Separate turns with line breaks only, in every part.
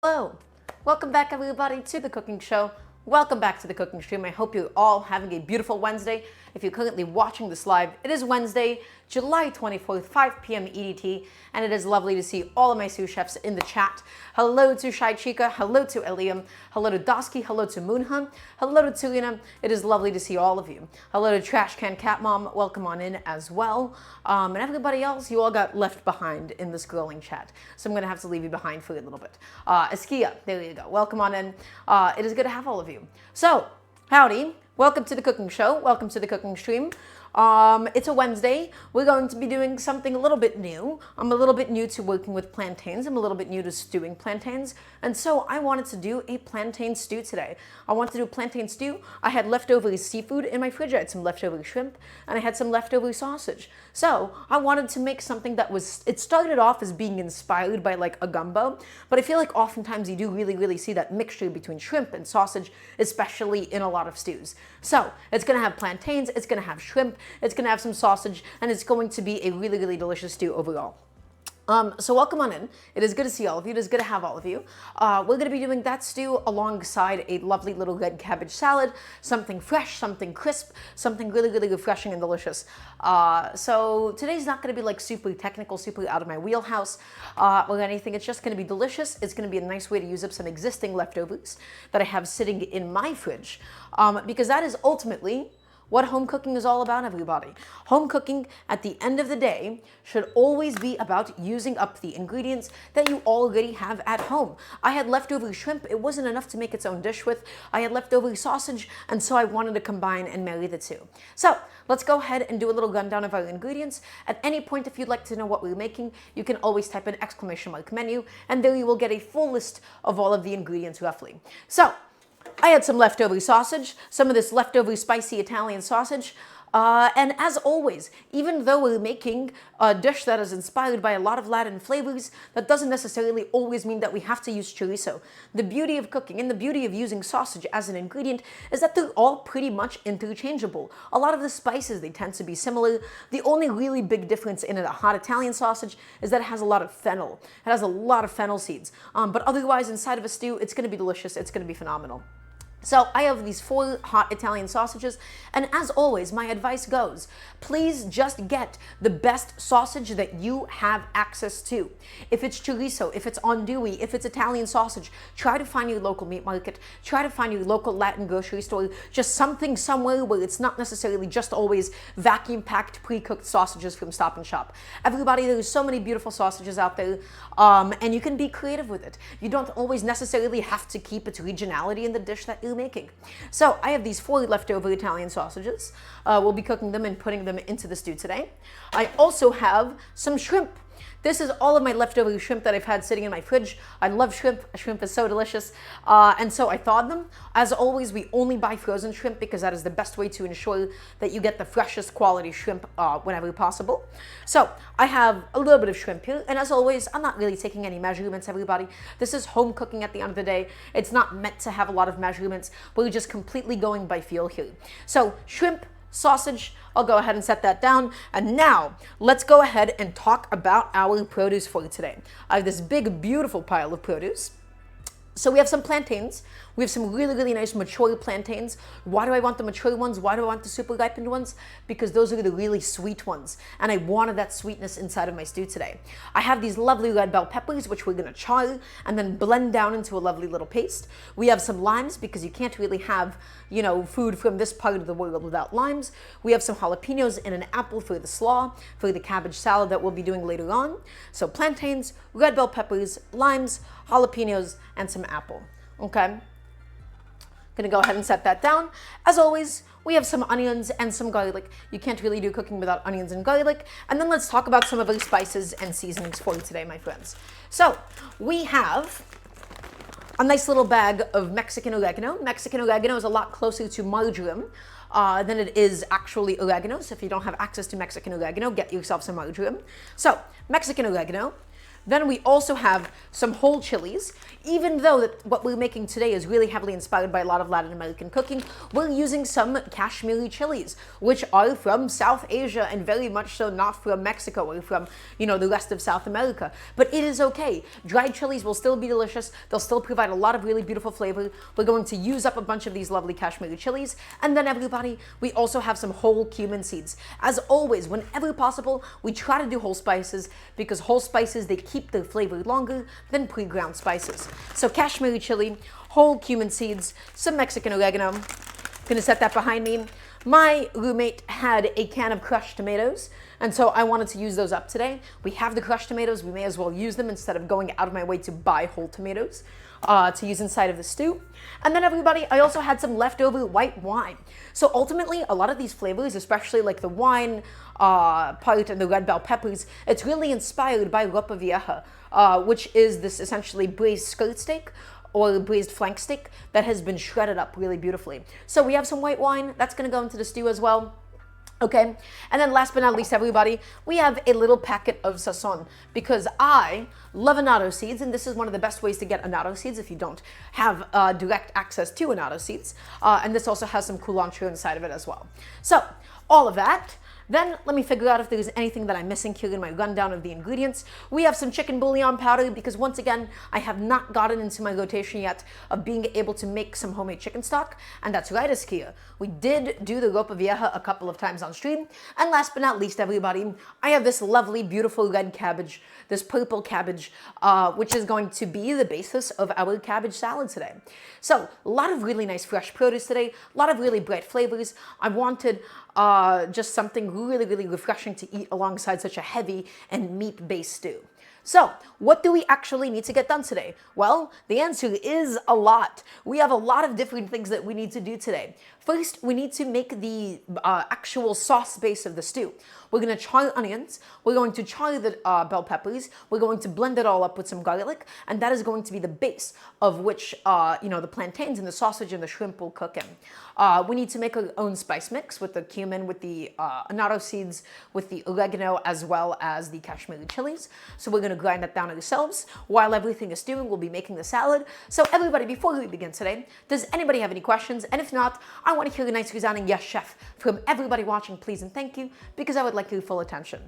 Hello, welcome back everybody to the cooking show. Welcome back to the cooking stream. I hope you're all having a beautiful Wednesday. If you're currently watching this live, it is Wednesday, July 24th, 5 p.m. EDT, and it is lovely to see all of my sous chefs in the chat. Hello to Shai Chica, hello to Eliam, hello to Dosky, hello to Moonhun, hello to Tulina. It is lovely to see all of you. Hello to Trash Can Cat Mom, welcome on in as well. And everybody else, you all got left behind in this scrolling chat, so I'm gonna have to leave you behind for a little bit. Eskia, there you go, welcome on in. It is good to have all of you. So, howdy. Welcome to the cooking show. Welcome to the cooking stream. It's a Wednesday. We're going to be doing something a little bit new. I'm a little bit new to working with plantains. I'm a little bit new to stewing plantains. And so I wanted to do a plantain stew today. I wanted to do a plantain stew. I had leftover seafood in my fridge. I had some leftover shrimp and I had some leftover sausage. So I wanted to make something that was, it started off as being inspired by like a gumbo, but I feel like oftentimes you do really see that mixture between shrimp and sausage, especially in a lot of stews. So it's gonna have plantains, it's gonna have shrimp, it's gonna have some sausage, and it's going to be a really delicious stew overall. So welcome on in. It is good to see all of you. It is good to have all of you. We're going to be doing that stew alongside a lovely little red cabbage salad, something fresh, something crisp, something really refreshing and delicious. So today's not going to be like super technical, super out of my wheelhouse or anything. It's just going to be delicious. It's going to be a nice way to use up some existing leftovers that I have sitting in my fridge, because that is ultimately what home cooking is all about, everybody. Home cooking, at the end of the day, should always be about using up the ingredients that you already have at home. I had leftover shrimp. It wasn't enough to make its own dish with. I had leftover sausage, and so I wanted to combine and marry the two. So let's go ahead and do a little rundown of our ingredients. At any point, if you'd like to know what we're making, you can always type in !menu, and there you will get a full list of all of the ingredients roughly. So I had some leftover sausage, some of this leftover spicy Italian sausage, and as always, even though we're making a dish that is inspired by a lot of Latin flavors, that doesn't necessarily always mean that we have to use chorizo. The beauty of cooking and the beauty of using sausage as an ingredient is that they're all pretty much interchangeable. A lot of the spices, they tend to be similar. The only really big difference in a hot Italian sausage is that it has a lot of fennel. It has a lot of fennel seeds. But otherwise, inside of a stew, it's going to be delicious. It's going to be phenomenal. So I have these 4 hot Italian sausages, and as always, my advice goes, please just get the best sausage that you have access to. If it's chorizo, if it's andouille, if it's Italian sausage, try to find your local meat market, try to find your local Latin grocery store, just something somewhere where it's not necessarily just always vacuum-packed, pre-cooked sausages from Stop and Shop. Everybody, there's so many beautiful sausages out there, and you can be creative with it. You don't always necessarily have to keep its regionality in the dish that you're making. So I have these 4 leftover Italian sausages. We'll be cooking them and putting them into the stew today. I also have some shrimp. This is all of my leftover shrimp that I've had sitting in my fridge. I love shrimp. Shrimp is so delicious. And so I thawed them. As always, we only buy frozen shrimp because that is the best way to ensure that you get the freshest quality shrimp whenever possible. So I have a little bit of shrimp here. And as always, I'm not really taking any measurements, everybody. This is home cooking at the end of the day. It's not meant to have a lot of measurements. We're just completely going by feel here. So shrimp, sausage, I'll go ahead and set that down. And now let's go ahead and talk about our produce for today. I have this big, beautiful pile of produce. So we have some plantains. We have some really nice mature plantains. Why do I want the mature ones? Why do I want the super ripened ones? Because those are the really sweet ones. And I wanted that sweetness inside of my stew today. I have these lovely red bell peppers, which we're gonna char and then blend down into a lovely little paste. We have some limes because you can't really have, you know, food from this part of the world without limes. We have some jalapenos and an apple for the slaw, for the cabbage salad that we'll be doing later on. So plantains, red bell peppers, limes, jalapenos, and some apple. Okay? Gonna go ahead and set that down. As always, we have some onions and some garlic. You can't really do cooking without onions and garlic. And then let's talk about some of our spices and seasonings for today, my friends. So we have a nice little bag of Mexican oregano. Mexican oregano is a lot closer to marjoram than it is actually oregano. So if you don't have access to Mexican oregano, get yourself some marjoram. So Mexican oregano. Then we also have some whole chilies. Even though that what we're making today is really heavily inspired by a lot of Latin American cooking, we're using some Kashmiri chilies, which are from South Asia and very much so not from Mexico or from, the rest of South America. But it is okay. Dried chilies will still be delicious. They'll still provide a lot of really beautiful flavor. We're going to use up a bunch of these lovely Kashmiri chilies. And then everybody, we also have some whole cumin seeds. As always, whenever possible, we try to do whole spices because whole spices, they keep their flavor longer than pre-ground spices. So Kashmiri chili, whole cumin seeds, some Mexican oregano. Gonna set that behind me. My roommate had a can of crushed tomatoes, and so I wanted to use those up today. We have the crushed tomatoes, we may as well use them instead of going out of my way to buy whole tomatoes to use inside of the stew. And then everybody, I also had some leftover white wine. So ultimately, a lot of these flavors, especially like the wine part and the red bell peppers, it's really inspired by ropa vieja, which is this essentially braised skirt steak or braised flank steak that has been shredded up really beautifully. So we have some white wine that's going to go into the stew as well. Okay, and then last but not least, everybody, we have a little packet of sazon because I love annatto seeds, and this is one of the best ways to get annatto seeds if you don't have direct access to annatto seeds. And this also has some cilantro inside of it as well. So all of that. Then let me figure out if there's anything that I'm missing here in my rundown of the ingredients. We have some chicken bouillon powder because once again, I have not gotten into my rotation yet of being able to make some homemade chicken stock. And that's right, Askia. We did do the ropa vieja a couple of times on stream. And last but not least, everybody, I have this lovely, beautiful red cabbage, this purple cabbage, which is going to be the basis of our cabbage salad today. So a lot of really nice fresh produce today, a lot of really bright flavors. I wanted just something really, really refreshing to eat alongside such a heavy and meat-based stew. So, what do we actually need to get done today? Well, the answer is a lot. We have a lot of different things that we need to do today. First, we need to make the actual sauce base of the stew. We're going to char onions, we're going to char the bell peppers, we're going to blend it all up with some garlic, and that is going to be the base of which, the plantains and the sausage and the shrimp will cook in. We need to make our own spice mix with the cumin, with the annatto seeds, with the oregano, as well as the Kashmiri chilies. So we're going to grind that down ourselves. While everything is stewing, we'll be making the salad. So everybody, before we begin today, does anybody have any questions? And if not, I want to hear a nice resounding yes, chef, from everybody watching, please and thank you, because I would like your full attention.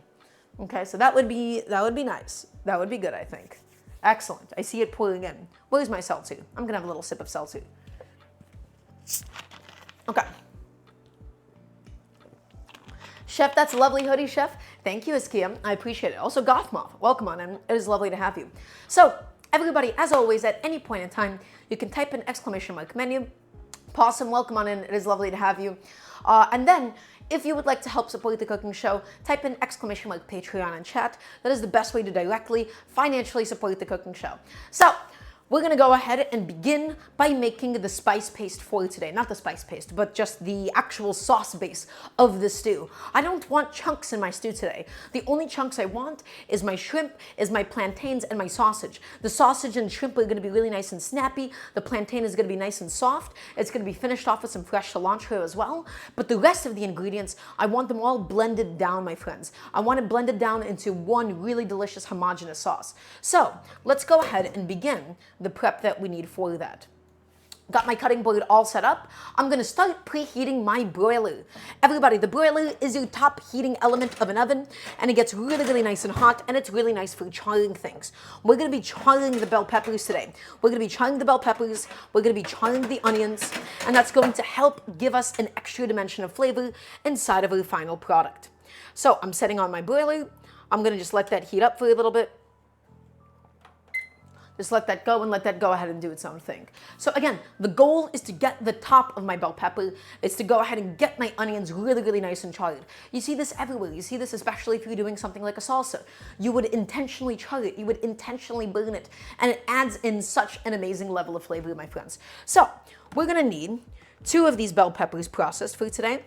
Okay, so that would be nice. That would be good, I think. Excellent. I see it pouring in. Where's my seltzer? I'm going to have a little sip of seltzer. Okay. Chef, that's a lovely hoodie, Chef. Thank you, Askia. I appreciate it. Also, Gothmoth, welcome on in. It is lovely to have you. So, everybody, as always, at any point in time, you can type in ! menu. Possum, welcome on in. It is lovely to have you. And then, if you would like to help support the cooking show, type in ! Patreon in chat. That is the best way to directly, financially support the cooking show. So, we're gonna go ahead and begin by making the spice paste for today. Not the spice paste, but just the actual sauce base of the stew. I don't want chunks in my stew today. The only chunks I want is my shrimp, is my plantains, and my sausage. The sausage and shrimp are gonna be really nice and snappy. The plantain is gonna be nice and soft. It's gonna be finished off with some fresh cilantro as well. But the rest of the ingredients, I want them all blended down, my friends. I want it blended down into one really delicious homogeneous sauce. So, let's go ahead and begin the prep that we need for that. Got my cutting board all set up. I'm gonna start preheating my broiler. Everybody, the broiler is your top heating element of an oven, and it gets really, really nice and hot, and it's really nice for charring things. We're gonna be charring the bell peppers today. We're gonna be charring the bell peppers, we're gonna be charring the onions, and that's going to help give us an extra dimension of flavor inside of our final product. So I'm setting on my broiler. I'm gonna just let that heat up for a little bit. Just let that go and let that go ahead and do its own thing. So again, the goal is to get the top of my bell pepper. It's to go ahead and get my onions really, really nice and charred. You see this everywhere. You see this especially if you're doing something like a salsa. You would intentionally char it. You would intentionally burn it. And it adds in such an amazing level of flavor, my friends. So we're gonna need 2 of these bell peppers processed for today.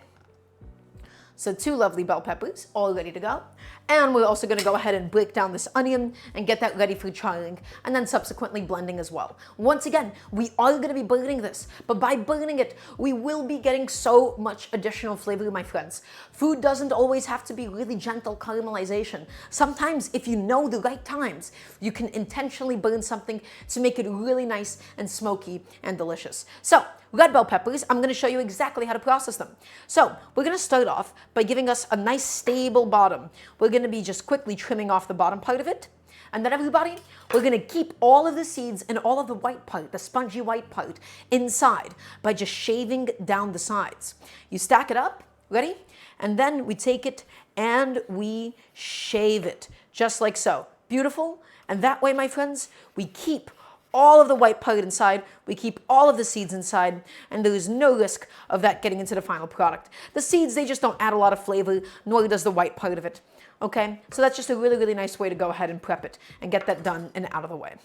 So 2 lovely bell peppers, all ready to go. And we're also going to go ahead and break down this onion and get that ready for charring, and then subsequently blending as well. Once again, we are going to be burning this, but by burning it, we will be getting so much additional flavor, my friends. Food doesn't always have to be really gentle caramelization. Sometimes, if you know the right times, you can intentionally burn something to make it really nice and smoky and delicious. So, red bell peppers, I'm going to show you exactly how to process them. So we're going to start off by giving us a nice stable bottom. We're going to be just quickly trimming off the bottom part of it. And then everybody, we're going to keep all of the seeds and all of the white part, the spongy white part, inside by just shaving down the sides. You stack it up, ready? And then we take it and we shave it, just like so. Beautiful. And that way, my friends, we keep all of the white part inside, we keep all of the seeds inside, and there is no risk of that getting into the final product. The seeds, they just don't add a lot of flavor, nor does the white part of it. Okay, so that's just a really, really nice way to go ahead and prep it and get that done and out of the way.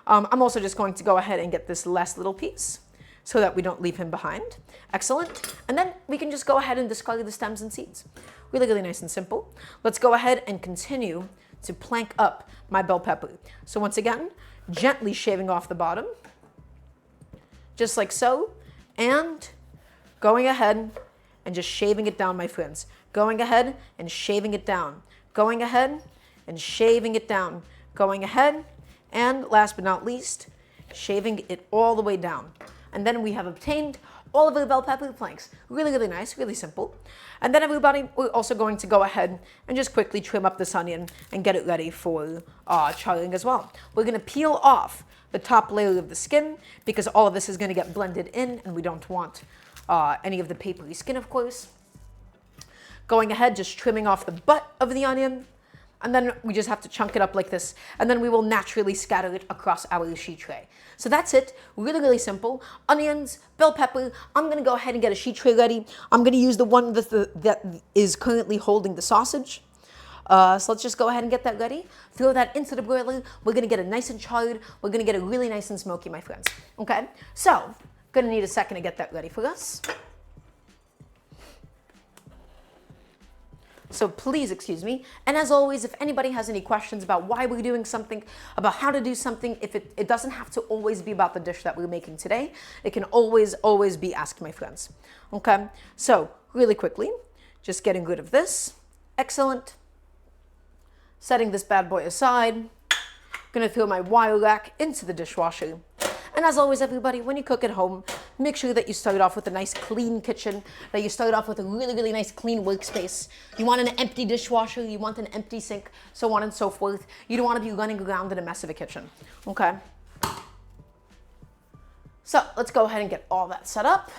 I'm also just going to go ahead and get this last little piece so that we don't leave him behind. Excellent. And then we can just go ahead and discard the stems and seeds. Really, really nice and simple. Let's go ahead and continue to plank up my bell pepper. So once again, gently shaving off the bottom, just like so, and going ahead and just shaving it down, my friends. Going ahead and shaving it down. Going ahead and shaving it down. Going ahead, and last but not least, shaving it all the way down. And then we have obtained all of the bell pepper planks. Really, really nice, really simple. And then everybody, we're also going to go ahead and just quickly trim up this onion and get it ready for charring as well. We're going to peel off the top layer of the skin because all of this is going to get blended in and we don't want any of the papery skin, of course. Going ahead, just trimming off the butt of the onion. And then we just have to chunk it up like this, and then we will naturally scatter it across our sheet tray. So that's it. Really, really simple. Onions, bell pepper. I'm going to go ahead and get a sheet tray ready. I'm going to use the one that is currently holding the sausage. So let's just go ahead and get that ready. Throw that into the broiler. We're going to get it nice and charred. We're going to get it really nice and smoky, my friends. Okay? So, going to need a second to get that ready for us. So please excuse me. And as always, if anybody has any questions about why we're doing something, about how to do something, if it doesn't have to always be about the dish that we're making today. It can always be asked, my friends. Okay, so really quickly, just getting rid of this. Excellent. Setting this bad boy aside. Gonna throw my wire rack into the dishwasher. And as always, everybody, when you cook at home, make sure that you start off with a nice clean kitchen, that you start off with a really, really nice clean workspace. You want an empty dishwasher, you want an empty sink, so on and so forth. You don't want to be running around in a mess of a kitchen, okay? So let's go ahead and get all that set up.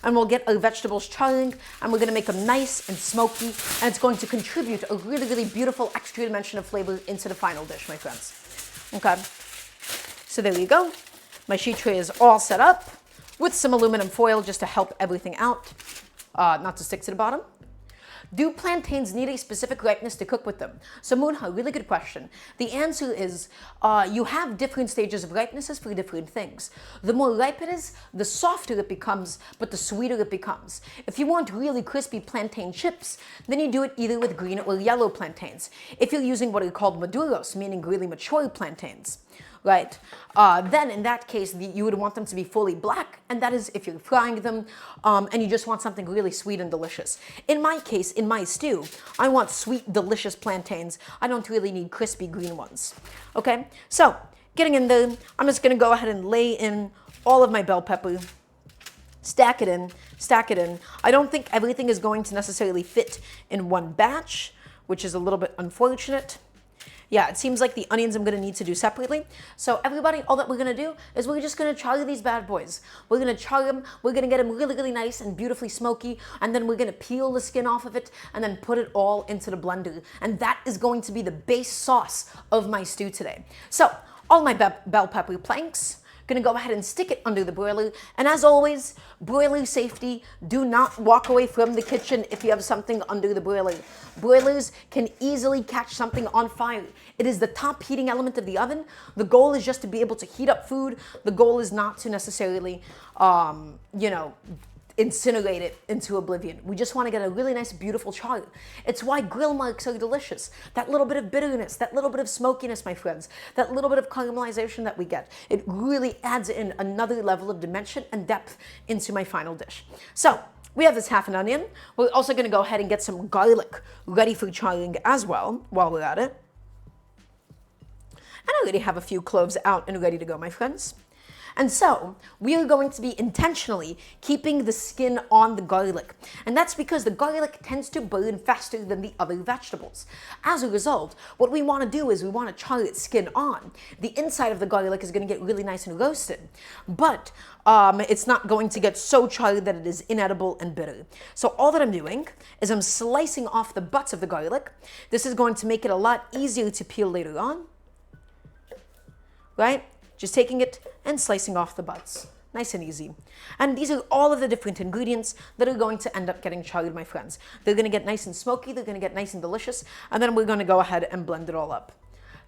And we'll get our vegetables charring, and we're going to make them nice and smoky, and it's going to contribute a really, really beautiful extra dimension of flavor into the final dish, my friends. Okay? So there you go. My sheet tray is all set up with some aluminum foil just to help everything out, not to stick to the bottom. Do plantains need a specific ripeness to cook with them? So Moonha, really good question. The answer is you have different stages of ripenesses for different things. The more ripe it is, the softer it becomes, but the sweeter it becomes. If you want really crispy plantain chips, then you do it either with green or yellow plantains. If you're using what are called maduros, meaning really mature plantains, right? Then in that case, you would want them to be fully black, and that is if you're frying them and you just want something really sweet and delicious. In my case, in my stew, I want sweet, delicious plantains. I don't really need crispy green ones. Okay, so getting in there, I'm just gonna go ahead and lay in all of my bell pepper, stack it in, stack it in. I don't think everything is going to necessarily fit in one batch, which is a little bit unfortunate. Yeah, it seems like the onions I'm going to need to do separately. So everybody, all that we're going to do is we're just going to char these bad boys. We're going to char them. We're going to get them really, really nice and beautifully smoky. And then we're going to peel the skin off of it and then put it all into the blender. And that is going to be the base sauce of my stew today. So all my bell pepper planks, going to go ahead and stick it under the broiler. And as always, broiler safety, do not walk away from the kitchen if you have something under the broiler. Broilers can easily catch something on fire. It is the top heating element of the oven. The goal is just to be able to heat up food. The goal is not to necessarily, incinerate it into oblivion. We just want to get a really nice, beautiful char. It's why grill marks are delicious. That little bit of bitterness, that little bit of smokiness, my friends, that little bit of caramelization that we get, it really adds in another level of dimension and depth into my final dish. So we have this half an onion. We're also going to go ahead and get some garlic ready for charring as well while we're at it. And I already have a few cloves out and ready to go, my friends. And so we are going to be intentionally keeping the skin on the garlic. And that's because the garlic tends to burn faster than the other vegetables. As a result, what we want to do is we want to char its skin on. The inside of the garlic is going to get really nice and roasted, but it's not going to get so charred that it is inedible and bitter. So all that I'm doing is I'm slicing off the butts of the garlic. This is going to make it a lot easier to peel later on, right? Just taking it and slicing off the butts. Nice and easy. And these are all of the different ingredients that are going to end up getting charred, my friends. They're going to get nice and smoky, they're going to get nice and delicious, and then we're going to go ahead and blend it all up.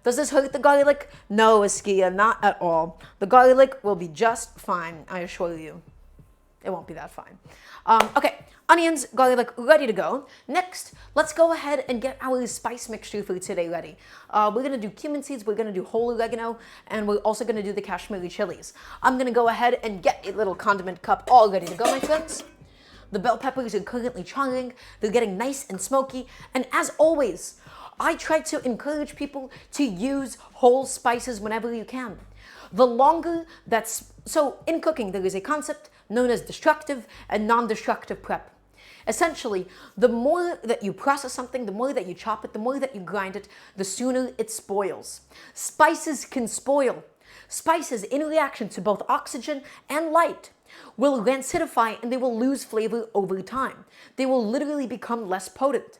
Does this hurt the garlic? No, Askia, not at all. The garlic will be just fine, I assure you. It won't be that fine. Okay, onions, garlic, ready to go. Next, let's go ahead and get our spice mixture for today ready. We're gonna do cumin seeds, we're gonna do whole oregano, and we're also gonna do the Kashmiri chilies. I'm gonna go ahead and get a little condiment cup all ready to go, my friends. The bell peppers are currently charring, they're getting nice and smoky, and as always, I try to encourage people to use whole spices whenever you can. The longer that's, so in cooking, there is a concept known as destructive and non-destructive prep. Essentially, the more that you process something, the more that you chop it, the more that you grind it, the sooner it spoils. Spices can spoil. Spices, in reaction to both oxygen and light, will rancidify and they will lose flavor over time. They will literally become less potent.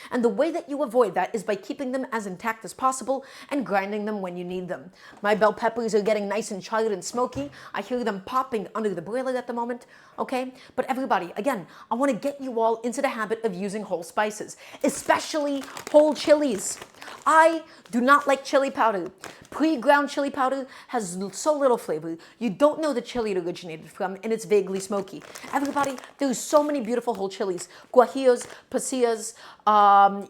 And the way that you avoid that is by keeping them as intact as possible and grinding them when you need them. My bell peppers are getting nice and charred and smoky. I hear them popping under the broiler at the moment, okay? But everybody, again, I want to get you all into the habit of using whole spices, especially whole chilies. I do not like chili powder. Pre-ground chili powder has so little flavor. You don't know the chili it originated from, and it's vaguely smoky. Everybody, there's so many beautiful whole chilies. Guajillos, pasillas,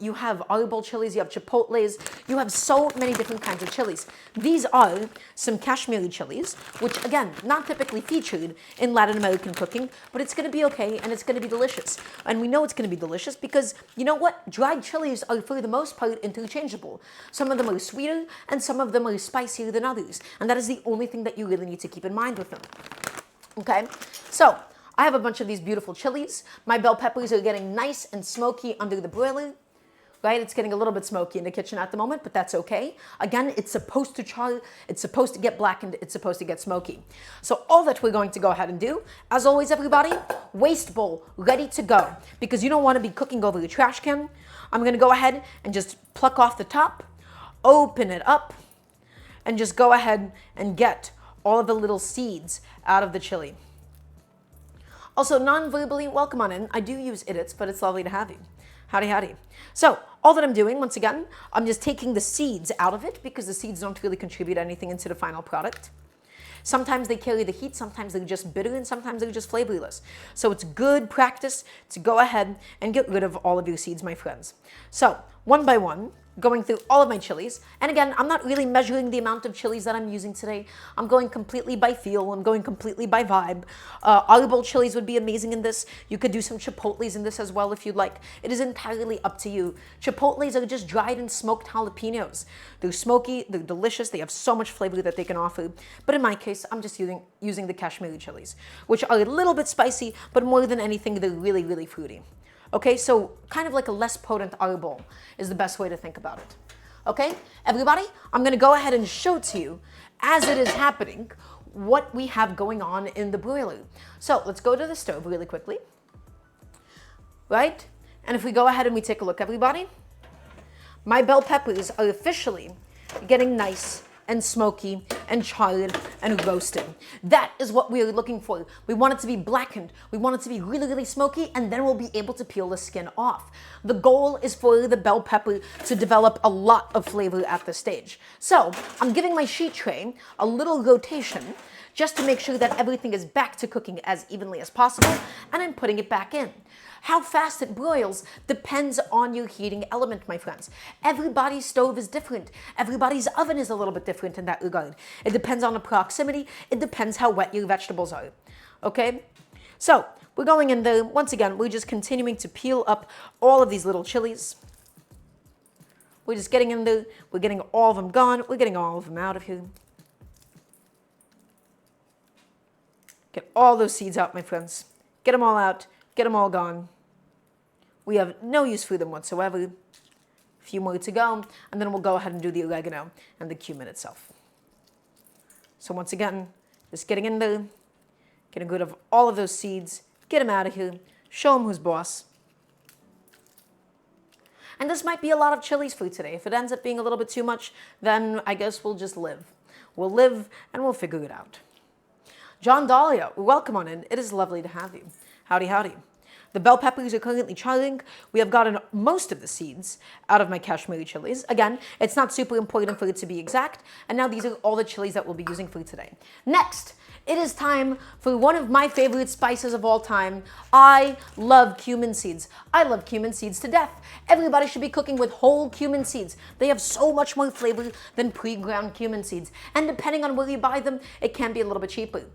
you have arbol chilies, you have chipotles, you have so many different kinds of chilies. These are some Kashmiri chilies, which again, not typically featured in Latin American cooking, but it's gonna be okay and it's gonna be delicious. And we know it's gonna be delicious because, you know what? Dried chilies are for the most part interchangeable. Some of them are sweeter and some of them are spicier than others. And that is the only thing that you really need to keep in mind with them. Okay, so I have a bunch of these beautiful chilies. My bell peppers are getting nice and smoky under the broiler. Right, it's getting a little bit smoky in the kitchen at the moment, but that's okay. Again, it's supposed to char, it's supposed to get blackened, it's supposed to get smoky. So all that we're going to go ahead and do, as always everybody, waste bowl ready to go. Because you don't want to be cooking over the trash can. I'm gonna go ahead and just pluck off the top, open it up, and just go ahead and get all of the little seeds out of the chili. Also, non-verbally, welcome on in. I do use idiots, but it's lovely to have you. Howdy, howdy. So, all that I'm doing, once again, I'm just taking the seeds out of it because the seeds don't really contribute anything into the final product. Sometimes they carry the heat, sometimes they're just bitter, and sometimes they're just flavorless. So it's good practice to go ahead and get rid of all of your seeds, my friends. So, one by one, going through all of my chilies. And again, I'm not really measuring the amount of chilies that I'm using today. I'm going completely by feel. I'm going completely by vibe. Arbol chilies would be amazing in this. You could do some chipotles in this as well if you'd like. It is entirely up to you. Chipotles are just dried and smoked jalapenos. They're smoky, they're delicious, they have so much flavor that they can offer. But in my case, I'm just using the Kashmiri chilies, which are a little bit spicy, but more than anything, they're really, really fruity. Okay, so kind of like a less potent arbol is the best way to think about it. Okay, everybody, I'm gonna go ahead and show to you, as it is happening, what we have going on in the broiler. So let's go to the stove really quickly, right? And if we go ahead and we take a look, everybody, my bell peppers are officially getting nice and smoky and charred and roasted. That is what we are looking for. We want it to be blackened. We want it to be really, really smoky, and then we'll be able to peel the skin off. The goal is for the bell pepper to develop a lot of flavor at this stage. So I'm giving my sheet tray a little rotation just to make sure that everything is back to cooking as evenly as possible, and I'm putting it back in. How fast it broils depends on your heating element, my friends. Everybody's stove is different. Everybody's oven is a little bit different in that regard. It depends on the proximity. It depends how wet your vegetables are. Okay? So, we're going in there. Once again, we're just continuing to peel up all of these little chilies. We're just getting in there. We're getting all of them gone. We're getting all of them out of here. Get all those seeds out, my friends. Get them all out. Get them all gone. We have no use for them whatsoever. A few more to go, and then we'll go ahead and do the oregano and the cumin itself. So once again, just getting in there, getting rid of all of those seeds, get them out of here, show them who's boss. And this might be a lot of chilies for today. If it ends up being a little bit too much, then I guess we'll just live. We'll live and we'll figure it out. John Dahlia, welcome on in. It is lovely to have you. Howdy, howdy. The bell peppers are currently charring. We have gotten most of the seeds out of my Kashmiri chilies. Again, it's not super important for it to be exact. And now these are all the chilies that we'll be using for today. Next, it is time for one of my favorite spices of all time. I love cumin seeds. I love cumin seeds to death. Everybody should be cooking with whole cumin seeds. They have so much more flavor than pre-ground cumin seeds. And depending on where you buy them, it can be a little bit cheaper.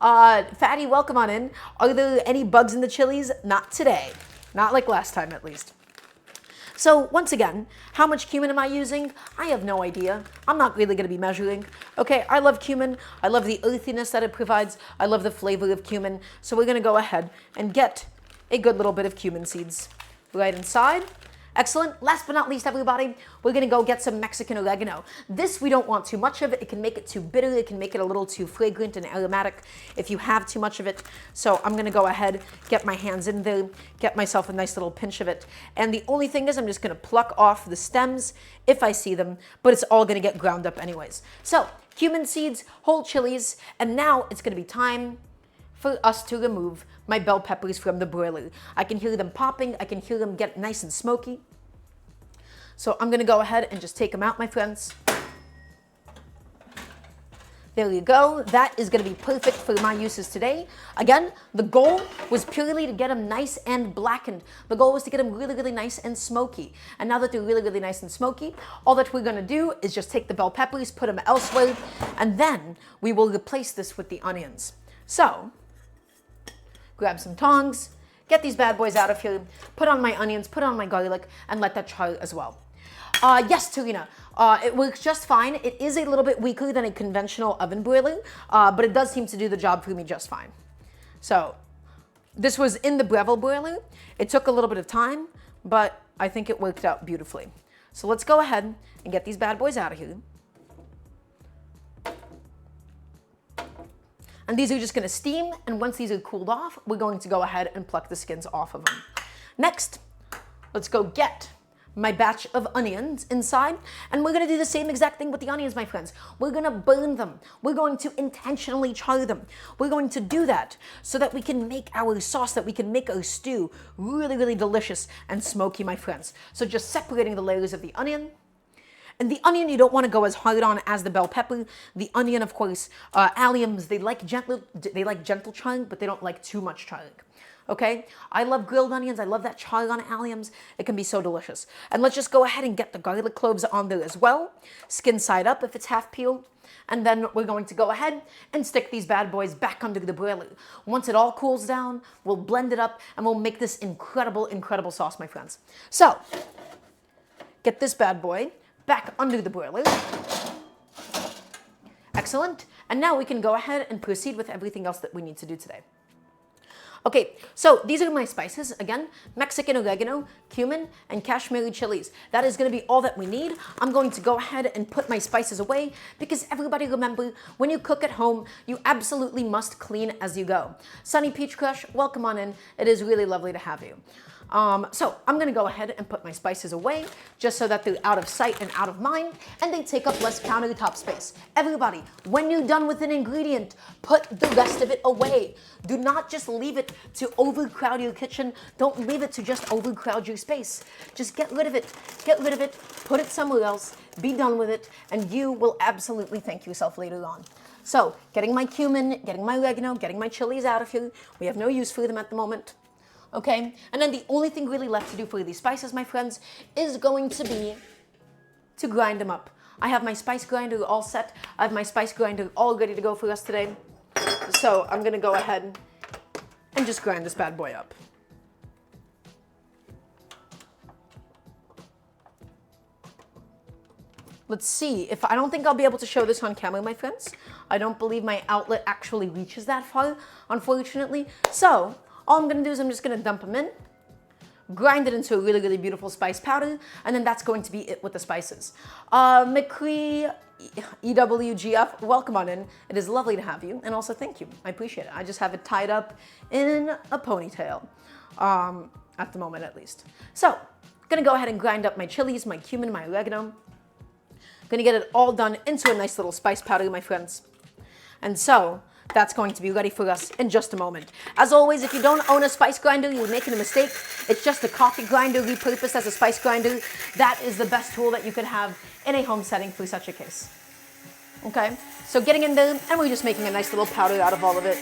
Fatty, welcome on in. Are there any bugs in the chilies? Not today. Not like last time, at least. So once again, how much cumin am I using? I have no idea. I'm not really going to be measuring. Okay, I love cumin. I love the earthiness that it provides. I love the flavor of cumin. So we're going to go ahead and get a good little bit of cumin seeds right inside. Excellent. Last but not least, everybody, we're going to go get some Mexican oregano. This, we don't want too much of it. It can make it too bitter. It can make it a little too fragrant and aromatic if you have too much of it. So I'm going to go ahead, get my hands in there, get myself a nice little pinch of it. And the only thing is I'm just going to pluck off the stems if I see them, but it's all going to get ground up anyways. So cumin seeds, whole chilies, and now it's going to be time for us to remove my bell peppers from the broiler. I can hear them popping. I can hear them get nice and smoky. So I'm going to go ahead and just take them out, my friends. There you go. That is going to be perfect for my uses today. Again, the goal was purely to get them nice and blackened. The goal was to get them really, really nice and smoky. And now that they're really, really nice and smoky, all that we're going to do is just take the bell peppers, put them elsewhere, and then we will replace this with the onions. So grab some tongs, get these bad boys out of here, put on my onions, put on my garlic, and let that char as well. Yes, Tarina, it works just fine. It is a little bit weaker than a conventional oven broiler, but it does seem to do the job for me just fine. So this was in the Breville broiler. It took a little bit of time, but I think it worked out beautifully. So let's go ahead and get these bad boys out of here. And these are just going to steam, and once these are cooled off, we're going to go ahead and pluck the skins off of them. Next, let's go get my batch of onions inside, and we're going to do the same exact thing with the onions, my friends. We're going to burn them. We're going to intentionally char them. We're going to do that so that we can make our sauce, that we can make our stew really, really delicious and smoky, my friends. So just separating the layers of the onion. And the onion, you don't want to go as hard on as the bell pepper. The onion, of course, alliums, they like gentle charring, but they don't like too much charring. Okay? I love grilled onions. I love that char on alliums. It can be so delicious. And let's just go ahead and get the garlic cloves on there as well. Skin side up if it's half peeled. And then we're going to go ahead and stick these bad boys back under the broiler. Once it all cools down, we'll blend it up and we'll make this incredible, incredible sauce, my friends. So, get this bad boy back under the broiler. Excellent. And now we can go ahead and proceed with everything else that we need to do today. Okay, so these are my spices. Again, Mexican oregano, cumin, and Kashmiri chilies. That is going to be all that we need. I'm going to go ahead and put my spices away because everybody remember, when you cook at home, you absolutely must clean as you go. Sunny Peach Crush, welcome on in. It is really lovely to have you. So I'm going to go ahead and put my spices away just so that they're out of sight and out of mind and they take up less countertop space. Everybody, when you're done with an ingredient, put the rest of it away. Do not just leave it to overcrowd your kitchen. Don't leave it to just overcrowd your space. Just get rid of it. Get rid of it. Put it somewhere else. Be done with it. And you will absolutely thank yourself later on. So getting my cumin, getting my oregano, getting my chilies out of here. We have no use for them at the moment. Okay, and then the only thing really left to do for these spices, my friends, is going to be to grind them up. I have my spice grinder all set. I have my spice grinder all ready to go for us today. So I'm gonna go ahead and just grind this bad boy up. Let's see, if I don't think I'll be able to show this on camera, my friends. I don't believe my outlet actually reaches that far, unfortunately. So all I'm gonna do is I'm just gonna dump them in, grind it into a really, really beautiful spice powder, and then that's going to be it with the spices. McCree EWGF, welcome on in. It is lovely to have you, and also thank you. I appreciate it. I just have it tied up in a ponytail, at the moment at least. So, gonna go ahead and grind up my chilies, my cumin, my oregano. Gonna get it all done into a nice little spice powder, my friends. And so, that's going to be ready for us in just a moment. As always, if you don't own a spice grinder, you're making a mistake. It's just a coffee grinder repurposed as a spice grinder. That is the best tool that you could have in a home setting for such a case. Okay, so getting in there, and we're just making a nice little powder out of all of it.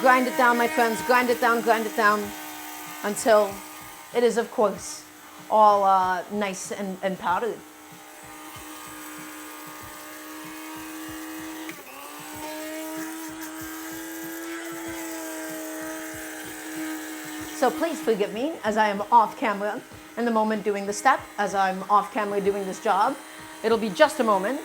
Grind it down, my friends, grind it down until it is, of course, all nice and powdered. So please forgive me as I am off camera in the moment doing the step, as I'm off camera doing this job. It'll be just a moment.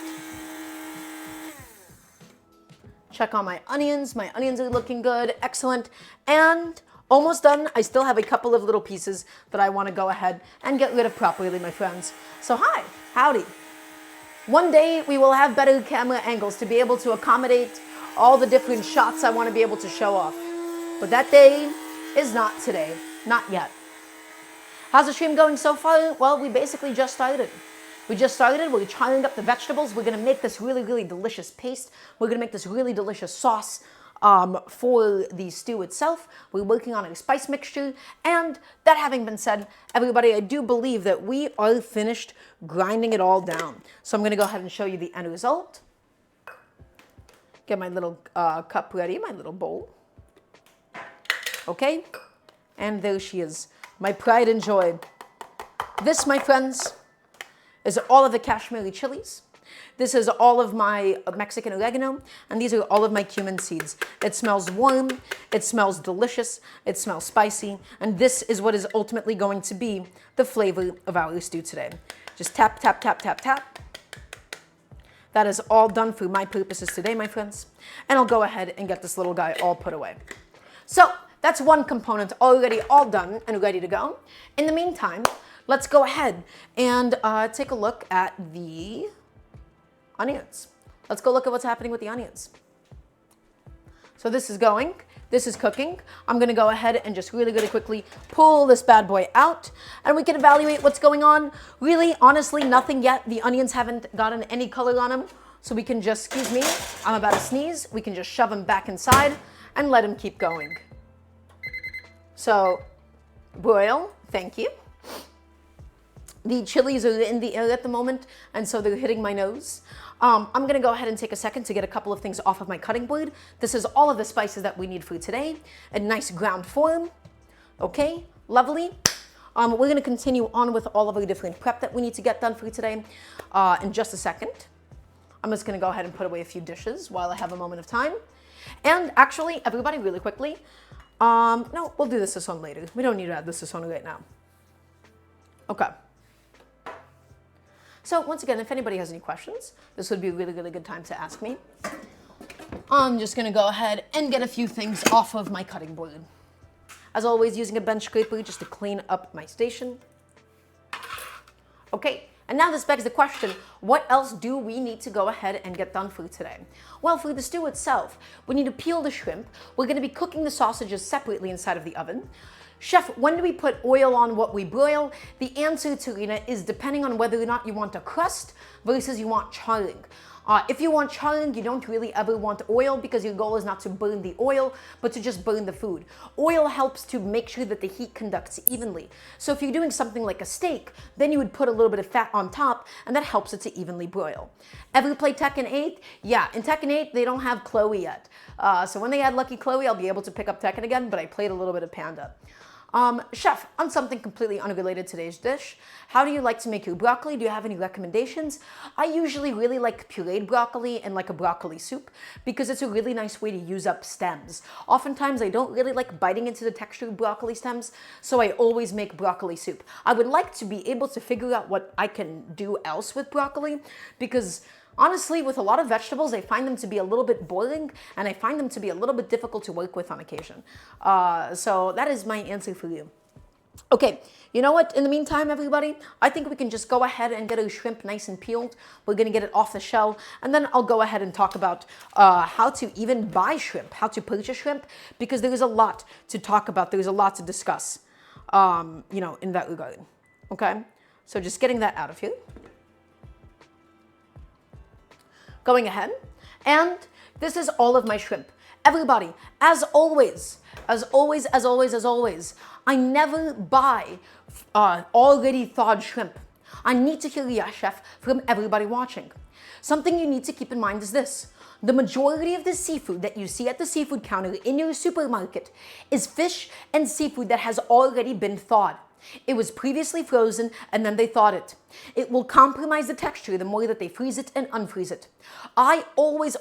Check on my onions. My onions are looking good, excellent, and almost done. I still have a couple of little pieces that I want to go ahead and get rid of properly, my friends. So hi, howdy. One day we will have better camera angles to be able to accommodate all the different shots I want to be able to show off. But that day is not today, not yet. How's the stream going so far? Well, we basically just started. We're charring up the vegetables. We're gonna make this really, really delicious paste. We're gonna make this really delicious sauce for the stew itself. We're working on a spice mixture. And that having been said, everybody, I do believe that we are finished grinding it all down. So I'm gonna go ahead and show you the end result. Get my little cup ready, my little bowl. Okay, and there she is, my pride and joy. This, my friends, is all of the Kashmiri chilies. This is all of my Mexican oregano, and these are all of my cumin seeds. It smells warm, it smells delicious, it smells spicy, and this is what is ultimately going to be the flavor of our stew today. Just tap, tap, tap, tap, tap. That is all done for my purposes today, my friends. And I'll go ahead and get this little guy all put away. So, that's one component already all done and ready to go. In the meantime, let's go ahead and take a look at the onions. Let's go look at what's happening with the onions. So this is cooking. I'm gonna go ahead and just really, really quickly pull this bad boy out, and we can evaluate what's going on. Really, honestly, nothing yet. The onions haven't gotten any color on them, so we can just, excuse me, I'm about to sneeze. We can just shove them back inside and let them keep going. So, boil, thank you. The chilies are in the air at the moment, and so they're hitting my nose. I'm gonna go ahead and take a second to get a couple of things off of my cutting board. This is all of the spices that we need for today. A nice ground form. Okay, lovely. We're gonna continue on with all of our different prep that we need to get done for today in just a second. I'm just gonna go ahead and put away a few dishes while I have a moment of time. And actually, everybody, really quickly, no, we'll do this one later. We don't need to add this one right now. Okay. So once again, if anybody has any questions, this would be a really, really good time to ask me. I'm just gonna go ahead and get a few things off of my cutting board. As always, using a bench scraper just to clean up my station. Okay, and now this begs the question, what else do we need to go ahead and get done for today? Well, for the stew itself, we need to peel the shrimp. We're gonna be cooking the sausages separately inside of the oven. Chef, when do we put oil on what we broil? The answer, Tarina, is depending on whether or not you want a crust versus you want charring. If you want charring, you don't really ever want oil because your goal is not to burn the oil, but to just burn the food. Oil helps to make sure that the heat conducts evenly. So if you're doing something like a steak, then you would put a little bit of fat on top, and that helps it to evenly broil. Ever play Tekken 8? Yeah, in Tekken 8, they don't have Chloe yet. So when they add Lucky Chloe, I'll be able to pick up Tekken again, but I played a little bit of Panda. Chef, on something completely unrelated to today's dish, how do you like to make your broccoli? Do you have any recommendations? I usually really like pureed broccoli and like a broccoli soup because it's a really nice way to use up stems. Oftentimes I don't really like biting into the texture of broccoli stems, so I always make broccoli soup. I would like to be able to figure out what I can do else with broccoli because honestly, with a lot of vegetables, I find them to be a little bit boring, and I find them to be a little bit difficult to work with on occasion. So that is my answer for you. Okay, you know what? In the meantime, everybody, I think we can just go ahead and get our shrimp nice and peeled. We're going to get it off the shell, and then I'll go ahead and talk about how to even buy shrimp, how to purchase shrimp, because there is a lot to talk about. There is a lot to discuss, in that regard. Okay, so just getting that out of here. Going ahead, and this is all of my shrimp. Everybody, as always, I never buy already thawed shrimp. I need to hear yes, chef, from everybody watching. Something you need to keep in mind is this. The majority of the seafood that you see at the seafood counter in your supermarket is fish and seafood that has already been thawed. It was previously frozen and then they thawed it. It will compromise the texture the more that they freeze it and unfreeze it. I always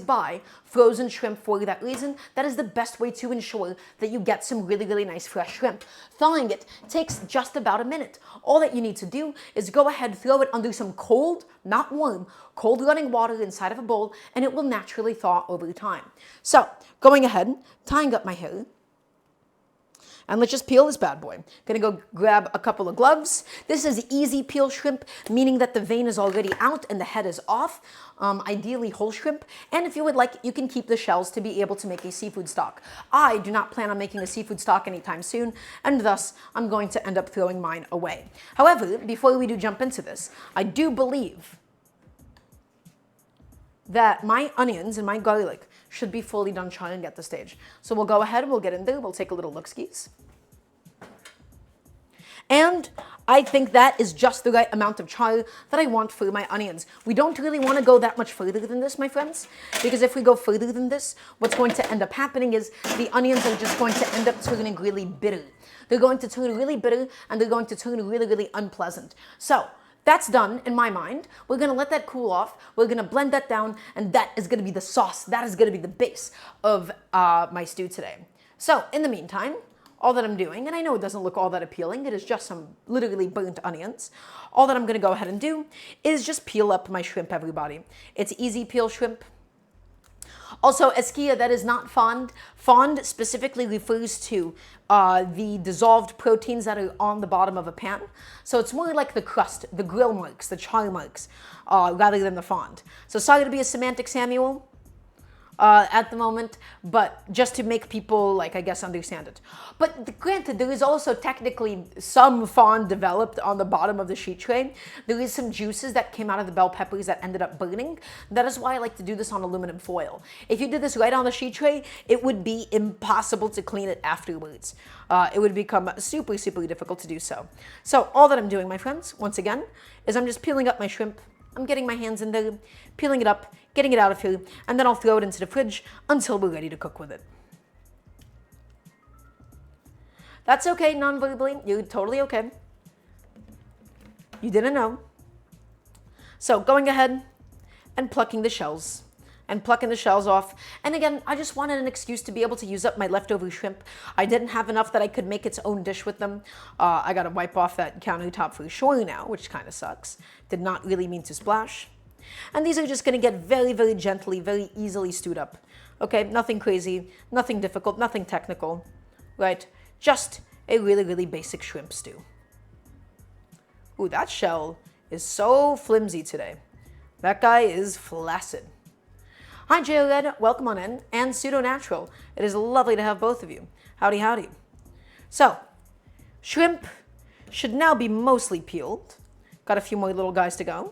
buy frozen shrimp for that reason. That is the best way to ensure that you get some really, really nice fresh shrimp. Thawing it takes just about a minute. All that you need to do is go ahead, throw it under some cold, not warm, cold running water inside of a bowl, and it will naturally thaw over time. So, going ahead, tying up my hair, and let's just peel this bad boy. Gonna go grab a couple of gloves. This is easy peel shrimp, meaning that the vein is already out and the head is off. Ideally whole shrimp. And if you would like, you can keep the shells to be able to make a seafood stock. I do not plan on making a seafood stock anytime soon, and thus I'm going to end up throwing mine away. However, before we do jump into this, I do believe that my onions and my garlic should be fully done charring at this stage. So we'll go ahead, we'll get in there, we'll take a little look-skis. And I think that is just the right amount of char that I want for my onions. We don't really want to go that much further than this, my friends, because if we go further than this, what's going to end up happening is the onions are just going to end up turning really bitter. They're going to turn really bitter, and they're going to turn really, really unpleasant. So that's done in my mind. We're going to let that cool off. We're going to blend that down, and that is going to be the sauce. That is going to be the base of my stew today. So in the meantime, all that I'm doing, and I know it doesn't look all that appealing, it is just some literally burnt onions. All that I'm going to go ahead and do is just peel up my shrimp, everybody. It's easy peel shrimp. Also, esquilla that is not fond. Fond specifically refers to the dissolved proteins that are on the bottom of a pan. So it's more like the crust, the grill marks, the char marks, rather than the fond. So sorry to be a semantic Samuel at the moment, but just to make people, like, I guess, understand it. But granted, there is also technically some fond developed on the bottom of the sheet tray. There is some juices that came out of the bell peppers that ended up burning. That is why I like to do this on aluminum foil. If you did this right on the sheet tray, it would be impossible to clean it afterwards. It would become super, super difficult to do so. So all that I'm doing, my friends, once again, is I'm just peeling up my shrimp. I'm getting my hands in there, peeling it up, getting it out of here, and then I'll throw it into the fridge until we're ready to cook with it. That's okay, non-verbally. You're totally okay. You didn't know. So going ahead and plucking the shells. And plucking the shells off. And again, I just wanted an excuse to be able to use up my leftover shrimp. I didn't have enough that I could make its own dish with them. I gotta wipe off that countertop for sure now, which kind of sucks. Did not really mean to splash. And these are just gonna get very, very gently, very easily stewed up. Okay, nothing crazy, nothing difficult, nothing technical, right? Just a really, really basic shrimp stew. Ooh, that shell is so flimsy today. That guy is flaccid. Hi, J-Red, welcome on in, and Pseudo Natural. It is lovely to have both of you. Howdy, howdy. So, shrimp should now be mostly peeled. Got a few more little guys to go.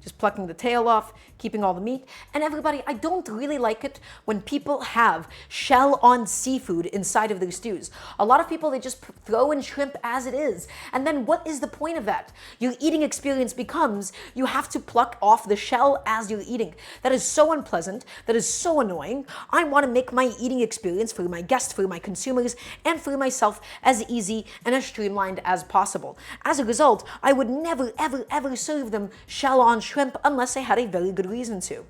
just plucking the tail off, keeping all the meat. And everybody, I don't really like it when people have shell on seafood inside of their stews. A lot of people, they just throw in shrimp as it is. And then what is the point of that? Your eating experience becomes you have to pluck off the shell as you're eating. That is so unpleasant. That is so annoying. I want to make my eating experience for my guests, for my consumers, and for myself as easy and as streamlined as possible. As a result, I would never, ever, ever serve them shell on shrimp unless I had a very good reason to.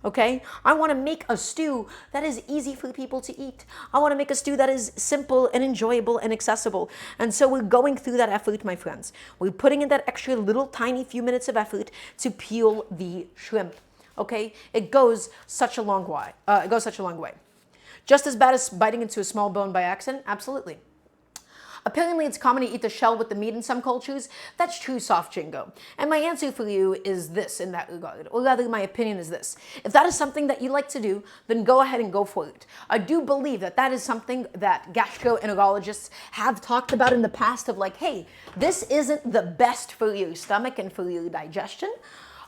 Okay? I want to make a stew that is easy for people to eat. I want to make a stew that is simple and enjoyable and accessible. And so we're going through that effort, my friends. We're putting in that extra little tiny few minutes of effort to peel the shrimp. Okay? It goes such a long way. Just as bad as biting into a small bone by accident? Absolutely. Apparently, it's common to eat the shell with the meat in some cultures. That's true, soft jingo. And my answer for you is this in that regard, or rather my opinion is this. If that is something that you like to do, then go ahead and go for it. I do believe that that is something that gastroenterologists have talked about in the past of like, hey, this isn't the best for your stomach and for your digestion.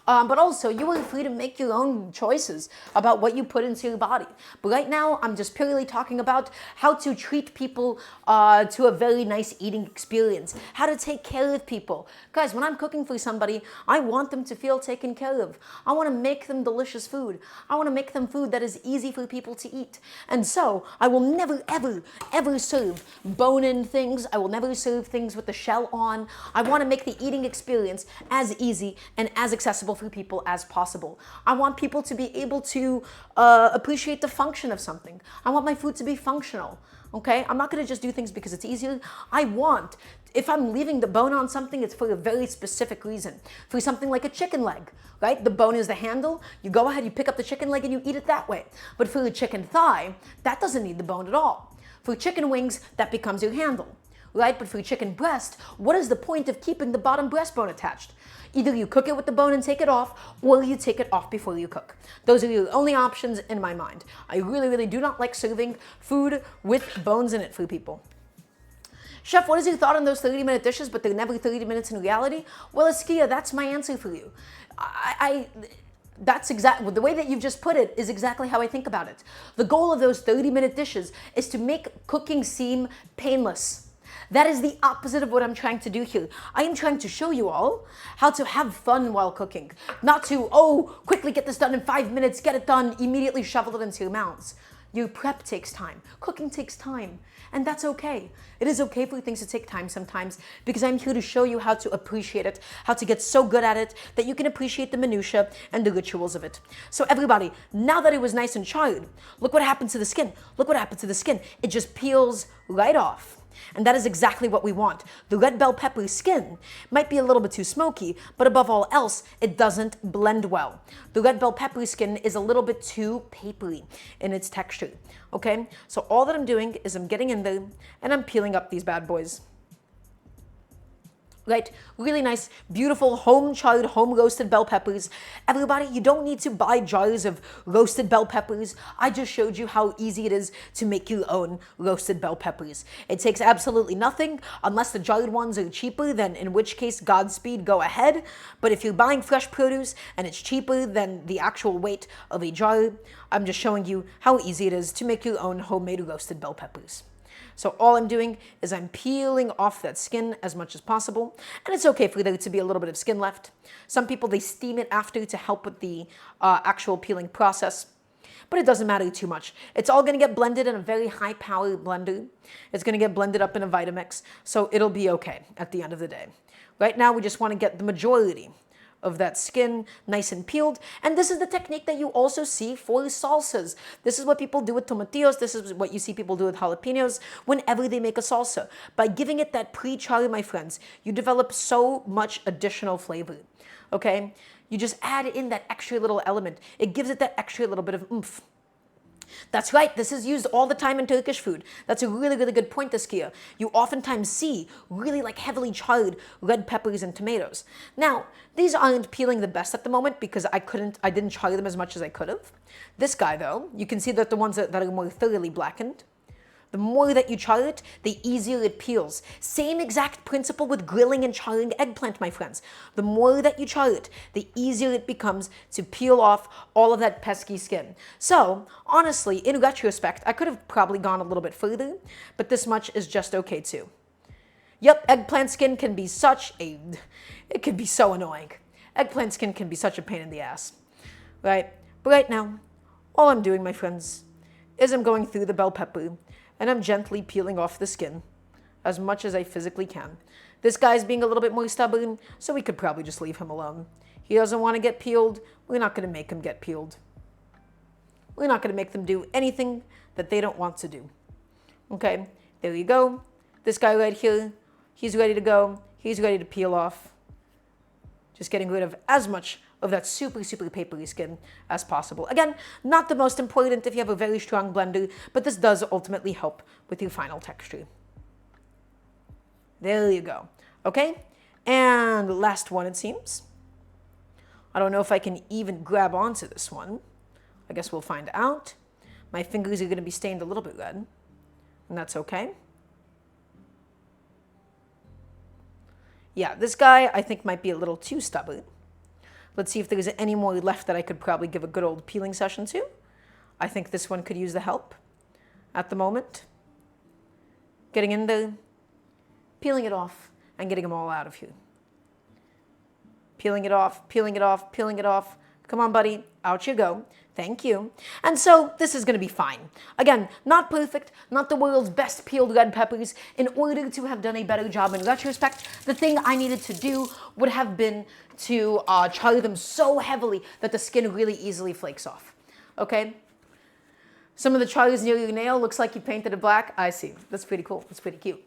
But also, you are free to make your own choices about what you put into your body. But right now, I'm just purely talking about how to treat people to a very nice eating experience, how to take care of people. Guys, when I'm cooking for somebody, I want them to feel taken care of. I want to make them delicious food. I want to make them food that is easy for people to eat. And so, I will never, ever, ever serve bone-in things. I will never serve things with the shell on. I want to make the eating experience as easy and as accessible for people as possible. I want people to be able to appreciate the function of something. I want my food to be functional. Okay? I'm not going to just do things because it's easier. I want, if I'm leaving the bone on something, it's for a very specific reason. For something like a chicken leg, right? The bone is the handle. You go ahead, you pick up the chicken leg and you eat it that way. But for a chicken thigh, that doesn't need the bone at all. For chicken wings, that becomes your handle. Right? But for chicken breast, what is the point of keeping the bottom breastbone attached? Either you cook it with the bone and take it off, or you take it off before you cook. Those are your only options in my mind. I really, really do not like serving food with bones in it for people. Chef, what is your thought on those 30-minute dishes, but they're never 30 minutes in reality? Well, Askia, that's my answer for you. That's exactly, the way that you've just put it is exactly how I think about it. The goal of those 30-minute dishes is to make cooking seem painless. That is the opposite of what I'm trying to do here. I am trying to show you all how to have fun while cooking. Not to, oh, quickly get this done in 5 minutes, get it done, immediately shovel it into your mouths. Your prep takes time. Cooking takes time. And that's okay. It is okay for things to take time sometimes because I'm here to show you how to appreciate it, how to get so good at it that you can appreciate the minutiae and the rituals of it. So everybody, now that it was nice and charred, look what happened to the skin. Look what happened to the skin. It just peels right off. And that is exactly what we want. The red bell pepper skin might be a little bit too smoky, but above all else, it doesn't blend well. The red bell pepper skin is a little bit too papery in its texture, okay? So all that I'm doing is I'm getting in there and I'm peeling up these bad boys. Right? Really nice, beautiful, home-charred, home-roasted bell peppers. Everybody, you don't need to buy jars of roasted bell peppers. I just showed you how easy it is to make your own roasted bell peppers. It takes absolutely nothing, unless the jarred ones are cheaper, then in which case, Godspeed, go ahead. But if you're buying fresh produce and it's cheaper than the actual weight of a jar, I'm just showing you how easy it is to make your own homemade roasted bell peppers. So all I'm doing is I'm peeling off that skin as much as possible. And it's okay for there to be a little bit of skin left. Some people, they steam it after to help with the actual peeling process. But it doesn't matter too much. It's all going to get blended in a very high-power blender. It's going to get blended up in a Vitamix. So it'll be okay at the end of the day. Right now, we just want to get the majority of that skin nice and peeled. And this is the technique that you also see for salsas. This is what people do with tomatillos. This is what you see people do with jalapenos whenever they make a salsa. By giving it that pre-char, my friends, you develop so much additional flavor, okay? You just add in that extra little element. It gives it that extra little bit of oomph. That's right, this is used all the time in Turkish food. That's a really, really good point, Askia. You oftentimes see really like heavily charred red peppers and tomatoes. Now, these aren't peeling the best at the moment because I didn't char them as much as I could have. This guy though, you can see that the ones that are more thoroughly blackened, The more that you char it, the easier it peels. Same exact principle with grilling and charring eggplant, my friends. The more that you char it, the easier it becomes to peel off all of that pesky skin. So, honestly, in retrospect, I could have probably gone a little bit further, but this much is just okay too. Yep, eggplant skin can be it can be so annoying. Eggplant skin can be such a pain in the ass, right? But right now, all I'm doing, my friends, is I'm going through the bell pepper and I'm gently peeling off the skin as much as I physically can. This guy's being a little bit more stubborn, so we could probably just leave him alone. He doesn't want to get peeled. We're not going to make him get peeled. We're not going to make them do anything that they don't want to do. Okay, there you go. This guy right here, he's ready to go. He's ready to peel off. Just getting rid of as much of that super, super papery skin as possible. Again, not the most important if you have a very strong blender, but this does ultimately help with your final texture. There you go. Okay, and last one it seems. I don't know if I can even grab onto this one. I guess we'll find out. My fingers are going to be stained a little bit red, and that's okay. Yeah, this guy I think might be a little too stubborn. Let's see if there's any more left that I could probably give a good old peeling session to. I think this one could use the help at the moment. Getting in there, peeling it off, and getting them all out of here. Peeling it off, peeling it off, peeling it off. Come on, buddy, out you go. Thank you. And so this is going to be fine. Again, not perfect, not the world's best peeled red peppers. In order to have done a better job in retrospect, the thing I needed to do would have been to char them so heavily that the skin really easily flakes off. Okay? Some of the chars near your nail looks like you painted it black. I see. That's pretty cool. That's pretty cute.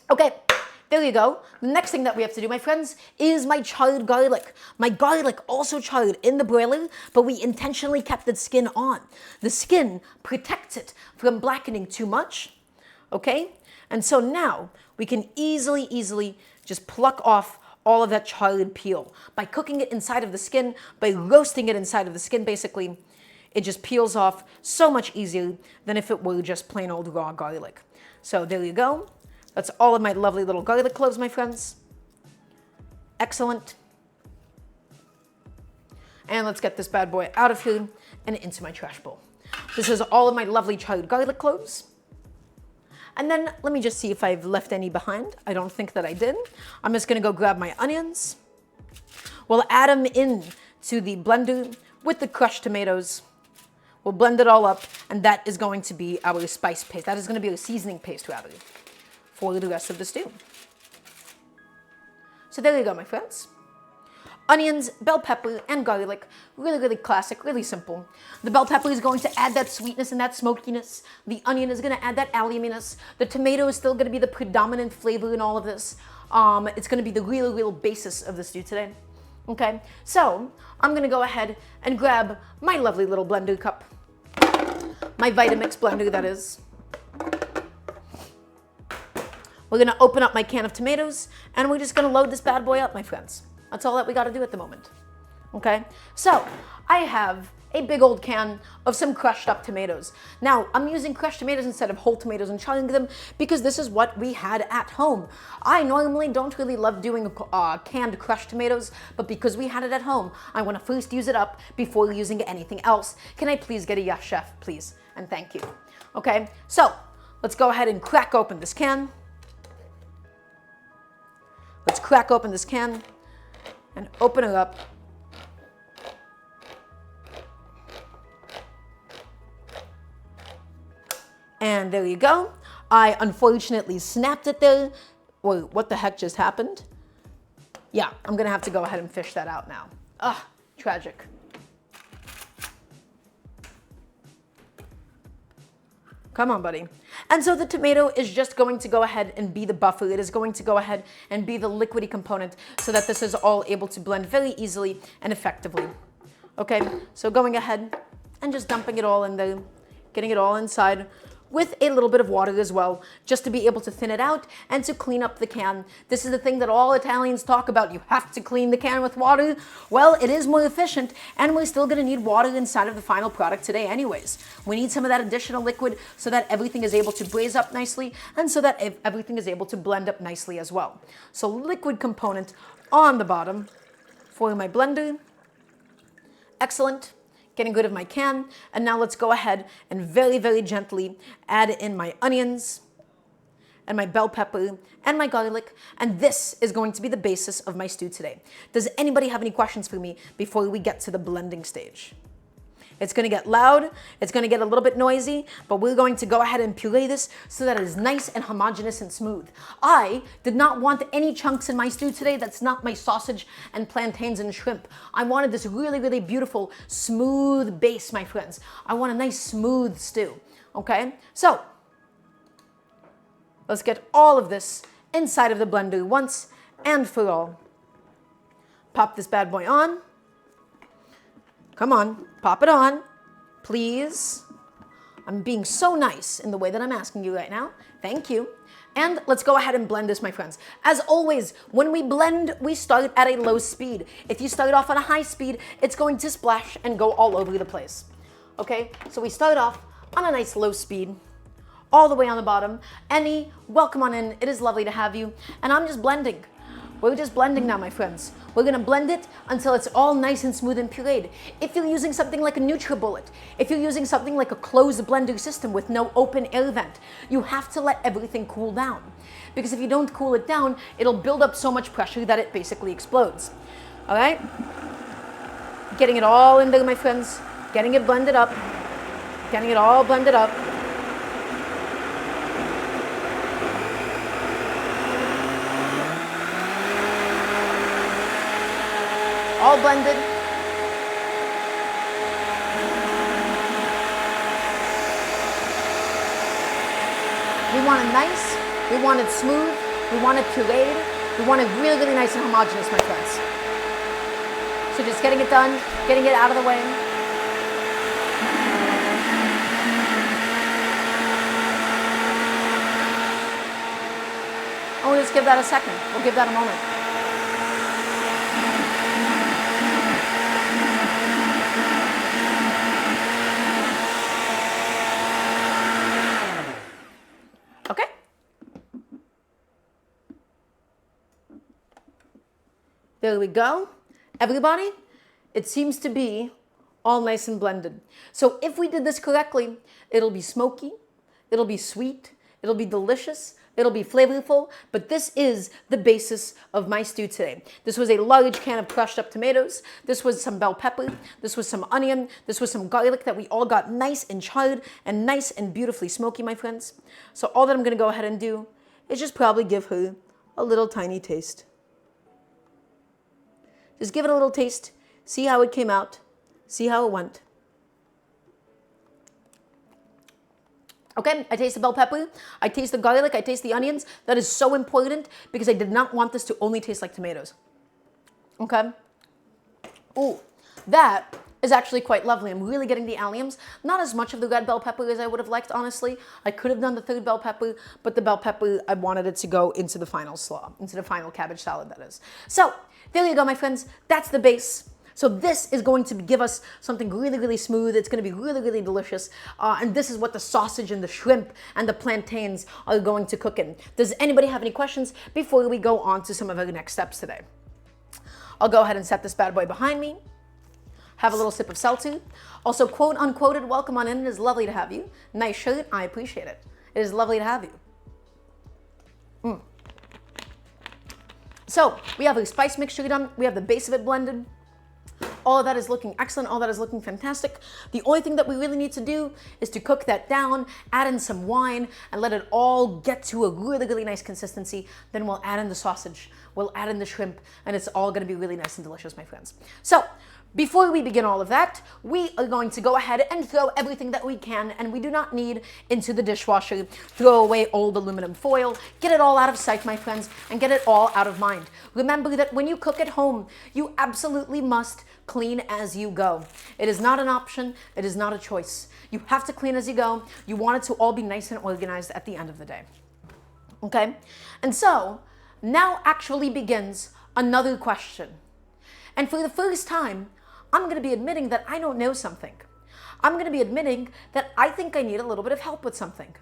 Okay. There you go. The next thing that we have to do, my friends, is my charred garlic. My garlic also charred in the broiler, but we intentionally kept the skin on. The skin protects it from blackening too much, okay? And so now we can easily just pluck off all of that charred peel. By cooking it inside of the skin, by roasting it inside of the skin, basically, it just peels off so much easier than if it were just plain old raw garlic. So there you go. That's all of my lovely little garlic cloves, my friends. Excellent. And let's get this bad boy out of here and into my trash bowl. This is all of my lovely charred garlic cloves. And then let me just see if I've left any behind. I don't think that I did. I'm just gonna go grab my onions. We'll add them in to the blender with the crushed tomatoes. We'll blend it all up, and that is going to be our spice paste. That is gonna be our seasoning paste, rather, for the rest of the stew. So there you go, my friends. Onions, bell pepper, and garlic. Really classic, really simple. The bell pepper is going to add that sweetness and that smokiness. The onion is going to add that albuminous. The tomato is still going to be the predominant flavor in all of this. It's going to be the real basis of the stew today. Okay, so I'm going to go ahead and grab my lovely little blender cup. My Vitamix blender, that is. We're gonna open up my can of tomatoes and we're just gonna load this bad boy up, my friends. That's all that we gotta do at the moment. Okay, so I have a big old can of some crushed up tomatoes. Now, I'm using crushed tomatoes instead of whole tomatoes and charring them because this is what we had at home. I normally don't really love doing canned crushed tomatoes, but because we had it at home, I wanna first use it up before using anything else. Can I please get a yes, chef, please? And thank you. Okay, so let's go ahead and crack open this can. Let's crack open this can and open it up. And there you go. I unfortunately snapped it there. Wait, what the heck just happened? Yeah, I'm gonna have to go ahead and fish that out now. Ugh, tragic. Come on, buddy. And so the tomato is just going to go ahead and be the buffer. It is going to go ahead and be the liquidy component so that this is all able to blend very easily and effectively. Okay, so going ahead and just dumping it all in there, getting it all inside with a little bit of water as well, just to be able to thin it out and to clean up the can. This is the thing that all Italians talk about. You have to clean the can with water. Well, it is more efficient, and we're still going to need water inside of the final product today anyways. We need some of that additional liquid so that everything is able to braise up nicely and so that everything is able to blend up nicely as well. So liquid component on the bottom for my blender. Excellent. Getting rid of my can. And now let's go ahead and very, very gently add in my onions and my bell pepper and my garlic. And this is going to be the basis of my stew today. Does anybody have any questions for me before we get to the blending stage? It's going to get loud, it's going to get a little bit noisy, but we're going to go ahead and puree this so that it is nice and homogeneous and smooth. I did not want any chunks in my stew today. That's not my sausage and plantains and shrimp. I wanted this really, really beautiful, smooth base, my friends. I want a nice, smooth stew, okay? So, let's get all of this inside of the blender once and for all. Pop this bad boy on. Come on, pop it on, please. I'm being so nice in the way that I'm asking you right now. Thank you. And let's go ahead and blend this, my friends. As always, when we blend, we start at a low speed. If you start off on a high speed, it's going to splash and go all over the place. Okay, so we start off on a nice low speed, all the way on the bottom. Annie, welcome on in. It is lovely to have you. And I'm just blending. We're just blending now, my friends. We're gonna blend it until it's all nice and smooth and pureed. If you're using something like a NutriBullet, if you're using something like a closed blender system with no open air vent, you have to let everything cool down. Because if you don't cool it down, it'll build up so much pressure that it basically explodes. All right? Getting it all in there, my friends. Getting it blended up. Getting it all blended up. All blended. We want it nice, we want it smooth, we want it pureed, we want it really, really nice and homogeneous, my friends. So just getting it done, getting it out of the way. And we'll just give that a second. We'll give that a moment. Okay. There we go. Everybody, it seems to be all nice and blended. So if we did this correctly, it'll be smoky, it'll be sweet, it'll be delicious, it'll be flavorful, but this is the basis of my stew today. This was a large can of crushed up tomatoes. This was some bell pepper. This was some onion. This was some garlic that we all got nice and charred and nice and beautifully smoky, my friends. So all that I'm gonna go ahead and do is just probably give her a little tiny taste. Just give it a little taste, see how it came out, see how it went. Okay, I taste the bell pepper, I taste the garlic, I taste the onions. That is so important because I did not want this to only taste like tomatoes. Okay? Ooh, that is actually quite lovely. I'm really getting the alliums. Not as much of the red bell pepper as I would have liked, honestly. I could have done the third bell pepper, but the bell pepper, I wanted it to go into the final slaw, into the final cabbage salad, that is. So, there you go, my friends. That's the base. So this is going to give us something really, really smooth. It's going to be really, really delicious. And this is what the sausage and the shrimp and the plantains are going to cook in. Does anybody have any questions before we go on to some of our next steps today? I'll go ahead and set this bad boy behind me. Have a little sip of seltzer. Also, quote unquoted, welcome on in. It is lovely to have you. Nice shirt. I appreciate it. It is lovely to have you. So we have a spice mixture done. We have the base of it blended. All of that is looking excellent. All that is looking fantastic. The only thing that we really need to do is to cook that down, add in some wine, and let it all get to a really, really nice consistency. Then we'll add in the sausage. We'll add in the shrimp, and it's all going to be really nice and delicious, my friends. So Before we begin all of that, we are going to go ahead and throw everything that we can and we do not need into the dishwasher. Throw away old aluminum foil, get it all out of sight, my friends, and get it all out of mind. Remember that when you cook at home, you absolutely must clean as you go. It is not an option, it is not a choice. You have to clean as you go. You want it to all be nice and organized at the end of the day. Okay? And so, now actually begins another question. And for the first time, I'm going to be admitting that I don't know something. I'm going to be admitting that I think I need a little bit of help with something.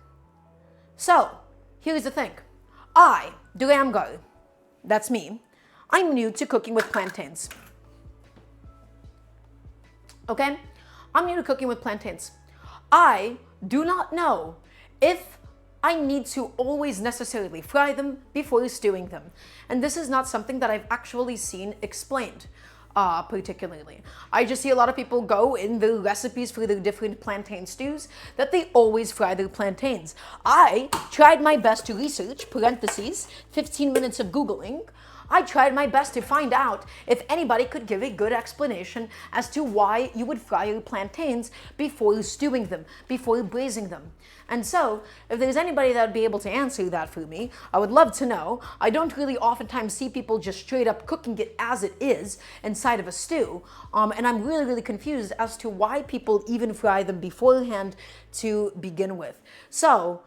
So, here's the thing. I, Daramgar, that's me, I'm new to cooking with plantains. Okay? I'm new to cooking with plantains. I do not know if I need to always necessarily fry them before stewing them. And this is not something that I've actually seen explained. Particularly. I just see a lot of people go in the recipes for their different plantain stews that they always fry their plantains. I tried my best to research, parentheses, 15 minutes of Googling. I tried my best to find out if anybody could give a good explanation as to why you would fry your plantains before stewing them, before braising them. And so, if there's anybody that would be able to answer that for me, I would love to know. I don't really oftentimes see people just straight up cooking it as it is inside of a stew. And I'm really, really confused as to why people even fry them beforehand to begin with. So,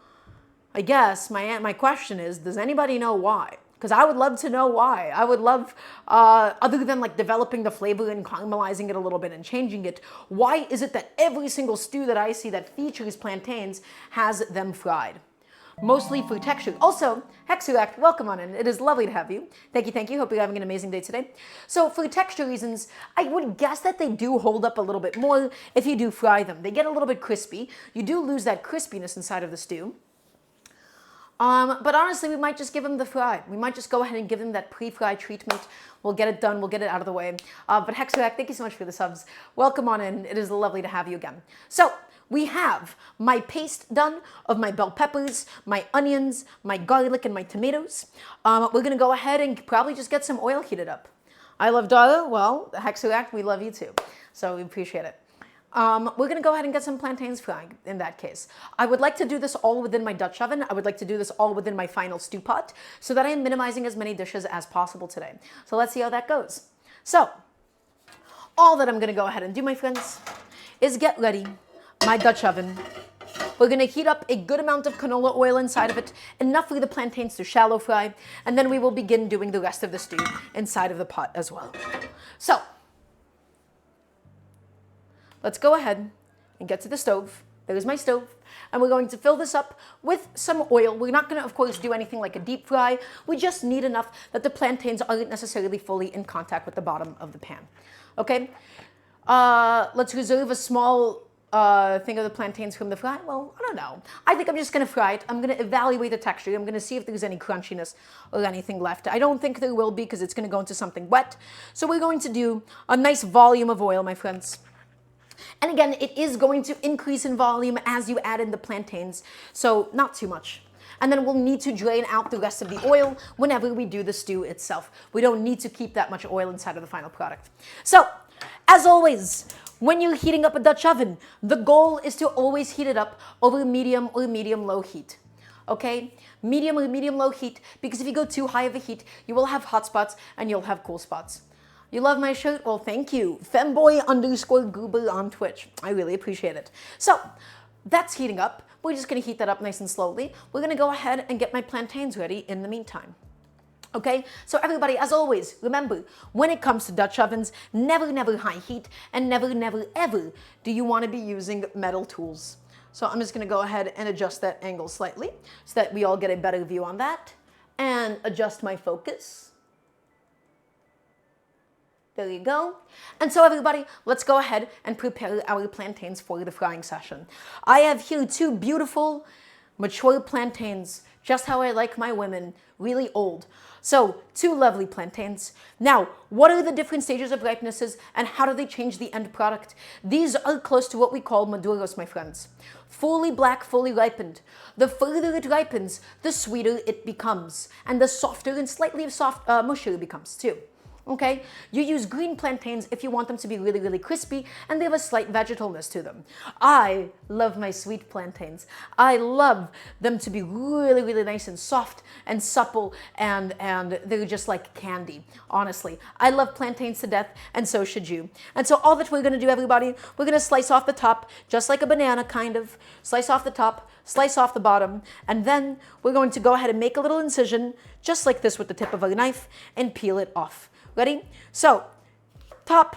I guess my question is, does anybody know why? Because I would love to know why. I would love, other than like developing the flavor and caramelizing it a little bit and changing it, why is it that every single stew that I see that features plantains has them fried? Mostly for texture. Also, Hexeract, welcome on in. It is lovely to have you. Thank you, thank you. Hope you're having an amazing day today. So for texture reasons, I would guess that they do hold up a little bit more if you do fry them. They get a little bit crispy. You do lose that crispiness inside of the stew. But honestly, we might just give them the fry. We might just go ahead and give them that pre-fry treatment. We'll get it done. We'll get it out of the way. But Hexerac, thank you so much for the subs. Welcome on in. It is lovely to have you again. So we have my paste done of my bell peppers, my onions, my garlic, and my tomatoes. We're going to go ahead and probably just get some oil heated up. I love Dara. Well, Hexerac, we love you too. So we appreciate it. We're going to go ahead and get some plantains frying in that case. I would like to do this all within my Dutch oven. I would like to do this all within my final stew pot so that I am minimizing as many dishes as possible today. So let's see how that goes. So all that I'm going to go ahead and do, my friends, is get ready my Dutch oven. We're going to heat up a good amount of canola oil inside of it, enough for the plantains to shallow fry, and then we will begin doing the rest of the stew inside of the pot as well. So let's go ahead and get to the stove. There's my stove. And we're going to fill this up with some oil. We're not going to, of course, do anything like a deep fry. We just need enough that the plantains aren't necessarily fully in contact with the bottom of the pan. Okay? Let's reserve a small thing of the plantains from the fry. Well, I don't know. I think I'm just going to fry it. I'm going to evaluate the texture. I'm going to see if there's any crunchiness or anything left. I don't think there will be because it's going to go into something wet. So we're going to do a nice volume of oil, my friends. And again, it is going to increase in volume as you add in the plantains, so not too much. And then we'll need to drain out the rest of the oil whenever we do the stew itself. We don't need to keep that much oil inside of the final product. So, as always, when you're heating up a Dutch oven, the goal is to always heat it up over medium or medium-low heat. Okay? Medium or medium-low heat, because if you go too high of a heat, you will have hot spots and you'll have cool spots. You love my shirt? Well, thank you. Femboy_Goober on Twitch. I really appreciate it. So, that's heating up. We're just going to heat that up nice and slowly. We're going to go ahead and get my plantains ready in the meantime. Okay? So everybody, as always, remember, when it comes to Dutch ovens, never, never high heat, and never, never, ever do you want to be using metal tools. So I'm just going to go ahead and adjust that angle slightly so that we all get a better view on that. And adjust my focus. There you go. And so everybody, let's go ahead and prepare our plantains for the frying session. I have here two beautiful, mature plantains, just how I like my women, really old. So, two lovely plantains. Now, what are the different stages of ripenesses and how do they change the end product? These are close to what we call maduros, my friends. Fully black, fully ripened. The further it ripens, the sweeter it becomes. And the softer and slightly mushier it becomes too. Okay, you use green plantains if you want them to be really, really crispy and they have a slight vegetalness to them. I love my sweet plantains. I love them to be really, really nice and soft and supple and they're just like candy, honestly. I love plantains to death and so should you. And so all that we're gonna do, everybody, we're gonna slice off the top, just like a banana kind of, slice off the top, slice off the bottom, and then we're going to go ahead and make a little incision, just like this with the tip of a knife, and peel it off. Ready? So, top,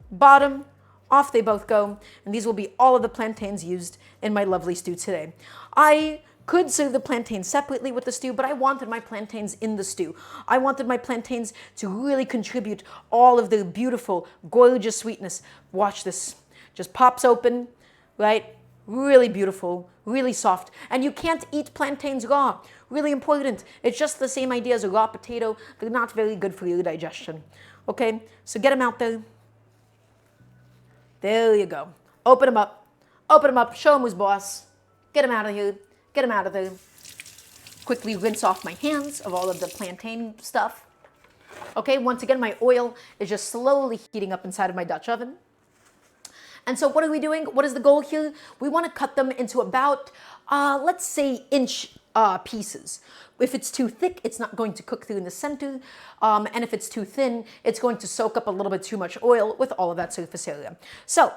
bottom, off they both go, and these will be all of the plantains used in my lovely stew today. I could serve the plantains separately with the stew, but I wanted my plantains in the stew. I wanted my plantains to really contribute all of their beautiful, gorgeous sweetness. Watch this. Just pops open, right? Really beautiful, really soft. And you can't eat plantains raw. Really important. It's just the same idea as a raw potato. They're not very good for your digestion. Okay, so get them out there. There you go. Open them up. Open them up. Show them who's boss. Get them out of here. Get them out of there. Quickly rinse off my hands of all of the plantain stuff. Okay, once again, my oil is just slowly heating up inside of my Dutch oven. And so what are we doing? What is the goal here? We want to cut them into about, let's say, inch pieces. If it's too thick, it's not going to cook through in the center. And if it's too thin, it's going to soak up a little bit too much oil with all of that surface area. So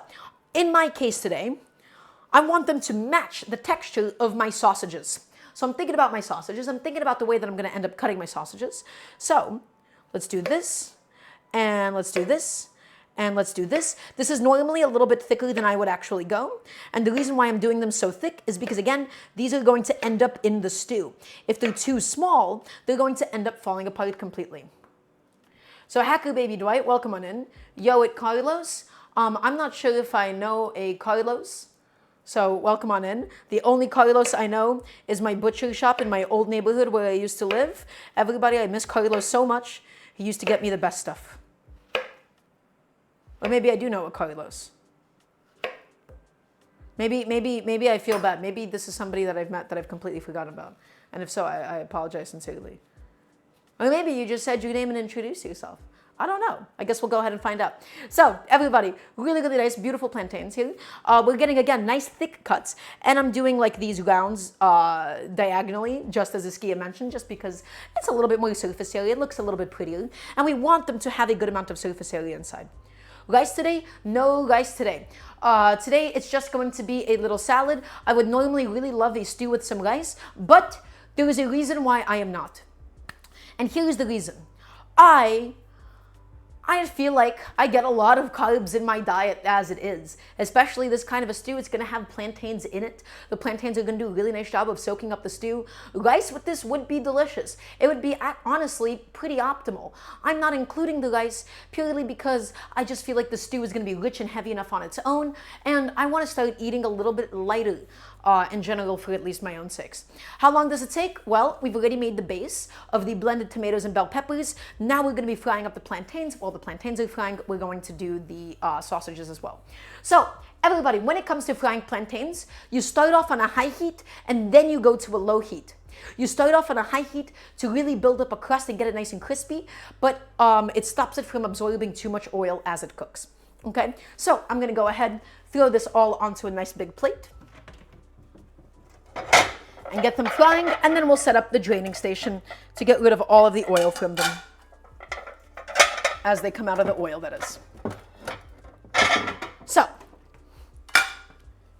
in my case today, I want them to match the texture of my sausages. So I'm thinking about my sausages. I'm thinking about the way that I'm going to end up cutting my sausages. So let's do this, and let's do this, and let's do this. This is normally a little bit thicker than I would actually go. And the reason why I'm doing them so thick is because, again, these are going to end up in the stew. If they're too small, they're going to end up falling apart completely. So Hacker Baby Dwight, welcome on in. Yo, it Carlos. I'm not sure if I know a Carlos. So welcome on in. The only Carlos I know is my butcher shop in my old neighborhood where I used to live. Everybody, I miss Carlos so much. He used to get me the best stuff. Or maybe I do know a Carlos. Maybe I feel bad. Maybe this is somebody that I've met that I've completely forgotten about. And if so, I apologize sincerely. Or maybe you just said your name and introduced yourself. I don't know. I guess we'll go ahead and find out. So, everybody, really, really nice, beautiful plantains here. We're getting, again, nice thick cuts. And I'm doing like these rounds diagonally, just as Iskia mentioned, just because it's a little bit more surface area. It looks a little bit prettier. And we want them to have a good amount of surface area inside. Rice today? No rice today. Today, it's just going to be a little salad. I would normally really love a stew with some rice, but there is a reason why I am not. And here's the reason. I feel like I get a lot of carbs in my diet as it is, especially this kind of a stew. It's going to have plantains in it. The plantains are going to do a really nice job of soaking up the stew. Rice with this would be delicious. It would be honestly pretty optimal. I'm not including the rice purely because I just feel like the stew is going to be rich and heavy enough on its own, and I want to start eating a little bit lighter in general for at least my own sakes. How long does it take? Well, we've already made the base of the blended tomatoes and bell peppers. Now we're going to be frying up the plantains. While the plantains are frying, we're going to do the sausages as well. So everybody, when it comes to frying plantains, you start off on a high heat and then you go to a low heat. You start off on a high heat to really build up a crust and get it nice and crispy, but it stops it from absorbing too much oil as it cooks. Okay, so I'm going to go ahead, throw this all onto a nice big plate and get them frying, and then we'll set up the draining station to get rid of all of the oil from them as they come out of the oil, that is. So,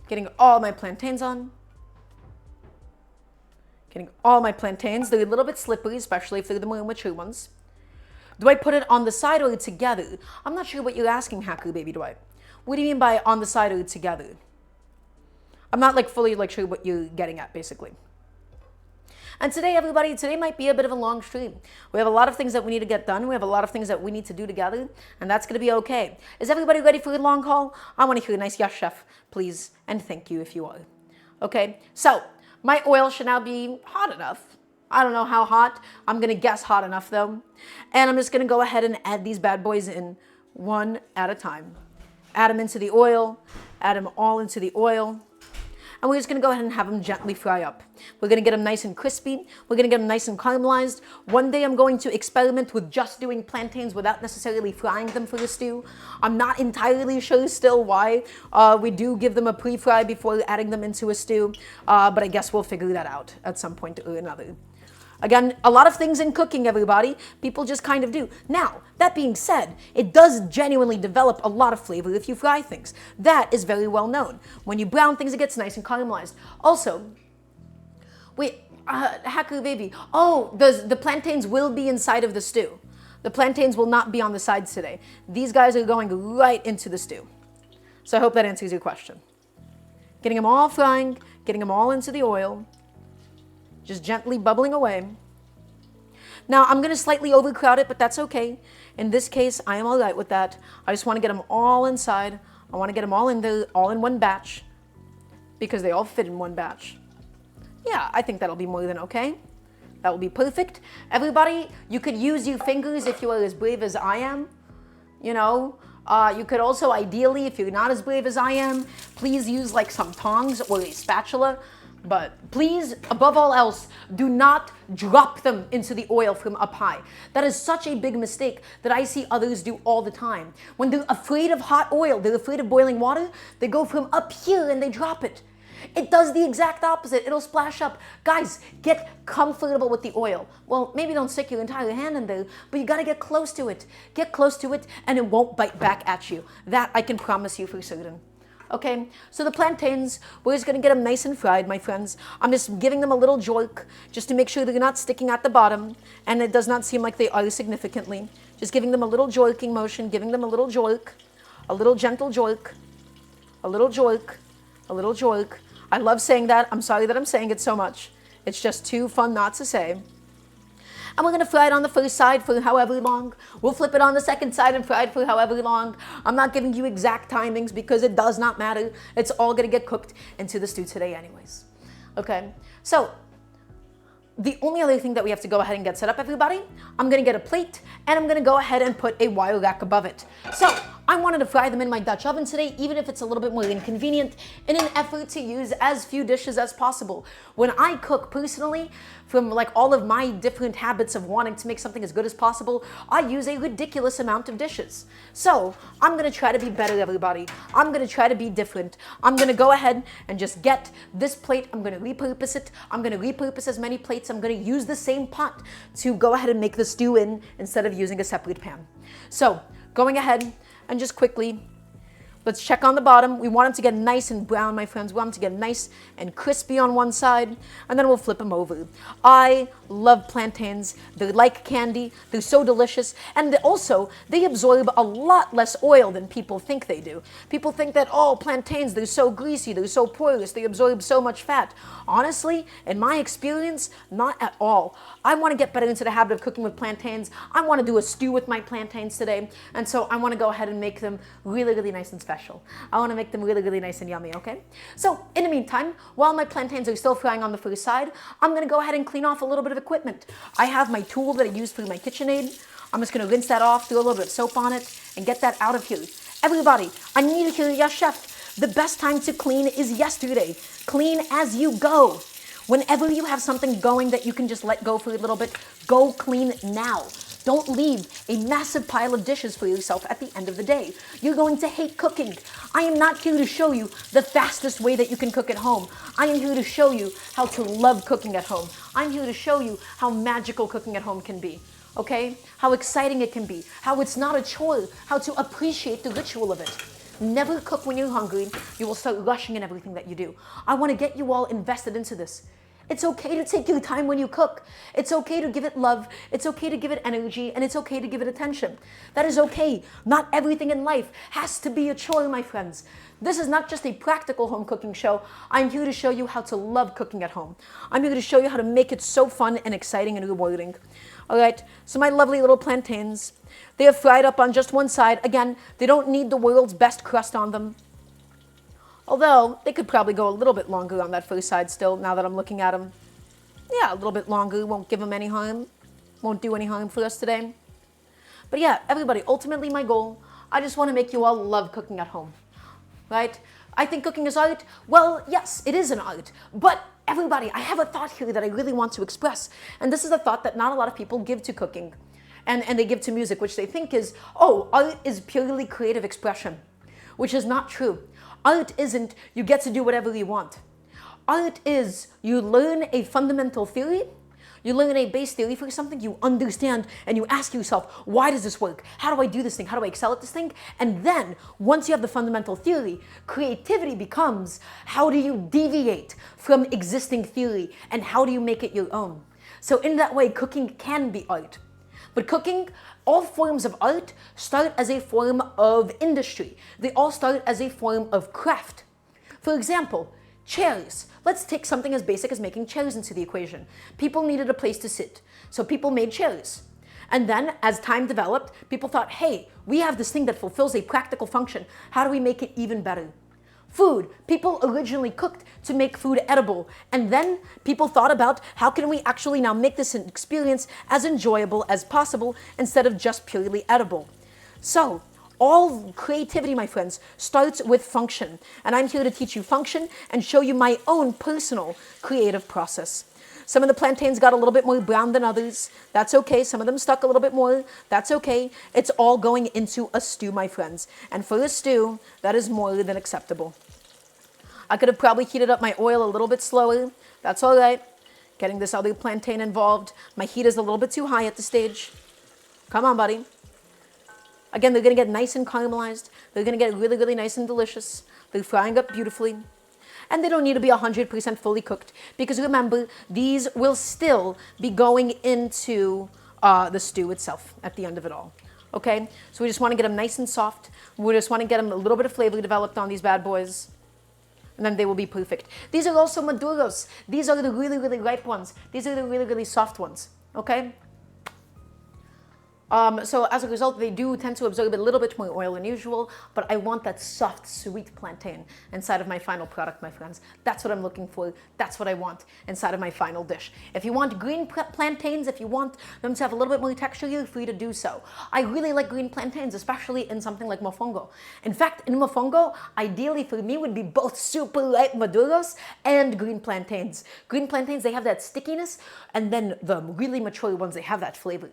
getting all my plantains on. Getting all my plantains. They're a little bit slippery, especially if they're the more mature ones. Do I put it on the side or together? I'm not sure what you're asking, Hacker Baby Dwight. What do you mean by on the side or together? I'm not like fully like sure what you're getting at, basically. And today, everybody, today might be a bit of a long stream. We have a lot of things that we need to get done. We have a lot of things that we need to do together, and that's going to be okay. Is everybody ready for a long haul? I want to hear a nice yes, chef, please, and thank you if you are. Okay, so my oil should now be hot enough. I don't know how hot. I'm going to guess hot enough, though. And I'm just going to go ahead and add these bad boys in one at a time. Add them into the oil. Add them all into the oil. and we're just gonna go ahead and have them gently fry up. We're gonna get them nice and crispy. We're gonna get them nice and caramelized. One day I'm going to experiment with just doing plantains without necessarily frying them for the stew. I'm not entirely sure still why we do give them a pre-fry before adding them into a stew, but I guess we'll figure that out at some point or another. Again, a lot of things in cooking, everybody, people just kind of do. Now, that being said, it does genuinely develop a lot of flavor if you fry things. That is very well known. When you brown things, it gets nice and caramelized. Also, wait, Hacker Baby. Oh, the plantains will be inside of the stew. The plantains will not be on the sides today. These guys are going right into the stew. So I hope that answers your question. Getting them all frying, getting them all into the oil. Just gently bubbling away. Now, I'm going to slightly overcrowd it, but that's okay. In this case, I am all right with that. I just want to get them all inside. I want to get them all in there, all in one batch, because they all fit in one batch. Yeah, I think that'll be more than okay. That will be perfect. Everybody, you could use your fingers if you are as brave as I am. You know, you could also, ideally, if you're not as brave as I am, please use like some tongs or a spatula. But please, above all else, do not drop them into the oil from up high. That is such a big mistake that I see others do all the time. When they're afraid of hot oil, they're afraid of boiling water, they go from up here and they drop it. It does the exact opposite. It'll splash up. Guys, get comfortable with the oil. Well, maybe don't stick your entire hand in there, but you gotta get close to it. Get close to it and it won't bite back at you. That I can promise you for certain. Okay, so the plantains, we're just gonna get them nice and fried, my friends. I'm just giving them a little jerk just to make sure they're not sticking at the bottom, and it does not seem like they are significantly. Just giving them a little jerking motion, giving them a little jerk, a little gentle jerk, a little jerk, a little jerk. I love saying that. I'm sorry that I'm saying it so much. It's just too fun not to say. And we're going to fry it on the first side for however long. We'll flip it on the second side and fry it for however long. I'm not giving you exact timings because it does not matter. It's all going to get cooked into the stew today anyways. Okay, so the only other thing that we have to go ahead and get set up, everybody, I'm going to get a plate and I'm going to go ahead and put a wire rack above it. So I wanted to fry them in my Dutch oven today, even if it's a little bit more inconvenient, in an effort to use as few dishes as possible. When I cook personally, from like all of my different habits of wanting to make something as good as possible, I use a ridiculous amount of dishes. So I'm going to try to be better, everybody. I'm going to try to be different. I'm going to go ahead and just get this plate. I'm going to repurpose it. I'm going to repurpose as many plates. I'm going to use the same pot to go ahead and make the stew in instead of using a separate pan. So going ahead and just quickly, let's check on the bottom. We want them to get nice and brown, my friends. We want them to get nice and crispy on one side, and then we'll flip them over. I love plantains. They're like candy. They're so delicious, and also they absorb a lot less oil than people think they do. People think that, oh, plantains, they're so greasy, they're so porous, they absorb so much fat. Honestly, in my experience, not at all. I want to get better into the habit of cooking with plantains. I want to do a stew with my plantains today, and so I want to go ahead and make them really, really nice and special. I want to make them really, really nice and yummy, okay? So in the meantime, while my plantains are still frying on the first side, I'm going to go ahead and clean off a little bit of equipment. I have my tool that I use for my KitchenAid. I'm just going to rinse that off, throw a little bit of soap on it, and get that out of here. Everybody, I need to hear yes, chef. The best time to clean is yesterday. Clean as you go. Whenever you have something going that you can just let go for a little bit, go clean now. Don't leave a massive pile of dishes for yourself at the end of the day. You're going to hate cooking. I am not here to show you the fastest way that you can cook at home. I am here to show you how to love cooking at home. I'm here to show you how magical cooking at home can be. Okay? How exciting it can be. How it's not a chore. How to appreciate the ritual of it. Never cook when you're hungry. You will start rushing in everything that you do. I want to get you all invested into this. It's okay to take your time when you cook. It's okay to give it love. It's okay to give it energy, and it's okay to give it attention. That is okay. Not everything in life has to be a chore, my friends. This is not just a practical home cooking show. I'm here to show you how to love cooking at home. I'm here to show you how to make it so fun and exciting and rewarding. All right, so my lovely little plantains, they are fried up on just one side. Again, they don't need the world's best crust on them. Although, they could probably go a little bit longer on that first side still, now that I'm looking at them. Yeah, a little bit longer, won't give them any harm. Won't do any harm for us today. But yeah, everybody, ultimately my goal, I just want to make you all love cooking at home. right? I think cooking is art. Well, yes, it is an art. But everybody, I have a thought here that I really want to express. And this is a thought that not a lot of people give to cooking. And they give to music, which they think is, oh, art is purely creative expression, which is not true. Art isn't you get to do whatever you want. Art is you learn a fundamental theory, you learn a base theory for something, you understand, and you ask yourself, why does this work? How do I do this thing? How do I excel at this thing? And then, once you have the fundamental theory, creativity becomes, how do you deviate from existing theory, and how do you make it your own? So in that way, cooking can be art. But cooking, all forms of art start as a form of industry. They all start as a form of craft. For example, chairs. Let's take something as basic as making chairs into the equation. People needed a place to sit, so people made chairs. And then, as time developed, people thought, hey, we have this thing that fulfills a practical function. How do we make it even better? Food. People originally cooked to make food edible. And then people thought about how can we actually now make this an experience as enjoyable as possible instead of just purely edible. So, all creativity, my friends, starts with function. And I'm here to teach you function and show you my own personal creative process. Some of the plantains got a little bit more brown than others. That's okay. Some of them stuck a little bit more. That's okay. It's all going into a stew, my friends. And for a stew, that is more than acceptable. I could have probably heated up my oil a little bit slower. That's all right. Getting this other plantain involved. My heat is a little bit too high at this stage. Come on, buddy. Again, they're going to get nice and caramelized. They're going to get really, really nice and delicious. They're frying up beautifully. And they don't need to be 100% fully cooked. Because remember, these will still be going into the stew itself at the end of it all. Okay? So we just want to get them nice and soft. We just want to get them a little bit of flavor developed on these bad boys. And then they will be perfect. These are also maduros. These are the really, really ripe ones. These are the really, really soft ones. Okay? So as a result, they do tend to absorb a little bit more oil than usual, but I want that soft, sweet plantain inside of my final product, my friends. That's what I'm looking for. That's what I want inside of my final dish. If you want green plantains, if you want them to have a little bit more texture, you're free to do so. I really like green plantains, especially in something like mofongo. In fact, in mofongo, ideally for me would be both super ripe maduros and green plantains. Green plantains, they have that stickiness, and then the really mature ones, they have that flavor.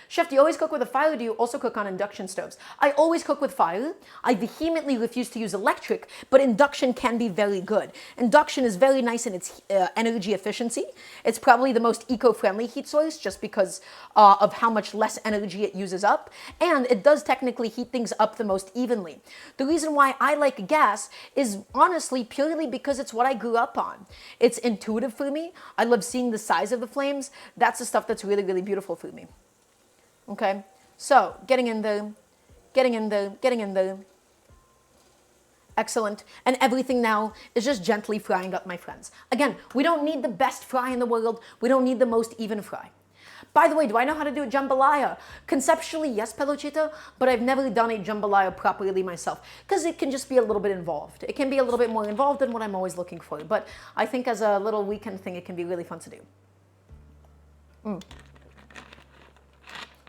Chef, do you always cook with a fire, or do you also cook on induction stoves? I always cook with fire. I vehemently refuse to use electric, but induction can be very good. Induction is very nice in its energy efficiency. It's probably the most eco-friendly heat source just because of how much less energy it uses up. And it does technically heat things up the most evenly. The reason why I like gas is honestly purely because it's what I grew up on. It's intuitive for me. I love seeing the size of the flames. That's the stuff that's really, really beautiful for me. Okay, so getting in there. Excellent. And everything now is just gently frying up, my friends. Again, we don't need the best fry in the world. We don't need the most even fry. By the way, do I know how to do a jambalaya? Conceptually, yes, Peluchito, but I've never done a jambalaya properly myself because it can just be a little bit involved. It can be a little bit more involved than what I'm always looking for. But I think as a little weekend thing, it can be really fun to do.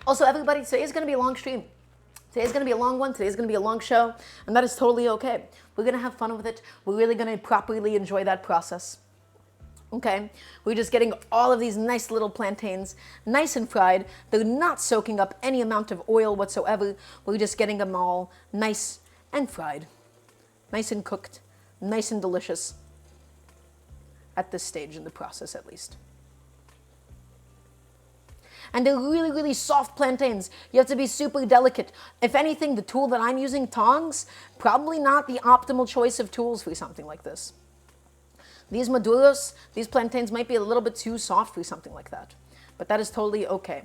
Also, everybody, today is going to be a long stream. Today's going to be a long one. Today's going to be a long show. And that is totally okay. We're going to have fun with it. We're really going to properly enjoy that process. Okay? We're just getting all of these nice little plantains nice and fried. They're not soaking up any amount of oil whatsoever. We're just getting them all nice and fried. Nice and cooked. Nice and delicious. At this stage in the process, at least. And they're really, really soft plantains. You have to be super delicate. If anything, the tool that I'm using, tongs, probably not the optimal choice of tools for something like this. These maduros, these plantains might be a little bit too soft for something like that. But that is totally okay.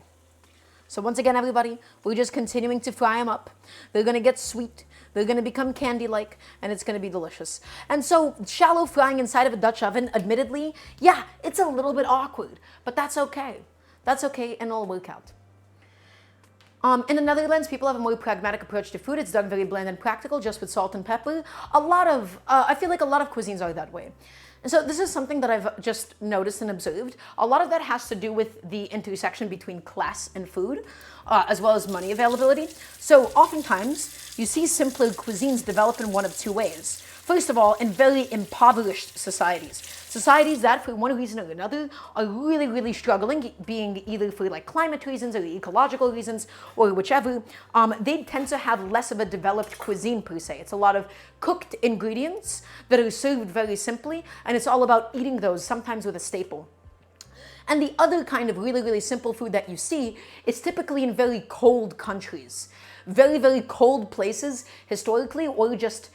So once again, everybody, we're just continuing to fry them up. They're going to get sweet. They're going to become candy-like, and it's going to be delicious. And so shallow frying inside of a Dutch oven, admittedly, yeah, it's a little bit awkward, but that's okay. That's okay, and it'll work out. In the Netherlands, people have a more pragmatic approach to food. It's done very bland and practical, just with salt and pepper. I feel like a lot of cuisines are that way. And so this is something that I've just noticed and observed. A lot of that has to do with the intersection between class and food. as well as money availability. So oftentimes you see simpler cuisines develop in one of two ways. First of all, in very impoverished societies. Societies that, for one reason or another, are really, really struggling, being either for like climate reasons or ecological reasons or whichever, they tend to have less of a developed cuisine per se. It's a lot of cooked ingredients that are served very simply, and it's all about eating those, sometimes with a staple. And the other kind of really, really simple food that you see is typically in very cold countries. Very, very cold places, historically, or just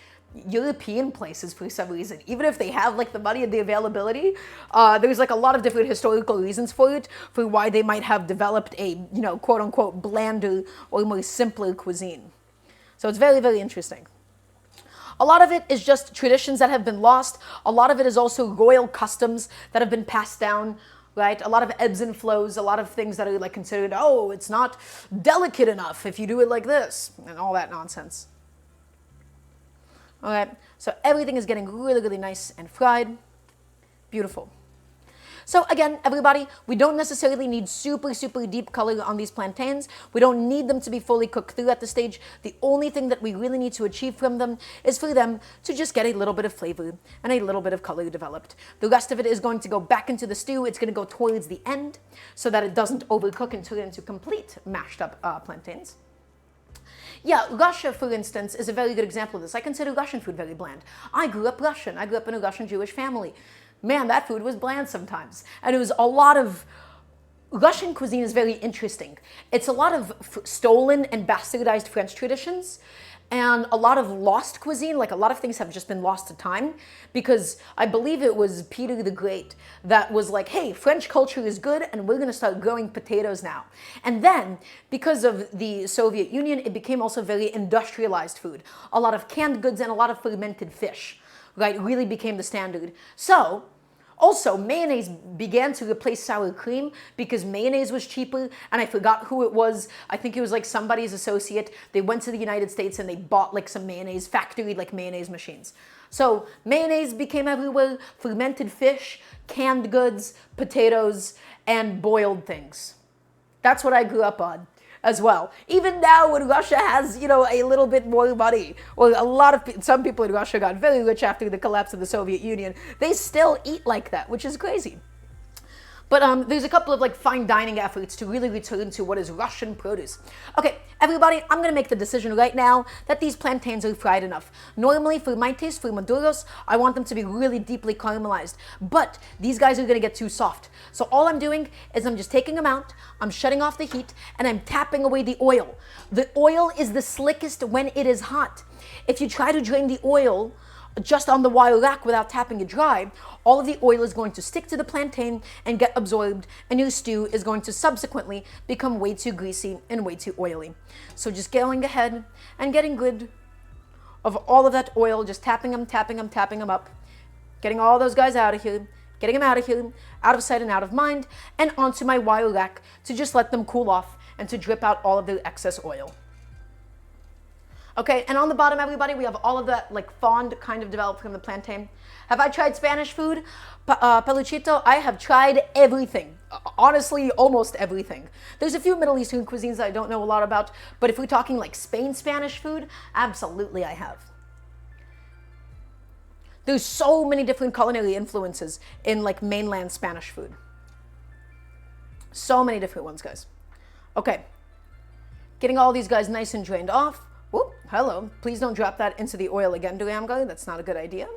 European places for some reason. Even if they have like the money and the availability, there's like a lot of different historical reasons for it, for why they might have developed a, you know, quote unquote, blander or more simpler cuisine. So it's very, very interesting. A lot of it is just traditions that have been lost. A lot of it is also royal customs that have been passed down, right? A lot of ebbs and flows, a lot of things that are like considered, oh, it's not delicate enough if you do it like this, and all that nonsense. All right, so everything is getting really, really nice and fried. Beautiful. So again, everybody, we don't necessarily need super, super deep color on these plantains. We don't need them to be fully cooked through at this stage. The only thing that we really need to achieve from them is for them to just get a little bit of flavor and a little bit of color developed. The rest of it is going to go back into the stew. It's going to go towards the end so that it doesn't overcook and turn into complete mashed up plantains. Yeah, Russia, for instance, is a very good example of this. I consider Russian food very bland. I grew up Russian. I grew up in a Russian Jewish family. Man, that food was bland sometimes. And it was a lot of... Russian cuisine is very interesting. It's a lot of stolen and bastardized French traditions, and a lot of lost cuisine. Like a lot of things have just been lost to time, because I believe it was Peter the Great that was like, hey, French culture is good and we're gonna start growing potatoes now. And then because of the Soviet Union, it became also very industrialized food. A lot of canned goods and a lot of fermented fish, right, really became the standard. So also, mayonnaise began to replace sour cream because mayonnaise was cheaper, and I forgot who it was. I think it was like somebody's associate. They went to the United States and they bought like some mayonnaise, factory like mayonnaise machines. So mayonnaise became everywhere, fermented fish, canned goods, potatoes, and boiled things. That's what I grew up on as well. Even now when Russia has, you know, a little bit more money, or a lot of, some people in Russia got very rich after the collapse of the Soviet Union, they still eat like that, which is crazy. But there's a couple of like fine dining efforts to really return to what is Russian produce. Okay, everybody, I'm gonna make the decision right now that these plantains are fried enough. Normally, for my taste, for maduros, I want them to be really deeply caramelized, but these guys are gonna get too soft. So all I'm doing is I'm just taking them out, I'm shutting off the heat, and I'm tapping away the oil. The oil is the slickest when it is hot. If you try to drain the oil just on the wire rack without tapping it dry, all of the oil is going to stick to the plantain and get absorbed, and your stew is going to subsequently become way too greasy and way too oily. So just going ahead and getting rid of all of that oil, just tapping them up, getting all those guys out of here, getting them out of here, out of sight and out of mind, and onto my wire rack to just let them cool off and to drip out all of the excess oil. Okay, and on the bottom, everybody, we have all of that like fond kind of developed from the plantain. Have I tried Spanish food? Peluchito? I have tried everything. Honestly, almost everything. There's a few Middle Eastern cuisines that I don't know a lot about, but if we're talking like Spain Spanish food, absolutely I have. There's so many different culinary influences in like mainland Spanish food. So many different ones, guys. Okay, getting all these guys nice and drained off. Whoop, hello. Please don't drop that into the oil again, Daramgar. That's not a good idea.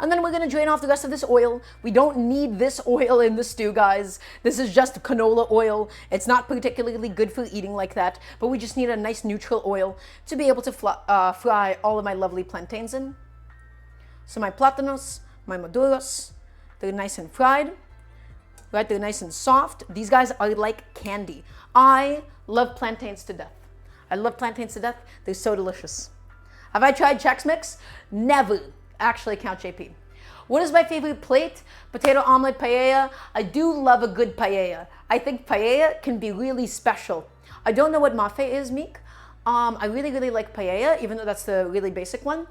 And then we're going to drain off the rest of this oil. We don't need this oil in the stew, guys. This is just canola oil. It's not particularly good for eating like that, but we just need a nice neutral oil to be able to fry all of my lovely plantains in. So my plátanos, my maduros, they're nice and fried, right? They're nice and soft. These guys are like candy. I love plantains to death. I love plantains to death. They're so delicious. Have I tried Chex Mix? Never. Actually, Count JP. What is my favorite plate? Potato omelet paella. I do love a good paella. I think paella can be really special. I don't know what mafe is, Meek. I really, really like paella, even though that's the really basic one.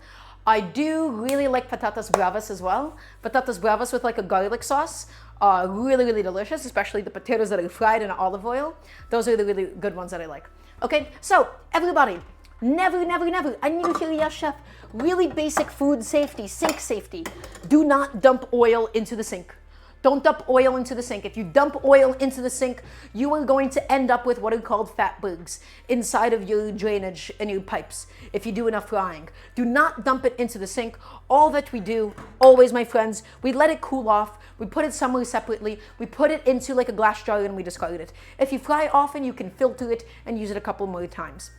I do really like patatas bravas as well. Patatas bravas with like a garlic sauce. Really, really delicious, especially the potatoes that are fried in olive oil. Those are the really good ones that I like. Okay, so everybody, never, never, never, I need to hear yes, chef. Really basic food safety, sink safety. Do not dump oil into the sink. Don't dump oil into the sink. If you dump oil into the sink, you are going to end up with what are called fatbergs inside of your drainage and your pipes if you do enough frying. Do not dump it into the sink. All that we do, always, my friends, we let it cool off. We put it somewhere separately. We put it into like a glass jar and we discard it. If you fry often, you can filter it and use it a couple more times.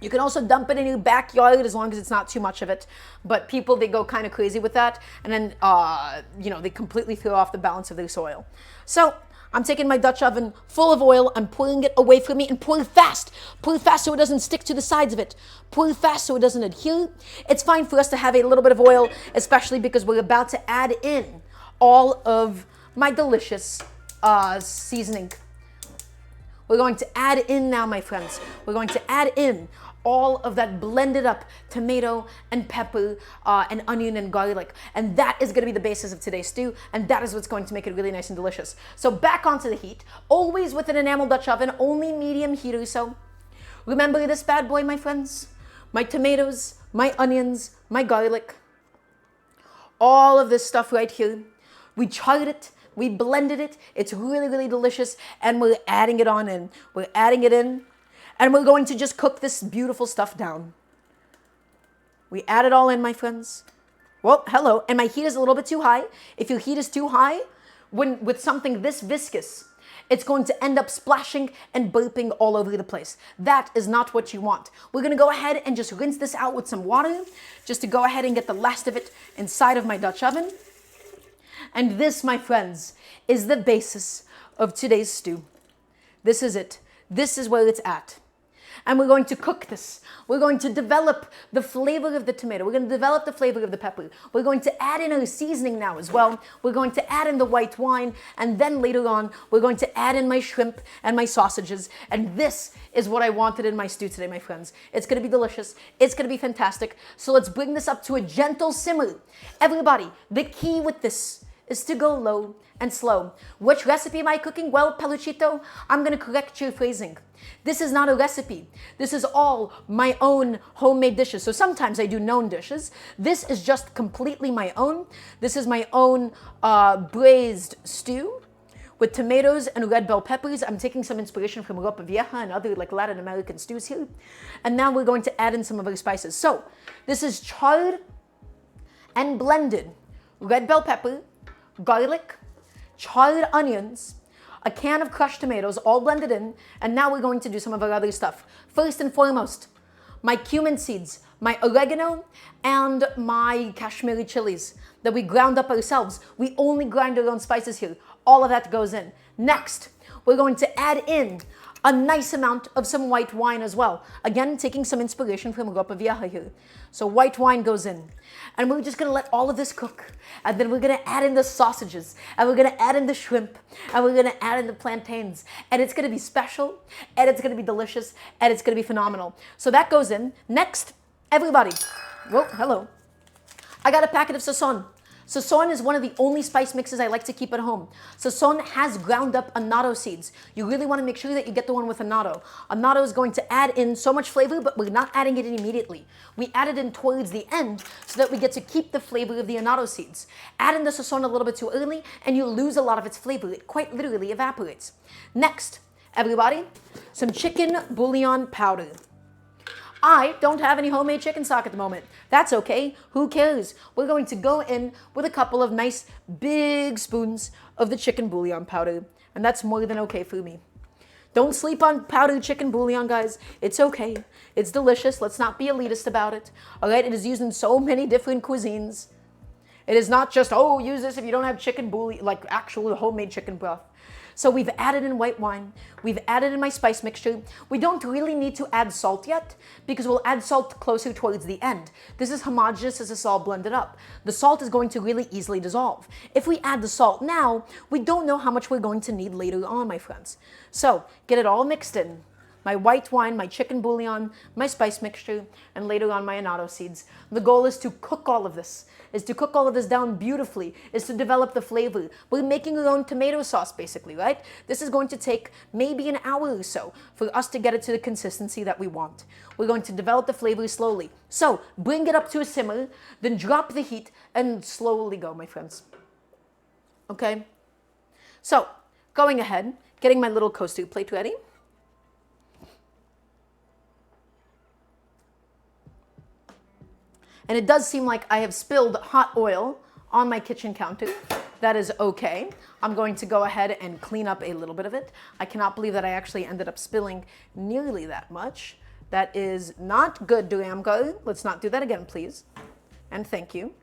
You can also dump it in your backyard as long as it's not too much of it. But people, they go kind of crazy with that. And then, they completely throw off the balance of their soil. So I'm taking my Dutch oven full of oil. I'm pouring it away from me and pour it fast. Pour it fast so it doesn't stick to the sides of it. Pour it fast so it doesn't adhere. It's fine for us to have a little bit of oil, especially because we're about to add in all of my delicious seasoning. We're going to add in now, my friends. We're going to add in all of that blended up tomato and pepper and onion and garlic. And that is going to be the basis of today's stew. And that is what's going to make it really nice and delicious. So back onto the heat, always with an enamel Dutch oven, only medium heat or so. Remember this bad boy, my friends? My tomatoes, my onions, my garlic, all of this stuff right here. We charred it. We blended it. It's really, really delicious. And we're adding it on in. We're adding it in. And we're going to just cook this beautiful stuff down. We add it all in, my friends. Well, hello. And my heat is a little bit too high. If your heat is too high, with something this viscous, it's going to end up splashing and burping all over the place. That is not what you want. We're going to go ahead and just rinse this out with some water, just to go ahead and get the last of it inside of my Dutch oven. And this, my friends, is the basis of today's stew. This is it. This is where it's at. And we're going to cook this. We're going to develop the flavor of the tomato. We're going to develop the flavor of the pepper. We're going to add in our seasoning now as well. We're going to add in the white wine. And then later on, we're going to add in my shrimp and my sausages. And this is what I wanted in my stew today, my friends. It's going to be delicious. It's going to be fantastic. So let's bring this up to a gentle simmer. Everybody, the key with this is to go low and slow. Which recipe am I cooking? Well, Peluchito, I'm going to correct your phrasing. This is not a recipe. This is all my own homemade dishes. So sometimes I do known dishes. This is just completely my own. This is my own braised stew with tomatoes and red bell peppers. I'm taking some inspiration from Ropa Vieja and other like Latin American stews here. And now we're going to add in some of our spices. So this is charred and blended red bell pepper, garlic, charred onions, a can of crushed tomatoes, all blended in, and now we're going to do some of our other stuff. First and foremost, my cumin seeds, my oregano, and my Kashmiri chilies that we ground up ourselves. We only grind our own spices here. All of that goes in. Next, we're going to add in a nice amount of some white wine as well. Again, taking some inspiration from Ropa Vieja here. So white wine goes in. And we're just gonna let all of this cook. And then we're gonna add in the sausages. And we're gonna add in the shrimp. And we're gonna add in the plantains. And it's gonna be special. And it's gonna be delicious. And it's gonna be phenomenal. So that goes in. Next, everybody. Whoa, hello. I got a packet of sazon. Sazon is one of the only spice mixes I like to keep at home. Sazon has ground up annatto seeds. You really want to make sure that you get the one with annatto. Annatto is going to add in so much flavor, but we're not adding it in immediately. We add it in towards the end so that we get to keep the flavor of the annatto seeds. Add in the sazon a little bit too early and you lose a lot of its flavor. It quite literally evaporates. Next, everybody, some chicken bouillon powder. I don't have any homemade chicken stock at the moment. That's okay. Who cares? We're going to go in with a couple of nice big spoons of the chicken bouillon powder. And that's more than okay for me. Don't sleep on powdered chicken bouillon, guys. It's okay. It's delicious. Let's not be elitist about it. All right? It is used in so many different cuisines. It is not just, oh, use this if you don't have chicken bouillon, like actual homemade chicken broth. So we've added in white wine. We've added in my spice mixture. We don't really need to add salt yet because we'll add salt closer towards the end. This is homogeneous as this is all blended up. The salt is going to really easily dissolve. If we add the salt now, we don't know how much we're going to need later on, my friends. So get it all mixed in. my white wine, my chicken bouillon, my spice mixture, and later on my annatto seeds. The goal is to cook all of this, down beautifully, is to develop the flavor. We're making our own tomato sauce basically, right? This is going to take maybe an hour or so for us to get it to the consistency that we want. We're going to develop the flavor slowly. So bring it up to a simmer, then drop the heat and slowly go, my friends. Okay? So, going ahead, getting my little coaster plate ready. And it does seem like I have spilled hot oil on my kitchen counter. That is okay. I'm going to go ahead and clean up a little bit of it. I cannot believe that I actually ended up spilling nearly that much. That is not good, Daramgar. Let's not do that again, please. And thank you.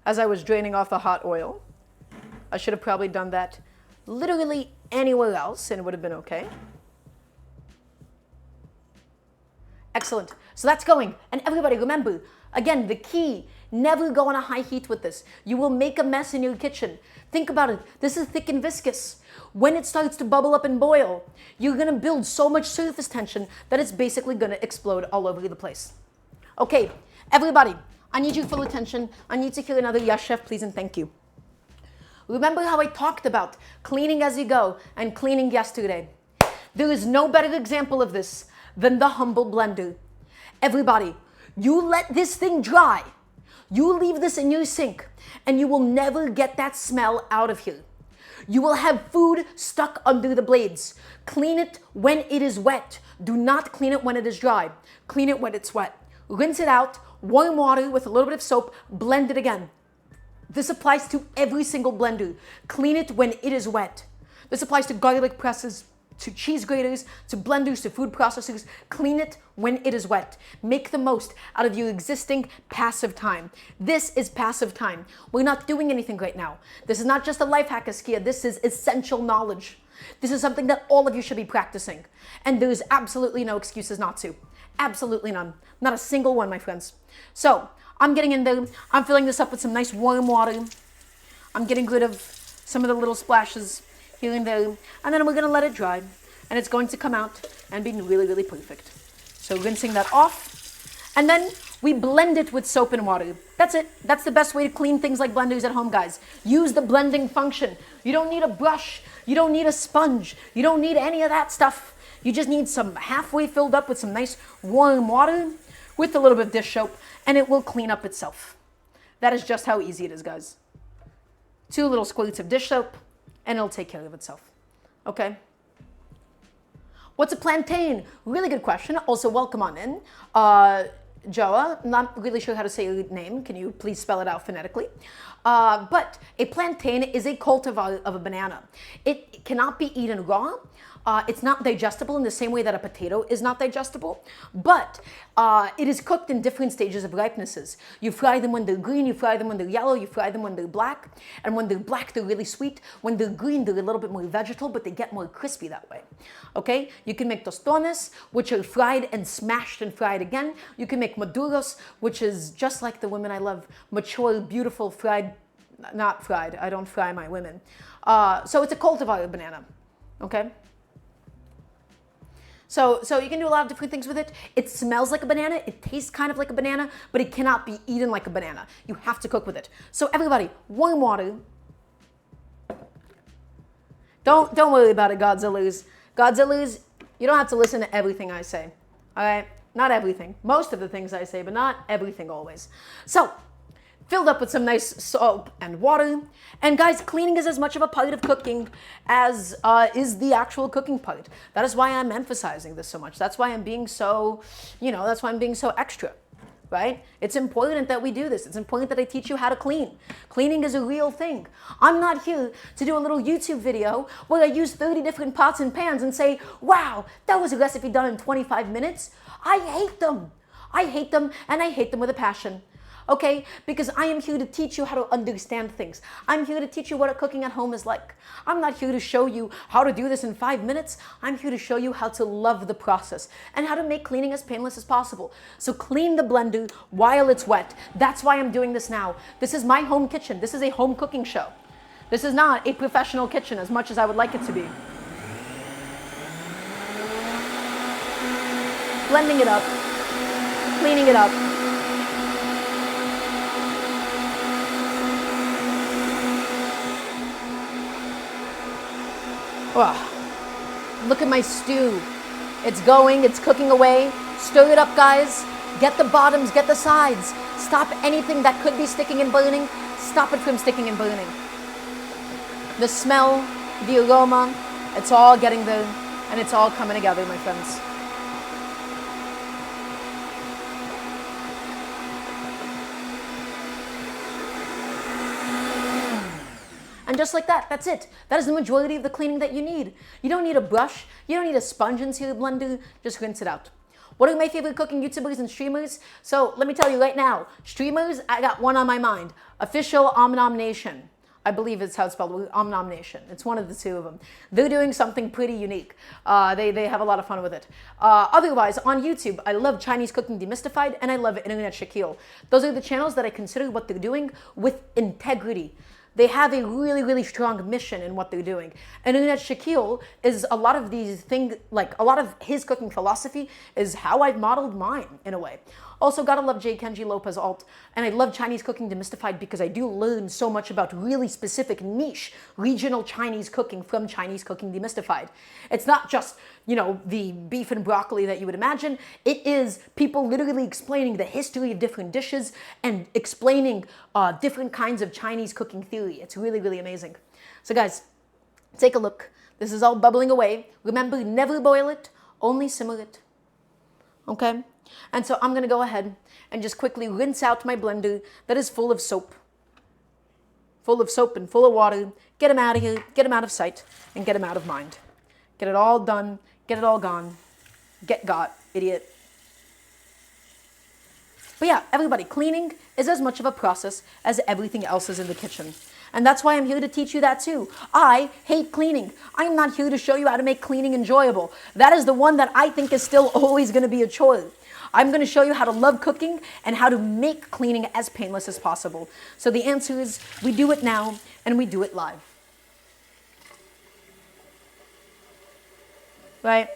As I was draining off the hot oil, I should have probably done that literally anywhere else and it would have been okay. Excellent. So that's going. And everybody remember, again, the key, never go on a high heat with this. You will make a mess in your kitchen. Think about it. This is thick and viscous. When it starts to bubble up and boil, you're going to build so much surface tension that it's basically going to explode all over the place. Okay, everybody, I need your full attention. I need to hear another yes, chef, please, and thank you. Remember how I talked about cleaning as you go and cleaning yesterday? There is no better example of this than the humble blender. Everybody, you let this thing dry. You leave this in your sink and you will never get that smell out of here. You will have food stuck under the blades. Clean it when it is wet. Do not clean it when it is dry. Clean it when it's wet. Rinse it out, warm water with a little bit of soap, blend it again. This applies to every single blender. Clean it when it is wet. This applies to garlic presses, to cheese graters, to blenders, to food processors. Clean it when it is wet. Make the most out of your existing passive time. This is passive time. We're not doing anything right now. This is not just a life hack, Askia. This is essential knowledge. This is something that all of you should be practicing. And there is absolutely no excuses not to. Absolutely none. Not a single one, my friends. So, I'm getting in there. I'm filling this up with some nice warm water. I'm getting rid of some of the little splashes here and there. And then we're going to let it dry. And it's going to come out and be really, really perfect. So rinsing that off. And then we blend it with soap and water. That's it. That's the best way to clean things like blenders at home, guys. Use the blending function. You don't need a brush. You don't need a sponge. You don't need any of that stuff. You just need some halfway filled up with some nice warm water with a little bit of dish soap, and it will clean up itself. That is just how easy it is, guys. 2 little squirts of dish soap, and it'll take care of itself. Okay? What's a plantain? Really good question. Also, welcome on in. Joa, not really sure how to say your name. Can you please spell it out phonetically? But a plantain is a cultivar of a banana. It cannot be eaten raw. It's not digestible in the same way that a potato is not digestible, but it is cooked in different stages of ripenesses. You fry them when they're green, you fry them when they're yellow, you fry them when they're black, and when they're black, they're really sweet. When they're green, they're a little bit more vegetal, but they get more crispy that way. Okay? You can make tostones, which are fried and smashed and fried again. You can make maduros, which is just like the women I love, mature, beautiful, fried, not fried. I don't fry my women. So it's a cultivar of banana. Okay? So you can do a lot of different things with it. It smells like a banana. It tastes kind of like a banana, but it cannot be eaten like a banana. You have to cook with it. So everybody, warm water. Don't worry about it, Godzillas. Godzillas, you don't have to listen to everything I say. All right? Not everything. Most of the things I say, but not everything always. So, filled up with some nice soap and water. And guys, cleaning is as much of a part of cooking as is the actual cooking part. That is why I'm emphasizing this so much. That's why I'm being so, that's why I'm being so extra, right? It's important that we do this. It's important that I teach you how to clean. Cleaning is a real thing. I'm not here to do a little YouTube video where I use 30 different pots and pans and say, wow, that was a recipe done in 25 minutes. I hate them. I hate them, and I hate them with a passion. Okay? Because I am here to teach you how to understand things. I'm here to teach you what a cooking at home is like. I'm not here to show you how to do this in 5 minutes. I'm here to show you how to love the process and how to make cleaning as painless as possible. So clean the blender while it's wet. That's why I'm doing this now. This is my home kitchen. This is a home cooking show. This is not a professional kitchen as much as I would like it to be. blending it up, cleaning it up. Oh, look at my stew. It's going, it's cooking away. Stir it up, guys. Get the bottoms, get the sides. Stop anything that could be sticking and burning. Stop it from sticking and burning. The smell, the aroma, it's all getting there, and it's all coming together, my friends. And just like that, that's it. That is the majority of the cleaning that you need. You don't need a brush. You don't need a sponge into your blender. Just rinse it out. What are my favorite cooking YouTubers and streamers? So let me tell you right now, streamers, I got one on my mind. Official Omnom Nation. I believe it's how it's spelled, Omnom Nation. It's one of the two of them. They're doing something pretty unique. They have a lot of fun with it. Otherwise, on YouTube, I love Chinese Cooking Demystified and I love Internet Shaquille. Those are the channels that I consider what they're doing with integrity. They have a really, really strong mission in what they're doing. And Internet Shaquille is a lot of these things, like a lot of his cooking philosophy is how I've modeled mine in a way. Also, gotta love J. Kenji Lopez Alt. And I love Chinese Cooking Demystified because I do learn so much about really specific niche regional Chinese cooking from Chinese Cooking Demystified. It's not just, you know, the beef and broccoli that you would imagine. It is people literally explaining the history of different dishes and explaining different kinds of Chinese cooking theory. It's really, really amazing. So guys, take a look. This is all bubbling away. Remember, never boil it, only simmer it. Okay? And so I'm going to go ahead and just quickly rinse out my blender that is full of soap. Full of soap and full of water. Get them out of here, get them out of sight, and get them out of mind. Get it all done, get it all gone. Get got, idiot. But yeah, everybody, cleaning is as much of a process as everything else is in the kitchen. And that's why I'm here to teach you that too. I hate cleaning. I'm not here to show you how to make cleaning enjoyable. That is the one that I think is still always going to be a chore. I'm going to show you how to love cooking and how to make cleaning as painless as possible. So the answer is we do it now and we do it live. Right?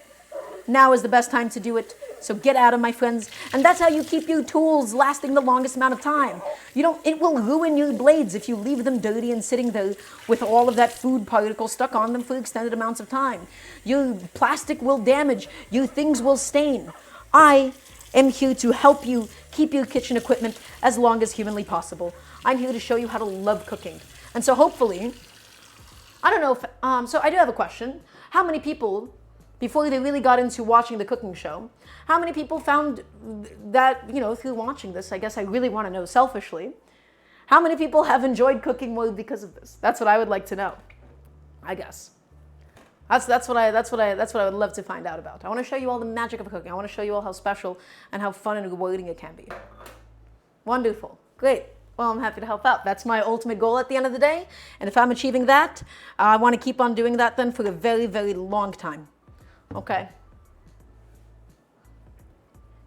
Now is the best time to do it. So get at them, my friends. And that's how you keep your tools lasting the longest amount of time. You know, it will ruin your blades if you leave them dirty and sitting there with all of that food particle stuck on them for extended amounts of time. Your plastic will damage. Your things will stain. I am here to help you keep your kitchen equipment as long as humanly possible. I'm here to show you how to love cooking. And so hopefully, I don't know if, so I do have a question. How many people, before they really got into watching the cooking show, how many people found that, you know, through watching this, I guess I really want to know selfishly, how many people have enjoyed cooking more because of this? That's what I would like to know, I guess. That's what I would love to find out about. I want to show you all the magic of cooking. I want to show you all how special and how fun and rewarding it can be. Wonderful. Great. Well, I'm happy to help out. That's my ultimate goal at the end of the day. And if I'm achieving that, I want to keep on doing that then for a very, very long time. Okay.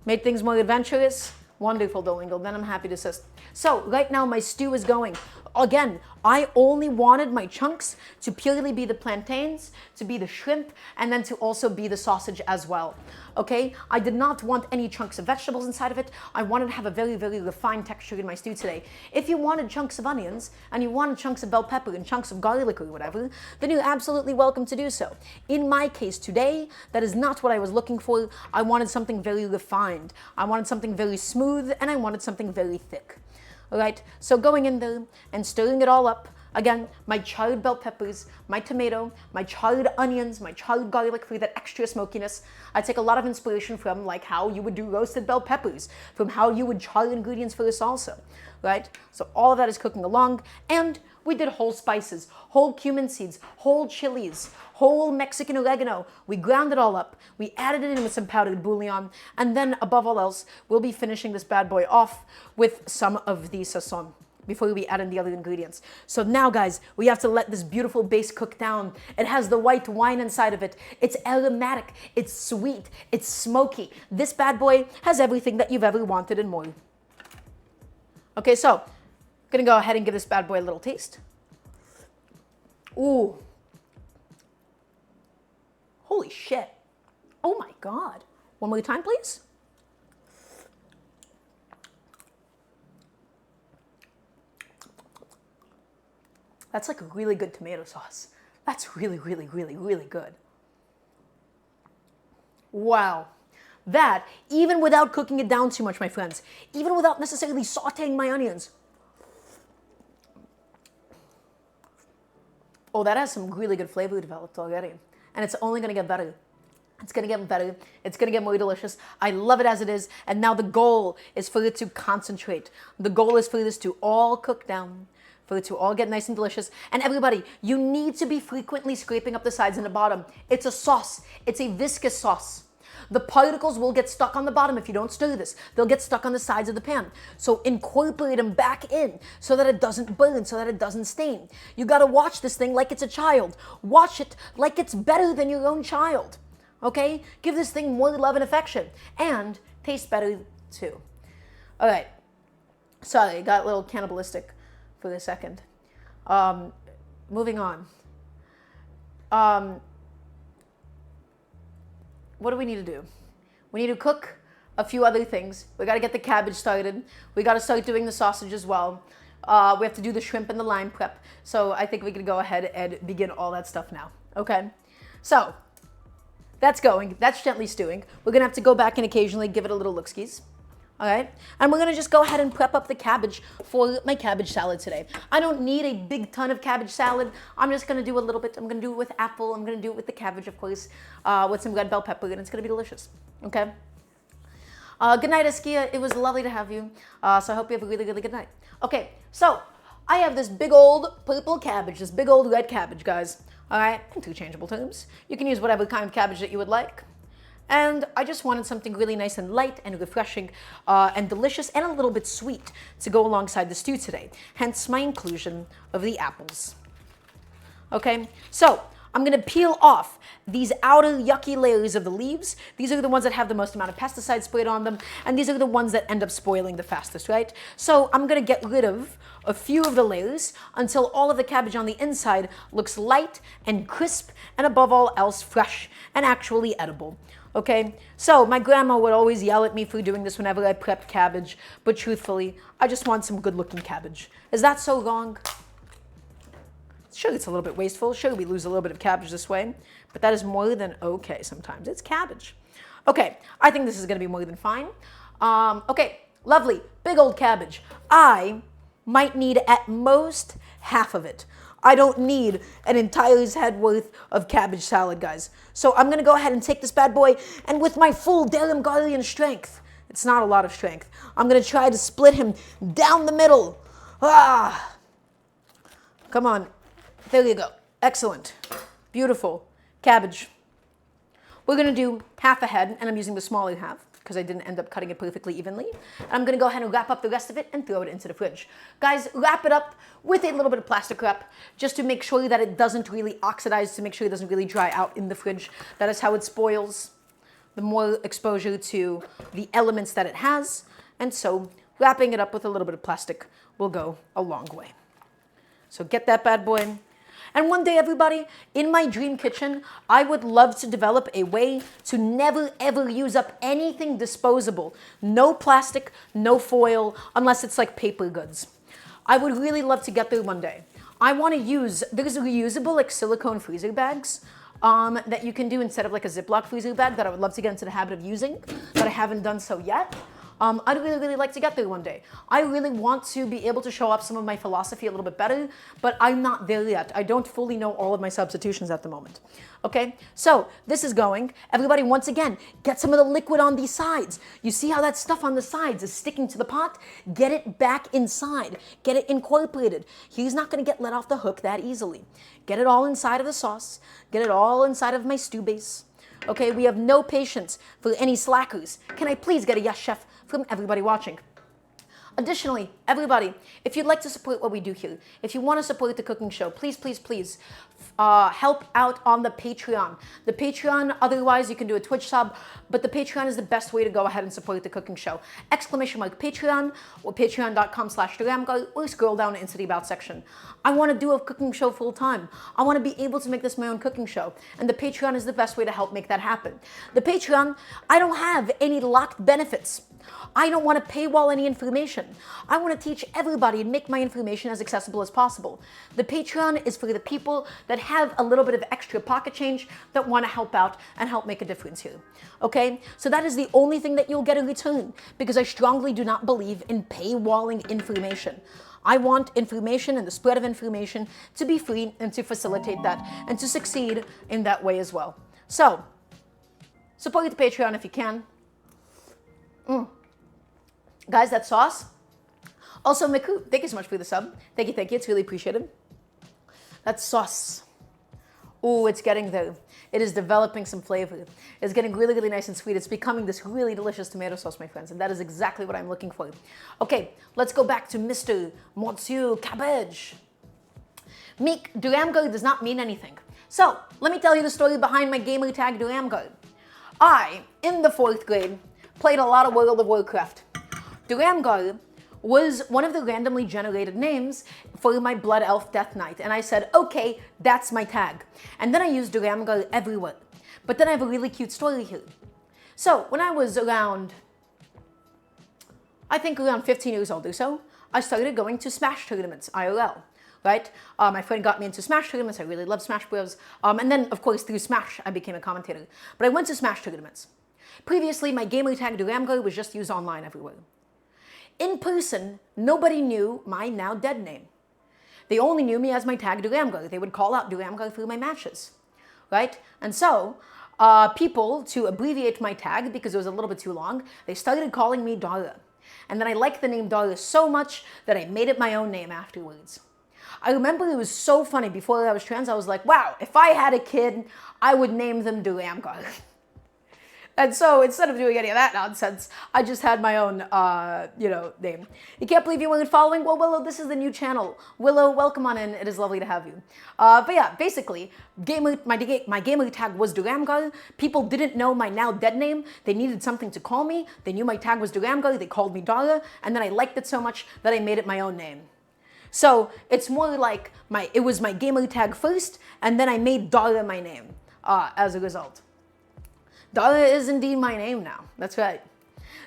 Made things more adventurous. Wonderful, Duolingo. Then I'm happy to assist. So right now my stew is going. Again, I only wanted my chunks to purely be the plantains, to be the shrimp, and then to also be the sausage as well. Okay? I did not want any chunks of vegetables inside of it. I wanted to have a very, very refined texture in my stew today. If you wanted chunks of onions, and you wanted chunks of bell pepper and chunks of garlic or whatever, then you're absolutely welcome to do so. In my case today, that is not what I was looking for. I wanted something very refined. I wanted something very smooth, and I wanted something very thick. All right, so going in there and stirring it all up. Again, my charred bell peppers, my tomato, my charred onions, my charred garlic for that extra smokiness. I take a lot of inspiration from like how you would do roasted bell peppers, from how you would char ingredients for a salsa, right? So all of that is cooking along. And we did whole spices, whole cumin seeds, whole chilies, whole Mexican oregano. We ground it all up. We added it in with some powdered bouillon. And then above all else, we'll be finishing this bad boy off with some of the sazon before we add in the other ingredients. So now, guys, we have to let this beautiful base cook down. It has the white wine inside of it. It's aromatic, it's sweet, it's smoky. This bad boy has everything that you've ever wanted and more. Okay, so I'm gonna go ahead and give this bad boy a little taste. Ooh. Holy shit. Oh my God. One more time, please. That's like a really good tomato sauce. That's really, really, really, really good. Wow. That, even without cooking it down too much, my friends, even without necessarily sauteing my onions. Oh, that has some really good flavor developed already. And it's only going to get better. It's going to get better. It's going to get more delicious. I love it as it is. And now the goal is for it to concentrate. The goal is for this to all cook down, for it to all get nice and delicious. And everybody, you need to be frequently scraping up the sides and the bottom. It's a sauce. It's a viscous sauce. The particles will get stuck on the bottom if you don't stir this. They'll get stuck on the sides of the pan. So incorporate them back in so that it doesn't burn, so that it doesn't stain. You gotta watch this thing like it's a child. Watch it like it's better than your own child. Okay? Give this thing more love and affection. And taste better too. All right. Sorry, I got a little cannibalistic for a second. Moving on. What do we need to do? We need to cook a few other things. We got to get the cabbage started. We got to start doing the sausage as well. We have to do the shrimp and the lime prep. So I think we can go ahead and begin all that stuff now. Okay? So that's going. That's gently stewing. We're going to have to go back and occasionally give it a little look-skis. All right? And we're going to just go ahead and prep up the cabbage for my cabbage salad today. I don't need a big ton of cabbage salad. I'm just going to do a little bit. I'm going to do it with apple. I'm going to do it with the cabbage, of course, with some red bell pepper, and it's going to be delicious. Okay? Good night, Askia. It was lovely to have you. So I hope you have a really, really good night. Okay, so I have this big old purple cabbage, this big old red cabbage, guys. All right? Interchangeable terms. You can use whatever kind of cabbage that you would like. And I just wanted something really nice and light and refreshing and delicious and a little bit sweet to go alongside the stew today. Hence my inclusion of the apples. Okay, so I'm gonna peel off these outer yucky layers of the leaves. These are the ones that have the most amount of pesticide sprayed on them, and these are the ones that end up spoiling the fastest, right? So I'm gonna get rid of a few of the layers until all of the cabbage on the inside looks light and crisp and above all else fresh and actually edible. Okay, so my grandma would always yell at me for doing this whenever I prepped cabbage, but truthfully, I just want some good-looking cabbage. Is that so wrong? Sure, it's a little bit wasteful. Sure, we lose a little bit of cabbage this way, but that is more than okay sometimes. It's cabbage. Okay, I think this is going to be more than fine. Okay, lovely, big old cabbage. I might need at most half of it. I don't need an entire head worth of cabbage salad, guys. So I'm going to go ahead and take this bad boy, and with my full Daramgarian strength, it's not a lot of strength, I'm going to try to split him down the middle. Ah! Come on. There you go. Excellent. Beautiful. Cabbage. We're going to do half a head, and I'm using the smaller half because I didn't end up cutting it perfectly evenly. And I'm going to go ahead and wrap up the rest of it and throw it into the fridge. Guys, wrap it up with a little bit of plastic wrap just to make sure that it doesn't really oxidize, to make sure it doesn't really dry out in the fridge. That is how it spoils. The more exposure to the elements that it has. And so wrapping it up with a little bit of plastic will go a long way. So get that bad boy. And one day, everybody, in my dream kitchen, I would love to develop a way to never, ever use up anything disposable. No plastic, no foil, unless it's like paper goods. I would really love to get there one day. I want to use, there's reusable like silicone freezer bags that you can do instead of like a Ziploc freezer bag that I would love to get into the habit of using, but I haven't done so yet. I'd really, really like to get there one day. I really want to be able to show up some of my philosophy a little bit better, but I'm not there yet. I don't fully know all of my substitutions at the moment. Okay, so this is going. Everybody, once again, get some of the liquid on these sides. You see how that stuff on the sides is sticking to the pot? Get it back inside. Get it incorporated. He's not going to get let off the hook that easily. Get it all inside of the sauce. Get it all inside of my stew base. Okay, we have no patience for any slackers. Can I please get a yes, chef, from everybody watching? Additionally, everybody, if you'd like to support what we do here, if you want to support the cooking show, please, please, please help out on the Patreon. The Patreon, otherwise you can do a Twitch sub, but the Patreon is the best way to go ahead and support the cooking show. Exclamation mark Patreon or patreon.com/Daramgar, or scroll down into the About section. I want to do a cooking show full time. I want to be able to make this my own cooking show, and the Patreon is the best way to help make that happen. The Patreon, I don't have any locked benefits. I don't want to paywall any information. I want to teach everybody and make my information as accessible as possible. The Patreon is for the people that have a little bit of extra pocket change that want to help out and help make a difference here. Okay? So that is the only thing that you'll get in return, because I strongly do not believe in paywalling information. I want information and the spread of information to be free and to facilitate that and to succeed in that way as well. So, support the Patreon if you can. Guys, that sauce. Also, Miku, thank you so much for the sub. Thank you, thank you. It's really appreciated. That sauce. Oh, it's getting there. It is developing some flavor. It's getting really, really nice and sweet. It's becoming this really delicious tomato sauce, my friends, and that is exactly what I'm looking for. Okay, let's go back to Mr. Monsieur Cabbage. Meek, Daramgar does not mean anything. So, let me tell you the story behind my gamer tag Daramgar. I, in the 4th grade, played a lot of World of Warcraft. Daramgar was one of the randomly generated names for my Blood Elf Death Knight, and I said, okay, that's my tag. And then I used Daramgar everywhere. But then I have a really cute story here. So, when I was around, I think around 15 years old or so, I started going to Smash tournaments, IRL. Right? My friend got me into Smash tournaments. I really love Smash Bros. And then, of course, through Smash, I became a commentator. But I went to Smash tournaments. Previously, my gamer tag Daramgar was just used online everywhere. In person, nobody knew my now dead name. They only knew me as my tag Daramgar. They would call out Daramgar through my matches. Right? And so, people, to abbreviate my tag, because it was a little bit too long, they started calling me Dara. And then I liked the name Dara so much that I made it my own name afterwards. I remember it was so funny. Before I was trans, I was like, wow, if I had a kid, I would name them Daramgar. And so instead of doing any of that nonsense, I just had my own, name. You can't believe you weren't following? Well, Willow, this is the new channel. Willow, welcome on in. It is lovely to have you. But yeah, basically, my gamer tag was Daramgar. People didn't know my now dead name. They needed something to call me. They knew my tag was Daramgar. They called me Dara. And then I liked it so much that I made it my own name. So it's more like it was my gamer tag first, and then I made Dara my name as a result. Dara is indeed my name now. That's right.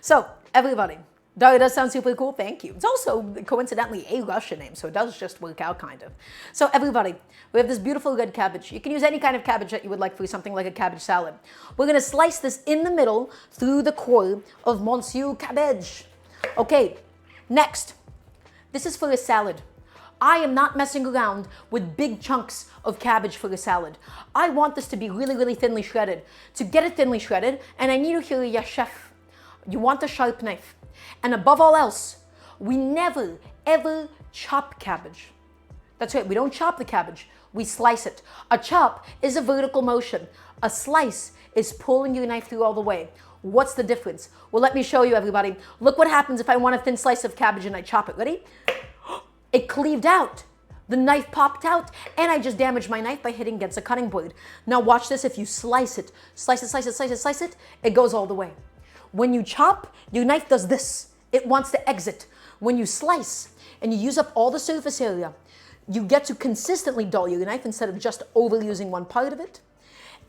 So, everybody, Dara does sound super cool. Thank you. It's also coincidentally a Russian name, so it does just work out kind of. So, everybody, we have this beautiful red cabbage. You can use any kind of cabbage that you would like for something like a cabbage salad. We're going to slice this in the middle through the core of Monsieur Cabbage. Okay, next. This is for a salad. I am not messing around with big chunks of cabbage for a salad. I want this to be really, really thinly shredded. To get it thinly shredded, and I need to hear you, chef, you want a sharp knife. And above all else, we never, ever chop cabbage. That's right, we don't chop the cabbage, we slice it. A chop is a vertical motion. A slice is pulling your knife through all the way. What's the difference? Well, let me show you, everybody. Look what happens if I want a thin slice of cabbage and I chop it. Ready? It cleaved out. The knife popped out, and I just damaged my knife by hitting against a cutting board. Now watch this. If you slice it, it goes all the way. When you chop, your knife does this. It wants to exit. When you slice and you use up all the surface area, you get to consistently dull your knife instead of just overusing one part of it,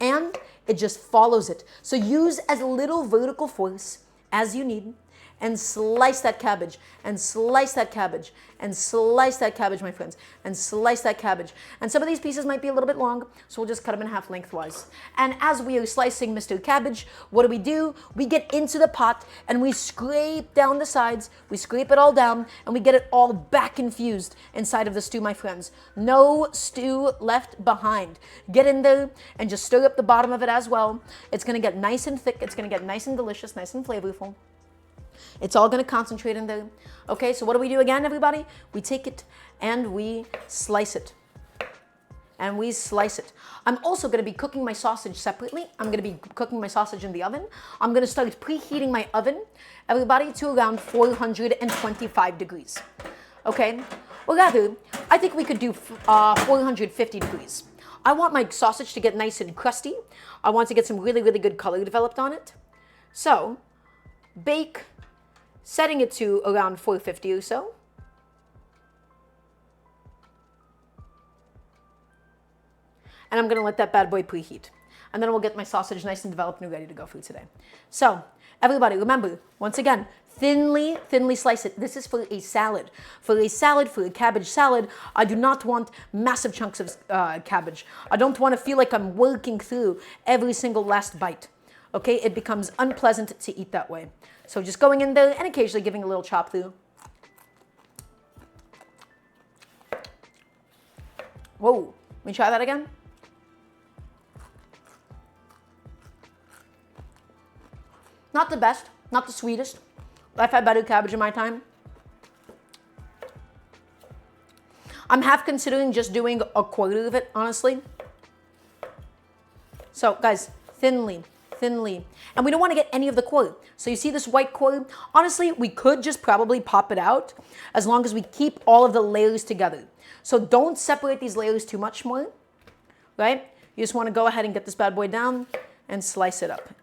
and it just follows it. So use as little vertical force as you need, and slice that cabbage, and slice that cabbage, and slice that cabbage, my friends, and slice that cabbage. And some of these pieces might be a little bit long, so we'll just cut them in half lengthwise. And as we are slicing Mr. Cabbage, what do? We get into the pot, and we scrape down the sides, we scrape it all down, and we get it all back infused inside of the stew, my friends. No stew left behind. Get in there, and just stir up the bottom of it as well. It's gonna get nice and thick, it's gonna get nice and delicious, nice and flavorful. It's all going to concentrate in there. Okay, so what do we do again, everybody? We take it and we slice it. and we slice it. I'm also going to be cooking my sausage separately. I'm going to be cooking my sausage in the oven. I'm going to start preheating my oven, everybody, to around 425 degrees. Okay? Or rather, I think we could do 450 degrees. I want my sausage to get nice and crusty. I want to get some really, really good color developed on it. So, bake, setting it to around 450 or so. And I'm going to let that bad boy preheat. And then we'll get my sausage nice and developed and ready to go for today. So, everybody, remember, once again, thinly slice it. This is for a salad. For a cabbage salad, I do not want massive chunks of cabbage. I don't want to feel like I'm working through every single last bite. Okay, it becomes unpleasant to eat that way. So just going in there and occasionally giving a little chop through. Whoa, let me try that again. Not the best, not the sweetest. I've had better cabbage in my time. I'm half considering just doing a quarter of it, honestly. So, guys, thinly. And we don't want to get any of the core. So you see this white core? Honestly, we could just probably pop it out as long as we keep all of the layers together. So don't separate these layers too much more, right? You just want to go ahead and get this bad boy down and slice it up,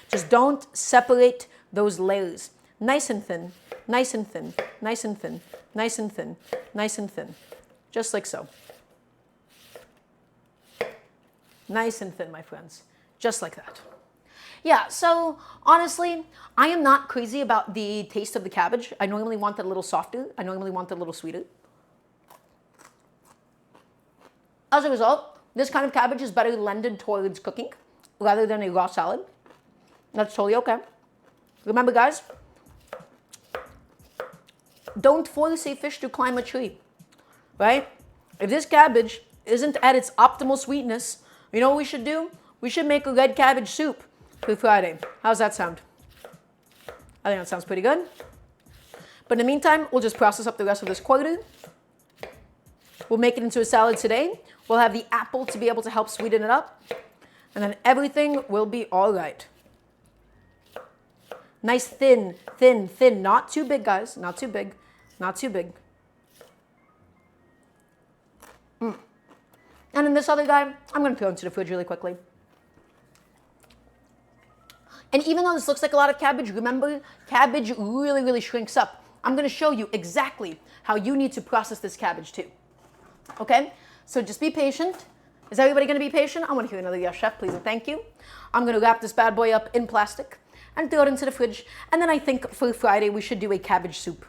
Just don't separate those layers. Nice and thin, nice and thin, nice and thin, nice and thin, nice and thin. Just like so. Nice and thin, my friends. Just like that. Yeah, so honestly, I am not crazy about the taste of the cabbage. I normally want it a little softer. I normally want it a little sweeter. As a result, this kind of cabbage is better lended towards cooking rather than a raw salad. That's totally okay. Remember, guys, don't force a fish to climb a tree, right? If this cabbage isn't at its optimal sweetness, you know what we should do? We should make a red cabbage soup for Friday. How's that sound? I think that sounds pretty good. But in the meantime, we'll just process up the rest of this quarter. We'll make it into a salad today. We'll have the apple to be able to help sweeten it up. And then everything will be all right. Nice thin. Not too big, guys. Not too big. And then this other guy, I'm going to throw into the fridge really quickly. And even though this looks like a lot of cabbage, remember, cabbage really shrinks up. I'm going to show you exactly how you need to process this cabbage too. Okay? So just be patient. Is everybody going to be patient? I want to hear another yes, chef, please and thank you. I'm going to wrap this bad boy up in plastic and throw it into the fridge. And then I think for Friday we should do a cabbage soup.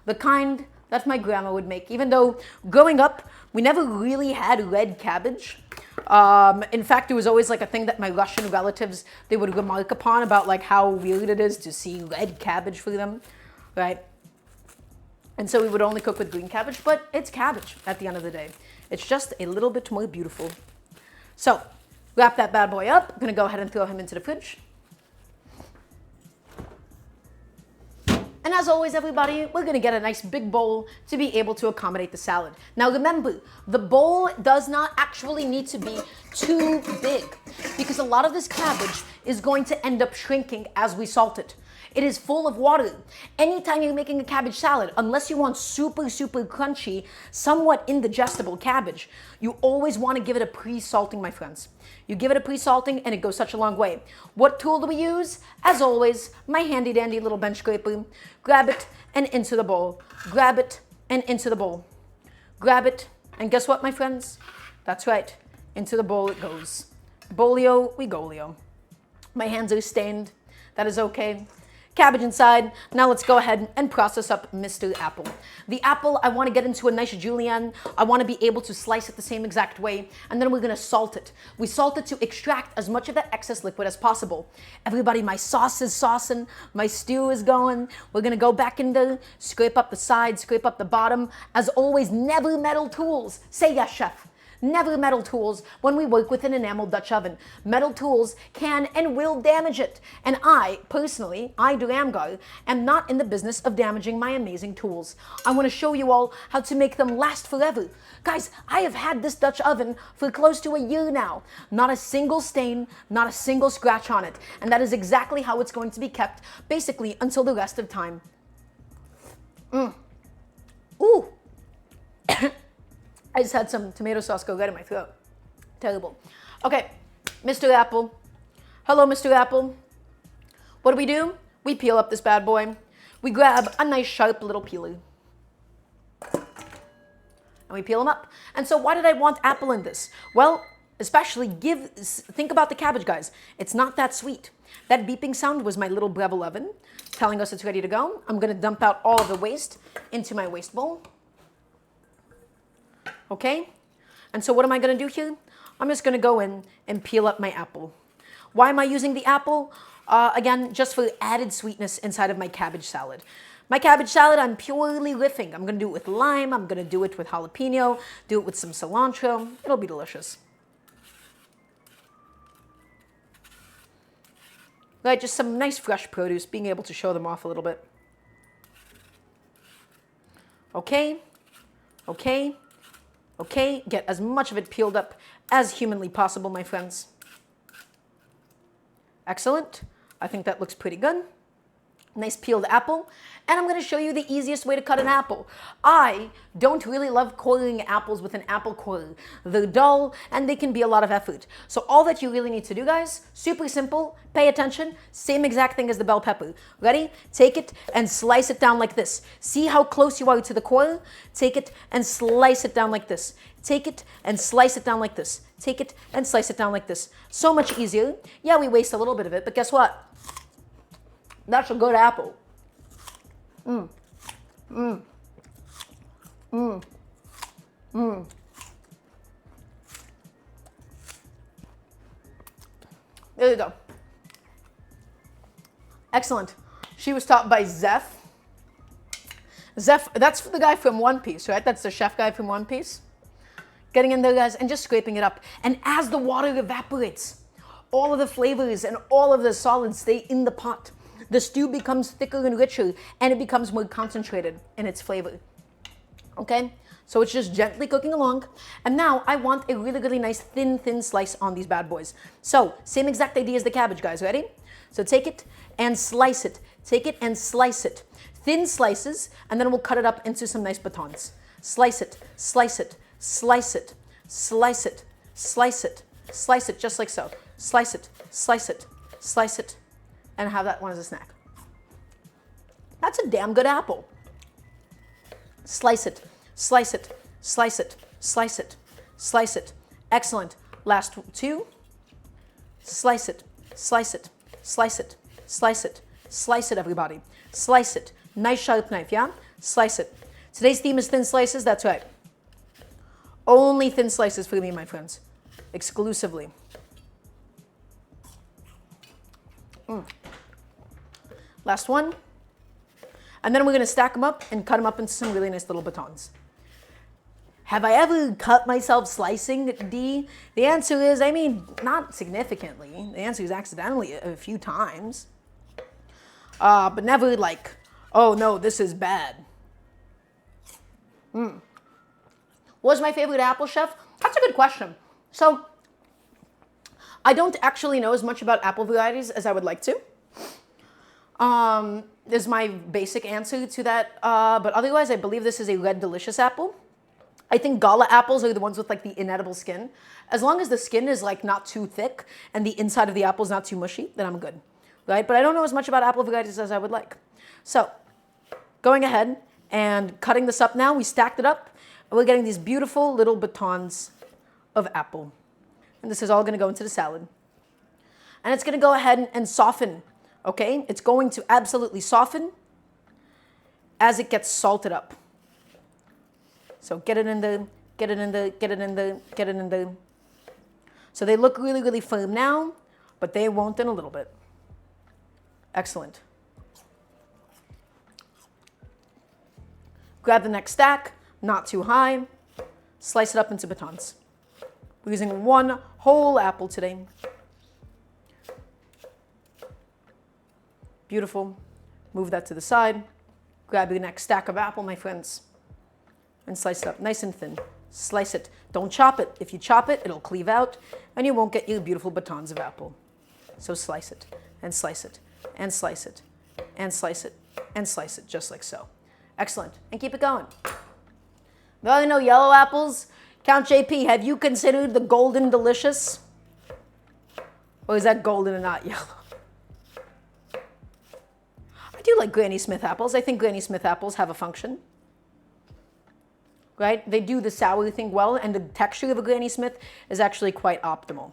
The kind that my grandma would make. Even though growing up, we never really had red cabbage. In fact, it was always like a thing that my Russian relatives, they would remark upon about like how weird it is to see red cabbage for them, right? And so we would only cook with green cabbage, but it's cabbage at the end of the day. It's just a little bit more beautiful. So, wrap that bad boy up. I'm gonna go ahead and throw him into the fridge. And as always, everybody, we're gonna get a nice big bowl to be able to accommodate the salad. Now remember, the bowl does not actually need to be too big because a lot of this cabbage is going to end up shrinking as we salt it. It is full of water. Anytime you're making a cabbage salad, unless you want super crunchy, somewhat indigestible cabbage, you always want to give it a pre-salting, my friends. You give it a pre-salting and it goes such a long way. What tool do we use? As always, my handy dandy little bench scraper. Grab it and into the bowl. Grab it and into the bowl. Grab it and guess what, my friends? That's right, into the bowl it goes. Bolio, we golio. My hands are stained. That is okay. Cabbage inside. Now let's go ahead and process up Mr. Apple. The apple, I want to get into a nice julienne. I want to be able to slice it the same exact way, and then we're going to salt it. We salt it to extract as much of that excess liquid as possible. Everybody, my sauce is saucing, my stew is going. We're going to go back in there, scrape up the sides, scrape up the bottom. As always, never metal tools. Say yes, chef. Never metal tools when we work with an enamel Dutch oven. Metal tools can and will damage it. And I, personally, Daramgar, am not in the business of damaging my amazing tools. I want to show you all how to make them last forever. Guys, I have had this Dutch oven for close to a year now. Not a single stain, not a single scratch on it. And that is exactly how it's going to be kept, basically until the rest of time. Ooh. I just had some tomato sauce go right in my throat. Terrible. Okay, Mr. Apple. Hello, Mr. Apple. What do? We peel up this bad boy. We grab a nice sharp little peeler. And we peel them up. And so why did I want apple in this? Well, especially think about the cabbage, guys. It's not that sweet. That beeping sound was my little Breville oven telling us it's ready to go. I'm going to dump out all of the waste into my waste bowl. Okay? And so what am I going to do here? I'm just going to go in and peel up my apple. Why am I using the apple? Again, just for added sweetness inside of my cabbage salad. My cabbage salad, I'm purely riffing. I'm going to do it with lime. I'm going to do it with jalapeno. Do it with some cilantro. It'll be delicious. Right, just some nice fresh produce, being able to show them off a little bit. Okay, okay, okay. Get as much of it peeled up as humanly possible, my friends. Excellent. I think that looks pretty good. Nice peeled apple. And I'm going to show you the easiest way to cut an apple. I don't really love coiling apples with an apple coil. They're dull and they can be a lot of effort. So all that you really need to do, guys, super simple, pay attention, same exact thing as the bell pepper. Ready? Take it and slice it down like this. See how close you are to the coil? Take it and slice it down like this. Take it and slice it down like this. Take it and slice it down like this. So much easier. Yeah, we waste a little bit of it, but guess what? That's a good apple. There you go. Excellent. She was taught by Zeph. Zeph, that's the guy from One Piece, right? That's the chef guy from One Piece. Getting in there, guys, and just scraping it up. And as the water evaporates, all of the flavors and all of the solids stay in the pot. The stew becomes thicker and richer, and it becomes more concentrated in its flavor. Okay? So it's just gently cooking along. And now I want a really, really nice thin slice on these bad boys. So same exact idea as the cabbage, guys. Ready? So take it and slice it. Take it and slice it. Thin slices, and then we'll cut it up into some nice batons. Slice it, slice it, slice it, slice it, slice it, slice it, just like so. Slice it, slice it, slice it, and have that one as a snack. That's a damn good apple. Slice it, slice it, slice it, slice it, slice it. Excellent. Last two. Slice it, slice it, slice it, slice it, slice it, everybody. Slice it. Nice sharp knife, yeah? Slice it. Today's theme is thin slices, that's right. Only thin slices for me, my friends. Exclusively. Last one. And then we're going to stack them up and cut them up into some really nice little batons. Have I ever cut myself slicing, D? The answer is, I mean, not significantly. The answer is accidentally a few times. But never like, oh no, this is bad. What's my favorite apple, chef? That's a good question. So, I don't actually know as much about apple varieties as I would like to. Is my basic answer to that. But otherwise, I believe this is a red delicious apple. I think gala apples are the ones with like the inedible skin. As long as the skin is like not too thick and the inside of the apple is not too mushy, then I'm good, right? But I don't know as much about apple varieties as I would like. So, going ahead and cutting this up now, we stacked it up. And we're getting these beautiful little batons of apple. And this is all gonna go into the salad. And it's gonna go ahead and soften, okay? It's going to absolutely soften as it gets salted up. So get it in the, get it in the, get it in the, get it in the. So they look really, really firm now, but they won't in a little bit. Excellent. Grab the next stack, not too high. Slice it up into batons. We're using one whole apple today. Beautiful. Move that to the side. Grab your next stack of apple, my friends, and slice it up nice and thin. Slice it. Don't chop it. If you chop it, it'll cleave out, and you won't get your beautiful batons of apple. So slice it, and slice it, and slice it, and slice it, and slice it, just like so. Excellent. And keep it going. Well, you know, yellow apples. Count JP, have you considered the golden delicious? Or is that golden and not yellow? I do like Granny Smith apples. I think Granny Smith apples have a function. Right? They do the sour thing well, and the texture of a Granny Smith is actually quite optimal.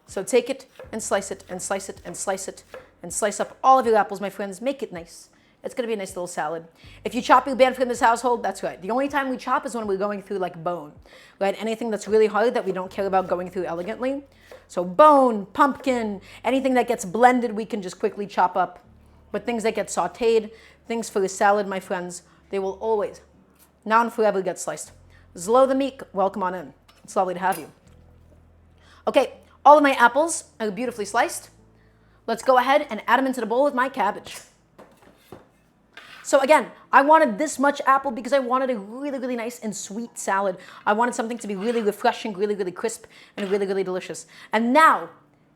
So take it and slice it and slice it and slice it and slice up all of your apples, my friends. Make it nice. It's going to be a nice little salad. If you chop, you're banned from this household. That's right. The only time we chop is when we're going through like bone, right? Anything that's really hard that we don't care about going through elegantly. So bone, pumpkin, anything that gets blended, we can just quickly chop up. But things that get sauteed, things for a salad, my friends, they will always, now and forever, get sliced. Zlo the Meek, welcome on in. It's lovely to have you. Okay, all of my apples are beautifully sliced. Let's go ahead and add them into the bowl with my cabbage. So again, I wanted this much apple because I wanted a really, really nice and sweet salad. I wanted something to be really refreshing, really, really crisp, and really, really delicious. And now,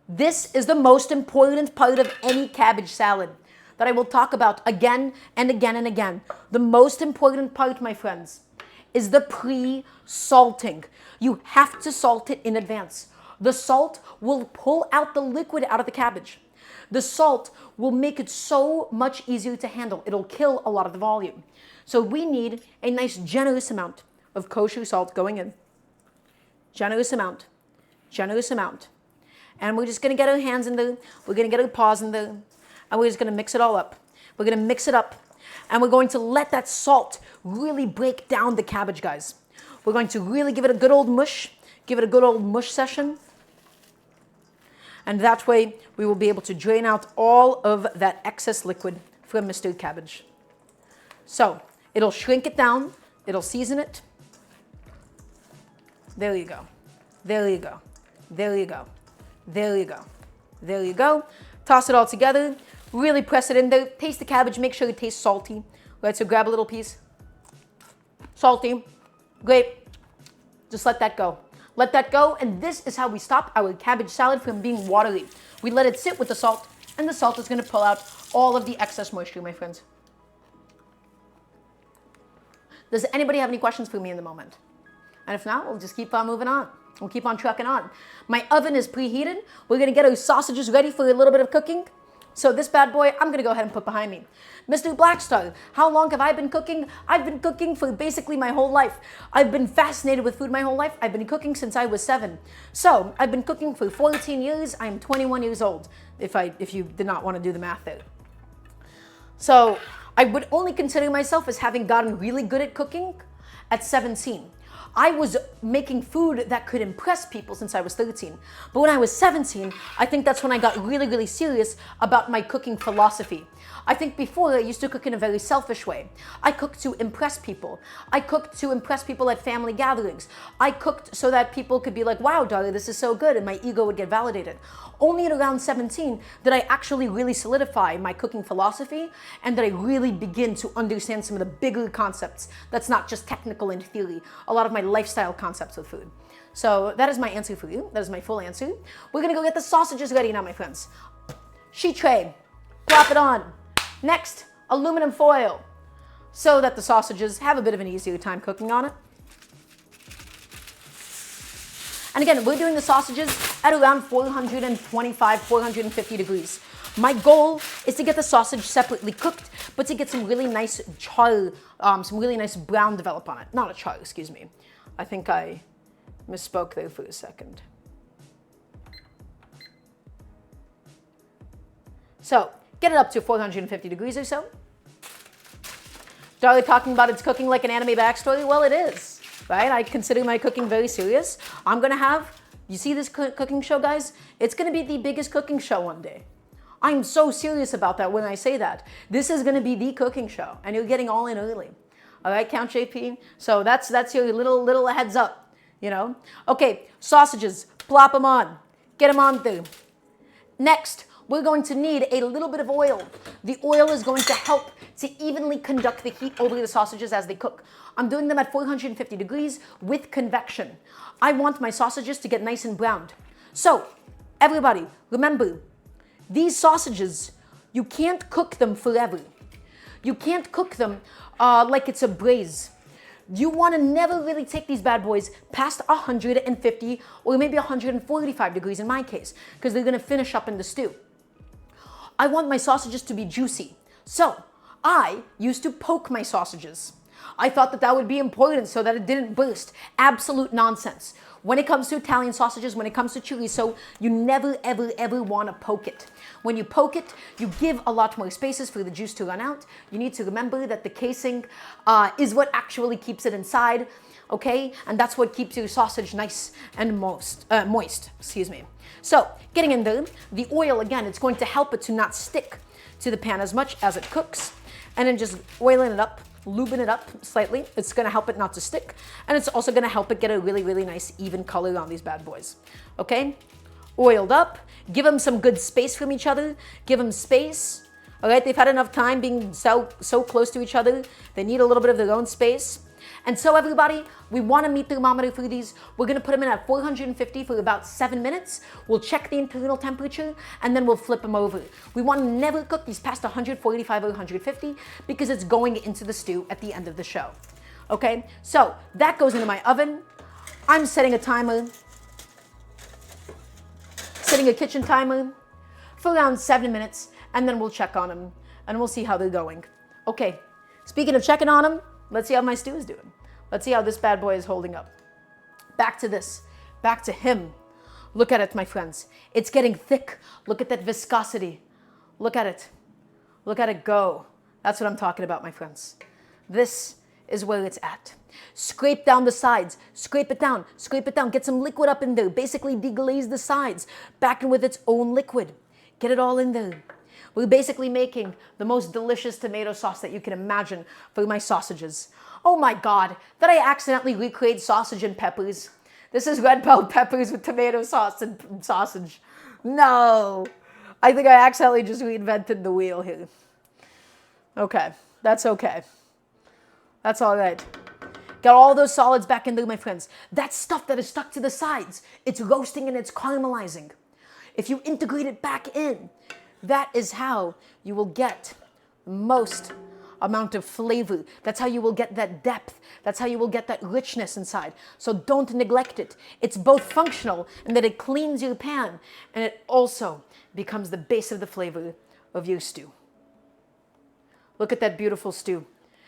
this is the most important part of any cabbage salad that I will talk about again and again and again. The most important part, my friends, is the pre-salting. You have to salt it in advance. The salt will pull out the liquid out of the cabbage. The salt will make it so much easier to handle. It'll kill a lot of the volume. So we need a nice generous amount of kosher salt going in. Generous amount. Generous amount. And we're just going to get our hands in there. We're going to get our paws in there. And we're just going to mix it all up. We're going to mix it up. And we're going to let that salt really break down the cabbage, guys. We're going to really give it a good old mush. Give it a good old mush session. And that way, we will be able to drain out all of that excess liquid from Mr. Cabbage. So, it'll shrink it down. It'll season it. There you go. There you go. There you go. There you go. There you go. Toss it all together. Really press it in there. Taste the cabbage. Make sure it tastes salty. Right, so grab a little piece. Salty. Great. Just let that go. Let that go, and this is how we stop our cabbage salad from being watery. We let it sit with the salt, and the salt is going to pull out all of the excess moisture, my friends. Does anybody have any questions for me in the moment? And if not, we'll just keep on moving on. We'll keep on trucking on. My oven is preheated. We're going to get our sausages ready for a little bit of cooking. So this bad boy, I'm going to go ahead and put behind me. Mr. Blackstar, how long have I been cooking? I've been cooking for basically my whole life. I've been fascinated with food my whole life. I've been cooking since I was 7. So I've been cooking for 14 years. I'm 21 years old, if you did not want to do the math there. So I would only consider myself as having gotten really good at cooking at 17. I was making food that could impress people since I was 13. But when I was 17, I think that's when I got really, really serious about my cooking philosophy. I think before I used to cook in a very selfish way. I cooked to impress people. I cooked to impress people at family gatherings. I cooked so that people could be like, wow, Dara, this is so good, and my ego would get validated. Only at around 17 did I actually really solidify my cooking philosophy, and that I really begin to understand some of the bigger concepts that's not just technical in theory, a lot of my lifestyle concepts with food. So that is my answer for you. That is my full answer. We're gonna go get the sausages ready now, my friends. Sheet tray, plop it on. Next, aluminum foil, so that the sausages have a bit of an easier time cooking on it. And again, we're doing the sausages at around 425, 450 degrees. My goal is to get the sausage separately cooked, but to get some really nice char, some really nice brown develop on it. Not a char, excuse me. I think I misspoke there for a second. So, get it up to 450 degrees or so. Dara talking about it's cooking like an anime backstory? Well, it is, right? I consider my cooking very serious. I'm gonna have, you see this cooking show, guys? It's gonna be the biggest cooking show one day. I'm so serious about that when I say that. This is gonna be the cooking show, and you're getting all in early. All right, Count JP? So that's your little heads up. you know? Okay, sausages, plop them on. Get them on there. Next, we're going to need a little bit of oil. The oil is going to help to evenly conduct the heat over the sausages as they cook. I'm doing them at 450 degrees with convection. I want my sausages to get nice and browned. So, everybody, remember, these sausages, you can't cook them forever. You can't cook them like it's a braise. You want to never really take these bad boys past 150 or maybe 145 degrees in my case, because they're going to finish up in the stew. I want my sausages to be juicy. So I used to poke my sausages. I thought that that would be important so that it didn't burst. Absolute nonsense. When it comes to Italian sausages, when it comes to chorizo, you never, ever, ever want to poke it. When you poke it, you give a lot more spaces for the juice to run out. You need to remember that the casing is what actually keeps it inside, okay? And that's what keeps your sausage nice and moist, excuse me. So, getting in there, the oil, again, it's going to help it to not stick to the pan as much as it cooks. And then just oiling it up, lubing it up slightly. It's going to help it not to stick. And it's also going to help it get a really, really nice even color on these bad boys. Okay? Oiled up. Give them some good space from each other. Give them space. All right? They've had enough time being so close to each other. They need a little bit of their own space. And so everybody, we want to meet thermometer for these. We're going to put them in at 450 for about 7 minutes. We'll check the internal temperature and then we'll flip them over. We want to never cook these past 145 or 150 because it's going into the stew at the end of the show. Okay, so that goes into my oven. I'm setting a timer, setting a kitchen timer for around 7 minutes, and then we'll check on them and we'll see how they're going. Okay, speaking of checking on them, let's see how my stew is doing. Let's see how this bad boy is holding up. Back to this. Back to him. Look at it, my friends. It's getting thick. Look at that viscosity. Look at it. Look at it go. That's what I'm talking about, my friends. This is where it's at. Scrape down the sides. Scrape it down. Scrape it down. Get some liquid up in there. Basically deglaze the sides. Back in with its own liquid. Get it all in there. We're basically making the most delicious tomato sauce that you can imagine for my sausages. Oh my God, did I accidentally recreate sausage and peppers? This is red bell peppers with tomato sauce and sausage. No, I think I accidentally just reinvented the wheel here. Okay, that's okay. That's all right. Got all those solids back in there, my friends. That stuff that is stuck to the sides, it's roasting and it's caramelizing. If you integrate it back in, that is how you will get most amount of flavor. That's how you will get that depth. That's how you will get that richness inside. So don't neglect it. It's both functional in that it cleans your pan and it also becomes the base of the flavor of your stew. Look at that beautiful stew.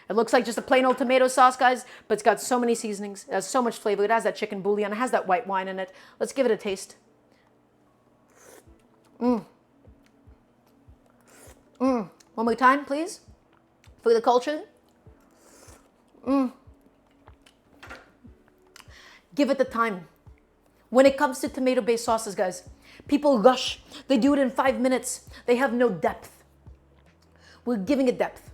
It looks like just a plain old tomato sauce, guys, but it's got so many seasonings. It has so much flavor. It has that chicken bouillon. It has that white wine in it. Let's give it a taste. One more time, please. For the culture. Give it the time. When it comes to tomato-based sauces, guys, people rush. They do it in 5 minutes. They have no depth. We're giving it depth.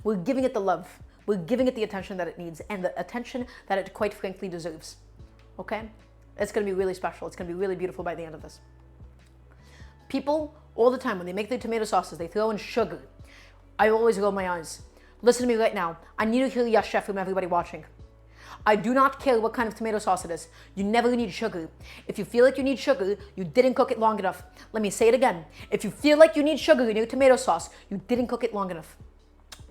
We're giving it the love. We're giving it the attention that it needs and the attention that it quite frankly deserves. Okay? It's going to be really special. It's going to be really beautiful by the end of this. People, all the time, when they make their tomato sauces, they throw in sugar. I always roll my eyes. Listen to me right now. I need to hear yes, chef, from everybody watching. I do not care what kind of tomato sauce it is. You never need sugar. If you feel like you need sugar, you didn't cook it long enough. Let me say it again. If you feel like you need sugar in your tomato sauce, you didn't cook it long enough.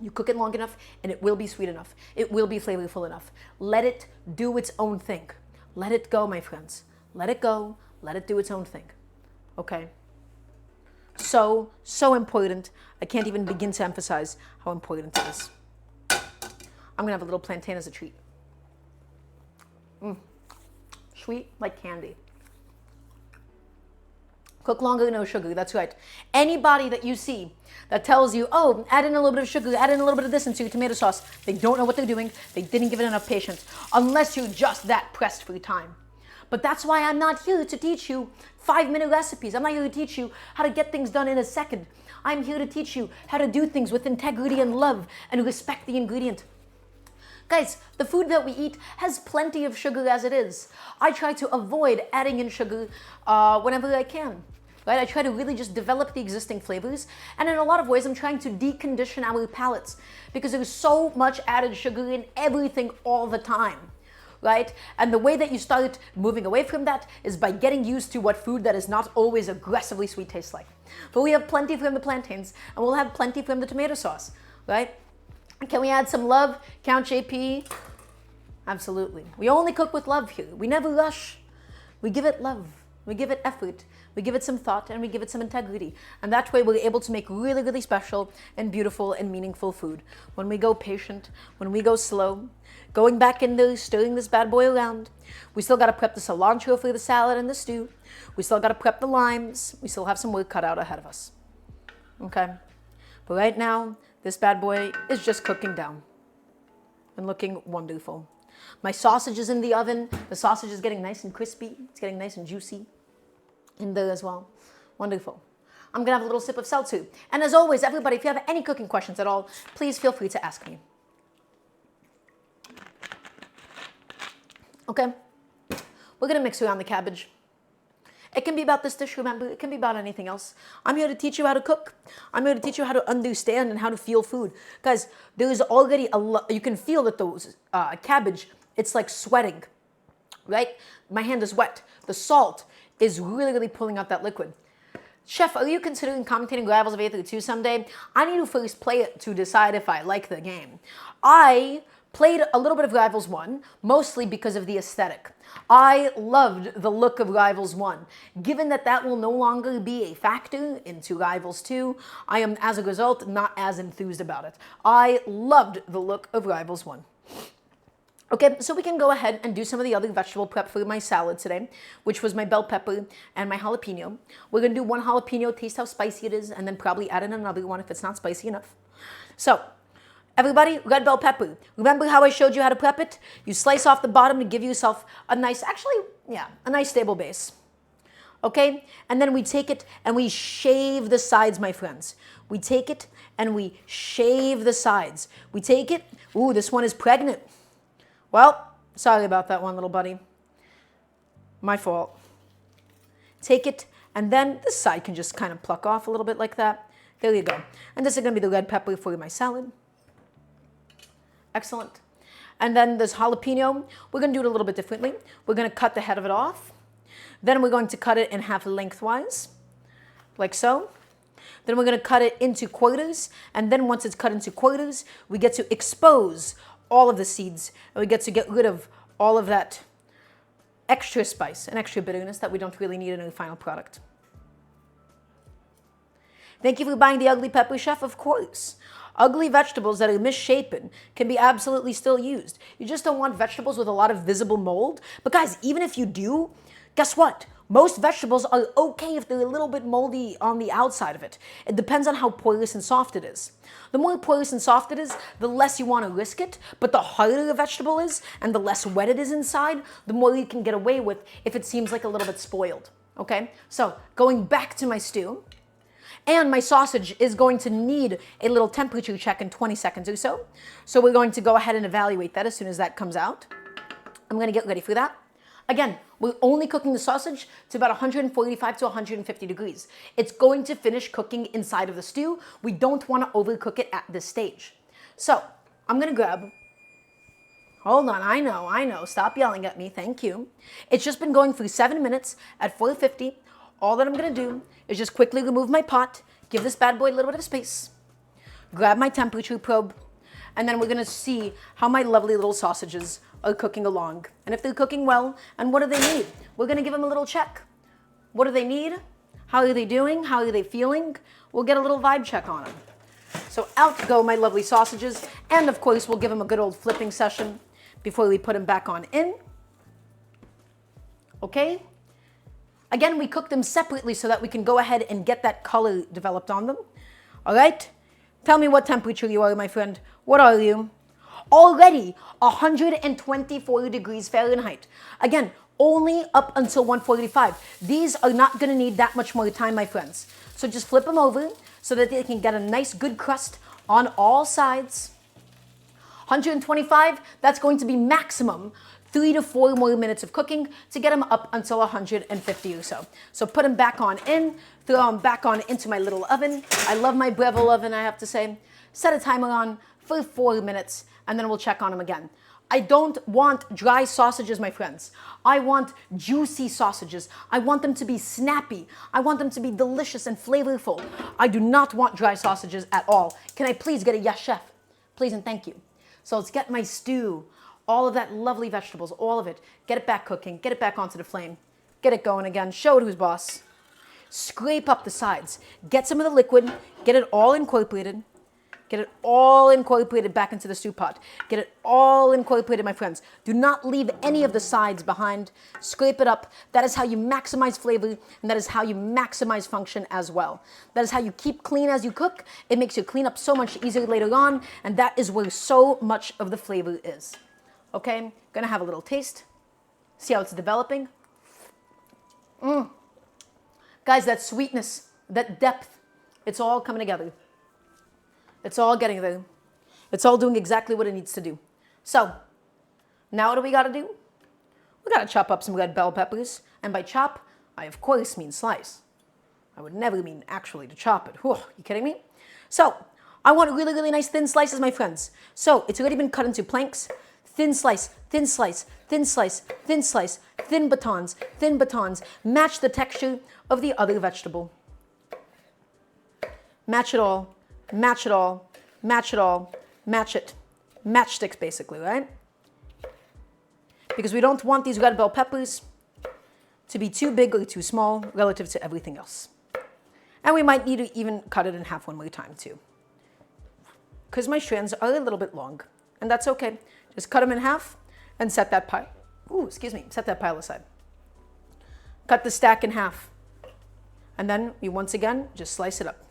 You cook it long enough and it will be sweet enough. It will be flavorful enough. Let it do its own thing. Let it go, my friends. Let it go. Let it do its own thing. Okay? So important. I can't even begin to emphasize how important it is. I'm gonna have a little plantain as a treat. Sweet like candy. Cook longer, no sugar, that's right. Anybody that you see that tells you, oh, add in a little bit of sugar, add in a little bit of this into your tomato sauce, they don't know what they're doing. They didn't give it enough patience, unless you're just that pressed for time. But that's why I'm not here to teach you 5-minute recipes. I'm not here to teach you how to get things done in a second. I'm here to teach you how to do things with integrity and love and respect the ingredient. Guys, the food that we eat has plenty of sugar as it is. I try to avoid adding in sugar whenever I can. Right? I try to really just develop the existing flavors, and in a lot of ways I'm trying to decondition our palates because there's so much added sugar in everything all the time. Right? And the way that you start moving away from that is by getting used to what food that is not always aggressively sweet tastes like. But we have plenty from the plantains, and we'll have plenty from the tomato sauce, right? Can we add some love, Count JP? Absolutely. We only cook with love here. We never rush. We give it love. We give it effort. We give it some thought, and we give it some integrity. And that way we're able to make really, really special and beautiful and meaningful food. When we go patient, when we go slow, going back in there, stirring this bad boy around. We still got to prep the cilantro for the salad and the stew. We still got to prep the limes. We still have some work cut out ahead of us. Okay? But right now, this bad boy is just cooking down and looking wonderful. My sausage is in the oven. The sausage is getting nice and crispy. It's getting nice and juicy in there as well. Wonderful. I'm going to have a little sip of seltzer. And as always, everybody, if you have any cooking questions at all, please feel free to ask me. Okay, we're gonna mix around the cabbage. It can be about this dish, remember, it can be about anything else. I'm here to teach you how to cook. I'm here to teach you how to understand and how to feel food. Guys, there is already a lot, you can feel that those cabbage, it's like sweating, right? My hand is wet. The salt is really, really pulling out that liquid. Chef, are you considering commentating Rivals of A32 someday? I need to first play it to decide if I like the game. I played a little bit of Rivals 1, mostly because of the aesthetic. I loved the look of Rivals 1. Given that that will no longer be a factor into Rivals 2, I am, as a result, not as enthused about it. I loved the look of Rivals 1. Okay, so we can go ahead and do some of the other vegetable prep for my salad today, which was my bell pepper and my jalapeno. We're going to do one jalapeno, taste how spicy it is, and then probably add in another one if it's not spicy enough. So, everybody, red bell pepper. Remember how I showed you how to prep it? You slice off the bottom to give yourself a nice, a nice stable base. Okay? And then we take it and we shave the sides, my friends. We take it and we shave the sides. We take it. Ooh, this one is pregnant. Well, sorry about that one, little buddy. My fault. Take it, and then this side can just kind of pluck off a little bit like that. There you go. And this is going to be the red pepper for my salad. Excellent. And then this jalapeno, we're going to do it a little bit differently. We're going to cut the head of it off. Then we're going to cut it in half lengthwise, like so. Then we're going to cut it into quarters. And then once it's cut into quarters, we get to expose all of the seeds. And we get to get rid of all of that extra spice and extra bitterness that we don't really need in our final product. Thank you for buying the Ugly Pepper, Chef, of course. Ugly vegetables that are misshapen can be absolutely still used. You just don't want vegetables with a lot of visible mold. But guys, even if you do, guess what? Most vegetables are okay if they're a little bit moldy on the outside of it. It depends on how porous and soft it is. The more porous and soft it is, the less you want to risk it. But the harder the vegetable is and the less wet it is inside, the more you can get away with if it seems like a little bit spoiled. Okay? So, going back to my stew. And my sausage is going to need a little temperature check in 20 seconds or so. So we're going to go ahead and evaluate that as soon as that comes out. I'm going to get ready for that. Again, we're only cooking the sausage to about 145 to 150 degrees. It's going to finish cooking inside of the stew. We don't want to overcook it at this stage. So I'm going to grab, hold on, I know, stop yelling at me, thank you. It's just been going for 7 minutes at 450. All that I'm going to do is just quickly remove my pot, give this bad boy a little bit of space, grab my temperature probe, and then we're going to see how my lovely little sausages are cooking along. And if they're cooking well, and what do they need? We're going to give them a little check. What do they need? How are they doing? How are they feeling? We'll get a little vibe check on them. So out go my lovely sausages, and of course we'll give them a good old flipping session before we put them back on in. Okay? Again, we cook them separately so that we can go ahead and get that color developed on them. All right? Tell me what temperature you are, my friend. What are you? Already 124 degrees Fahrenheit. Again, only up until 145. These are not going to need that much more time, my friends. So just flip them over so that they can get a nice good crust on all sides. 125, that's going to be maximum 3 to 4 more minutes of cooking to get them up until 150 or so. So put them back on in, throw them back on into my little oven. I love my Breville oven, I have to say. Set a timer on for 4 minutes, and then we'll check on them again. I don't want dry sausages, my friends. I want juicy sausages. I want them to be snappy. I want them to be delicious and flavorful. I do not want dry sausages at all. Can I please get a yes, chef? Please and thank you. So let's get my stew, all of that lovely vegetables, all of it. Get it back cooking. Get it back onto the flame. Get it going again. Show it who's boss. Scrape up the sides. Get some of the liquid. Get it all incorporated. Get it all incorporated back into the stew pot. Get it all incorporated, my friends. Do not leave any of the sides behind. Scrape it up. That is how you maximize flavor, and that is how you maximize function as well. That is how you keep clean as you cook. It makes your cleanup so much easier later on, and that is where so much of the flavor is. Okay, gonna have a little taste. See how it's developing. Guys, that sweetness, that depth, it's all coming together. It's all getting there. It's all doing exactly what it needs to do. So, now what do we got to do? We got to chop up some red bell peppers. And by chop, I of course mean slice. I would never mean actually to chop it. Whew, you kidding me? So, I want really, really nice thin slices, my friends. So, it's already been cut into planks. Thin slice, thin slice, thin slice, thin slice, thin batons, thin batons. Match the texture of the other vegetable. Match it all. Match it all, match it all, match it. Matchsticks, basically, right? Because we don't want these red bell peppers to be too big or too small relative to everything else. And we might need to even cut it in half one more time, too. Because my strands are a little bit long, and that's okay. Just cut them in half and set that pile. Set that pile aside. Cut the stack in half. And then we once again just slice it up.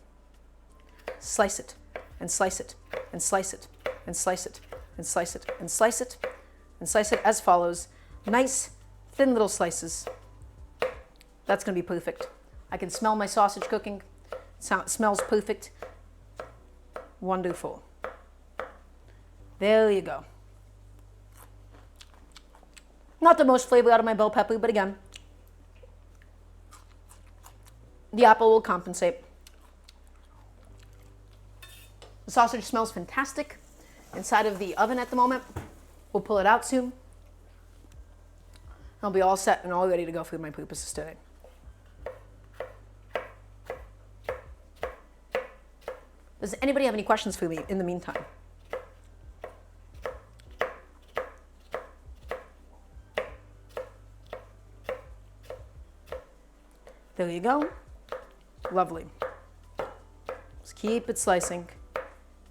Slice it, and slice it, and slice it, and slice it, and slice it, and slice it, and slice it as follows. Nice, thin little slices. That's going to be perfect. I can smell my sausage cooking. It smells perfect. Wonderful. There you go. Not the most flavor out of my bell pepper, but again, the apple will compensate. The sausage smells fantastic inside of the oven at the moment. We'll pull it out soon. I'll be all set and all ready to go for my purposes today. Does anybody have any questions for me in the meantime? There you go. Lovely. Just keep it slicing.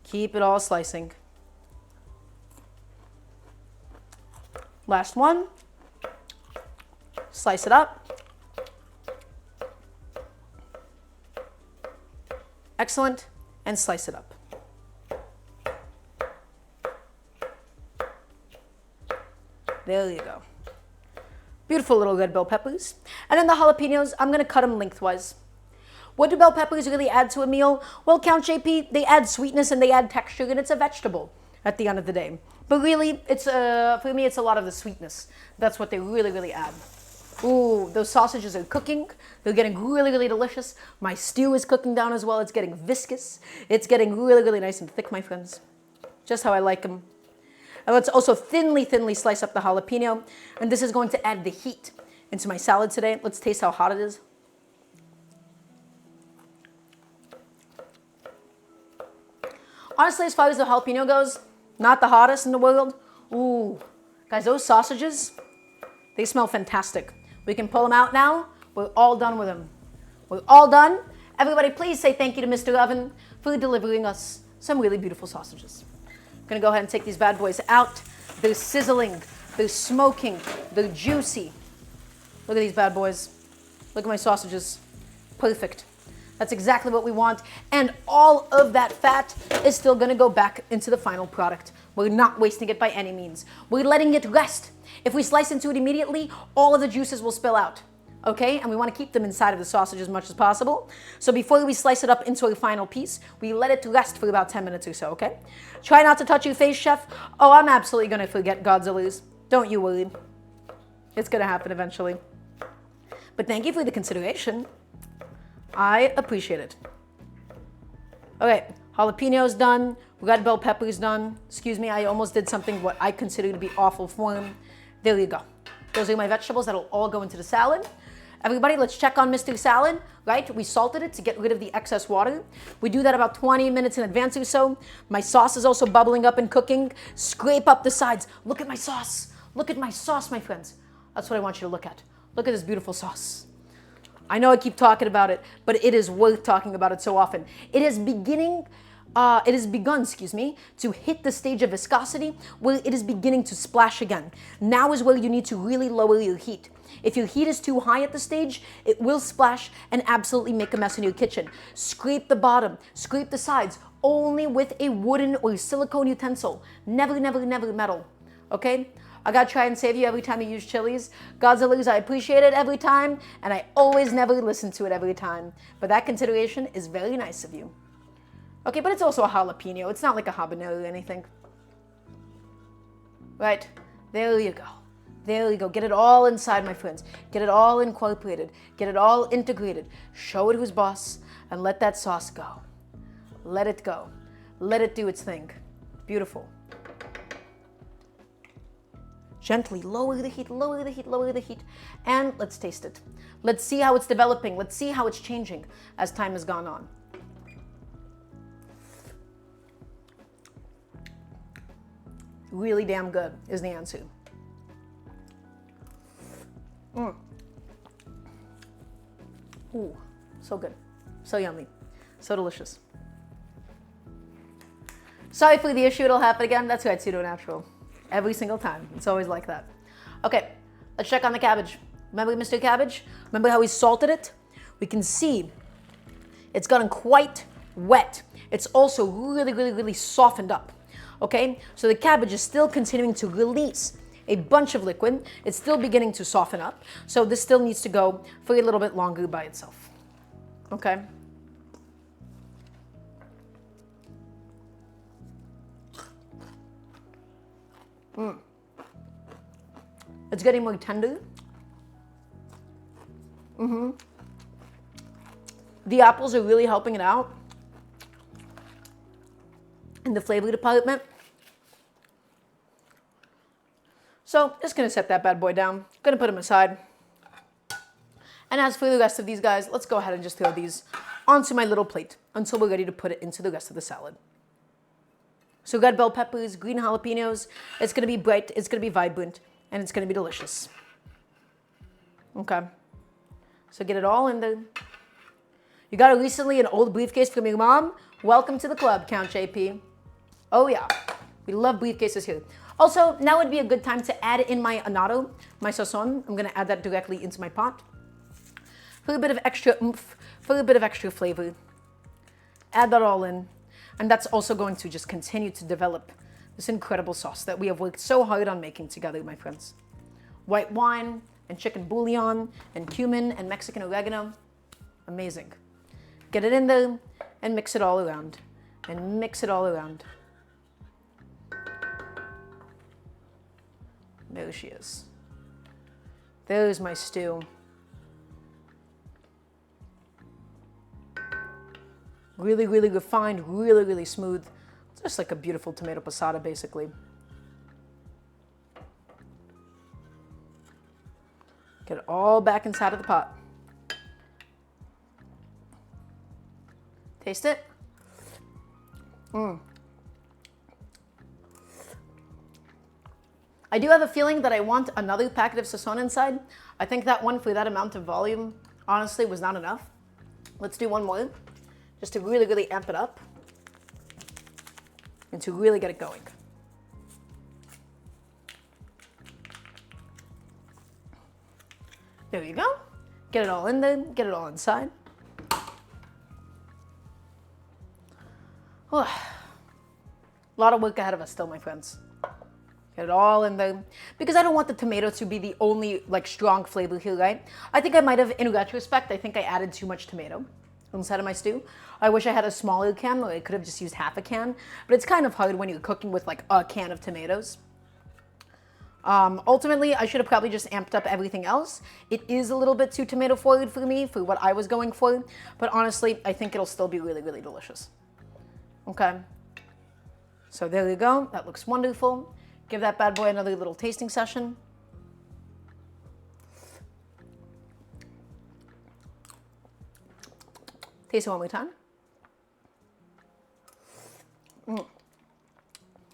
Keep it all slicing. Last one. Slice it up. Excellent. And slice it up. There you go. Beautiful little red bell peppers. And then the jalapenos, I'm going to cut them lengthwise. What do bell peppers really add to a meal? Well, Count JP, they add sweetness and they add texture, and it's a vegetable at the end of the day. But really, it's for me, it's a lot of the sweetness. That's what they really, really add. Ooh, those sausages are cooking. They're getting really, really delicious. My stew is cooking down as well. It's getting viscous. It's getting really, really nice and thick, my friends. Just how I like them. And let's also thinly, thinly slice up the jalapeno. And this is going to add the heat into my salad today. Let's taste how hot it is. Honestly, as far as the jalapeno goes, not the hottest in the world. Ooh, guys, those sausages, they smell fantastic. We can pull them out now. We're all done with them. We're all done. Everybody, please say thank you to Mr. Oven for delivering us some really beautiful sausages. I'm gonna go ahead and take these bad boys out. They're sizzling, they're smoking, they're juicy. Look at these bad boys. Look at my sausages. Perfect. That's exactly what we want. And all of that fat is still gonna go back into the final product. We're not wasting it by any means. We're letting it rest. If we slice into it immediately, all of the juices will spill out. Okay, and we want to keep them inside of the sausage as much as possible. So before we slice it up into a final piece, we let it rest for about 10 minutes or so, okay? Try not to touch your face, chef. Oh, I'm absolutely going to forget Godzilla's. Don't you worry. It's going to happen eventually. But thank you for the consideration. I appreciate it. Okay, jalapeno's done. Red bell pepper's done. Excuse me, I almost did something what I consider to be awful form. There you go. Those are my vegetables that'll all go into the salad. Everybody, let's check on Mr. Salad, right? We salted it to get rid of the excess water. We do that about 20 minutes in advance or so. My sauce is also bubbling up and cooking. Scrape up the sides. Look at my sauce. Look at my sauce, my friends. That's what I want you to look at. Look at this beautiful sauce. I know I keep talking about it, but it is worth talking about it so often. It has begun, to hit the stage of viscosity where it is beginning to splash again. Now is where you need to really lower your heat. If your heat is too high at the stage, it will splash and absolutely make a mess in your kitchen. Scrape the bottom, scrape the sides, only with a wooden or silicone utensil. Never, never, never metal, okay? I gotta try and save you every time you use chilies. Godzilla's, I appreciate it every time, and I always never listen to it every time. But that consideration is very nice of you. Okay, but it's also a jalapeno. It's not like a habanero or anything. Right, there you go. There you go. Get it all inside, my friends. Get it all incorporated. Get it all integrated. Show it who's boss, and let that sauce go. Let it go. Let it do its thing. Beautiful. Gently lower the heat, lower the heat, lower the heat, and let's taste it. Let's see how it's developing. Let's see how it's changing as time has gone on. Really damn good is the answer. Ooh, so good. So yummy. So delicious. Sorry for the issue, it'll happen again. That's right, pseudo-natural. Every single time. It's always like that. Okay, let's check on the cabbage. Remember Mr. Cabbage? Remember how we salted it? We can see it's gotten quite wet. It's also really, really, really softened up. Okay, so the cabbage is still continuing to release a bunch of liquid. It's still beginning to soften up. So this still needs to go for a little bit longer by itself. Okay. It's getting more tender. The apples are really helping it out in the flavor department. So just gonna set that bad boy down. Gonna put him aside. And as for the rest of these guys, let's go ahead and just throw these onto my little plate until we're ready to put it into the rest of the salad. So red bell peppers, green jalapenos. It's gonna be bright, it's gonna be vibrant, and it's gonna be delicious. Okay. So get it all in there. You got recently an old briefcase from your mom? Welcome to the club, Count JP. Oh yeah, we love briefcases here. Also, now would be a good time to add in my annatto, my sazon. I'm gonna add that directly into my pot. For a bit of extra oomph, for a bit of extra flavor. Add that all in. And that's also going to just continue to develop this incredible sauce that we have worked so hard on making together, my friends. White wine and chicken bouillon and cumin and Mexican oregano. Amazing. Get it in there and mix it all around. And mix it all around. There she is. There's my stew. Really, really refined, really, really smooth. Just like a beautiful tomato passata, basically. Get it all back inside of the pot. Taste it. I do have a feeling that I want another packet of sazon inside. I think that one for that amount of volume, honestly, was not enough. Let's do one more, just to really, really amp it up and to really get it going. There you go. Get it all in there, get it all inside. A lot of work ahead of us still, my friends. Get it all in there. Because I don't want the tomato to be the only like strong flavor here, right? I think I might have, in retrospect, I think I added too much tomato inside of my stew. I wish I had a smaller can, or I could have just used half a can. But it's kind of hard when you're cooking with like a can of tomatoes. Ultimately, I should have probably just amped up everything else. It is a little bit too tomato forward for me, for what I was going for. But honestly, I think it'll still be really, really delicious. Okay. So there you go. That looks wonderful. Give that bad boy another little tasting session. Taste it one more time.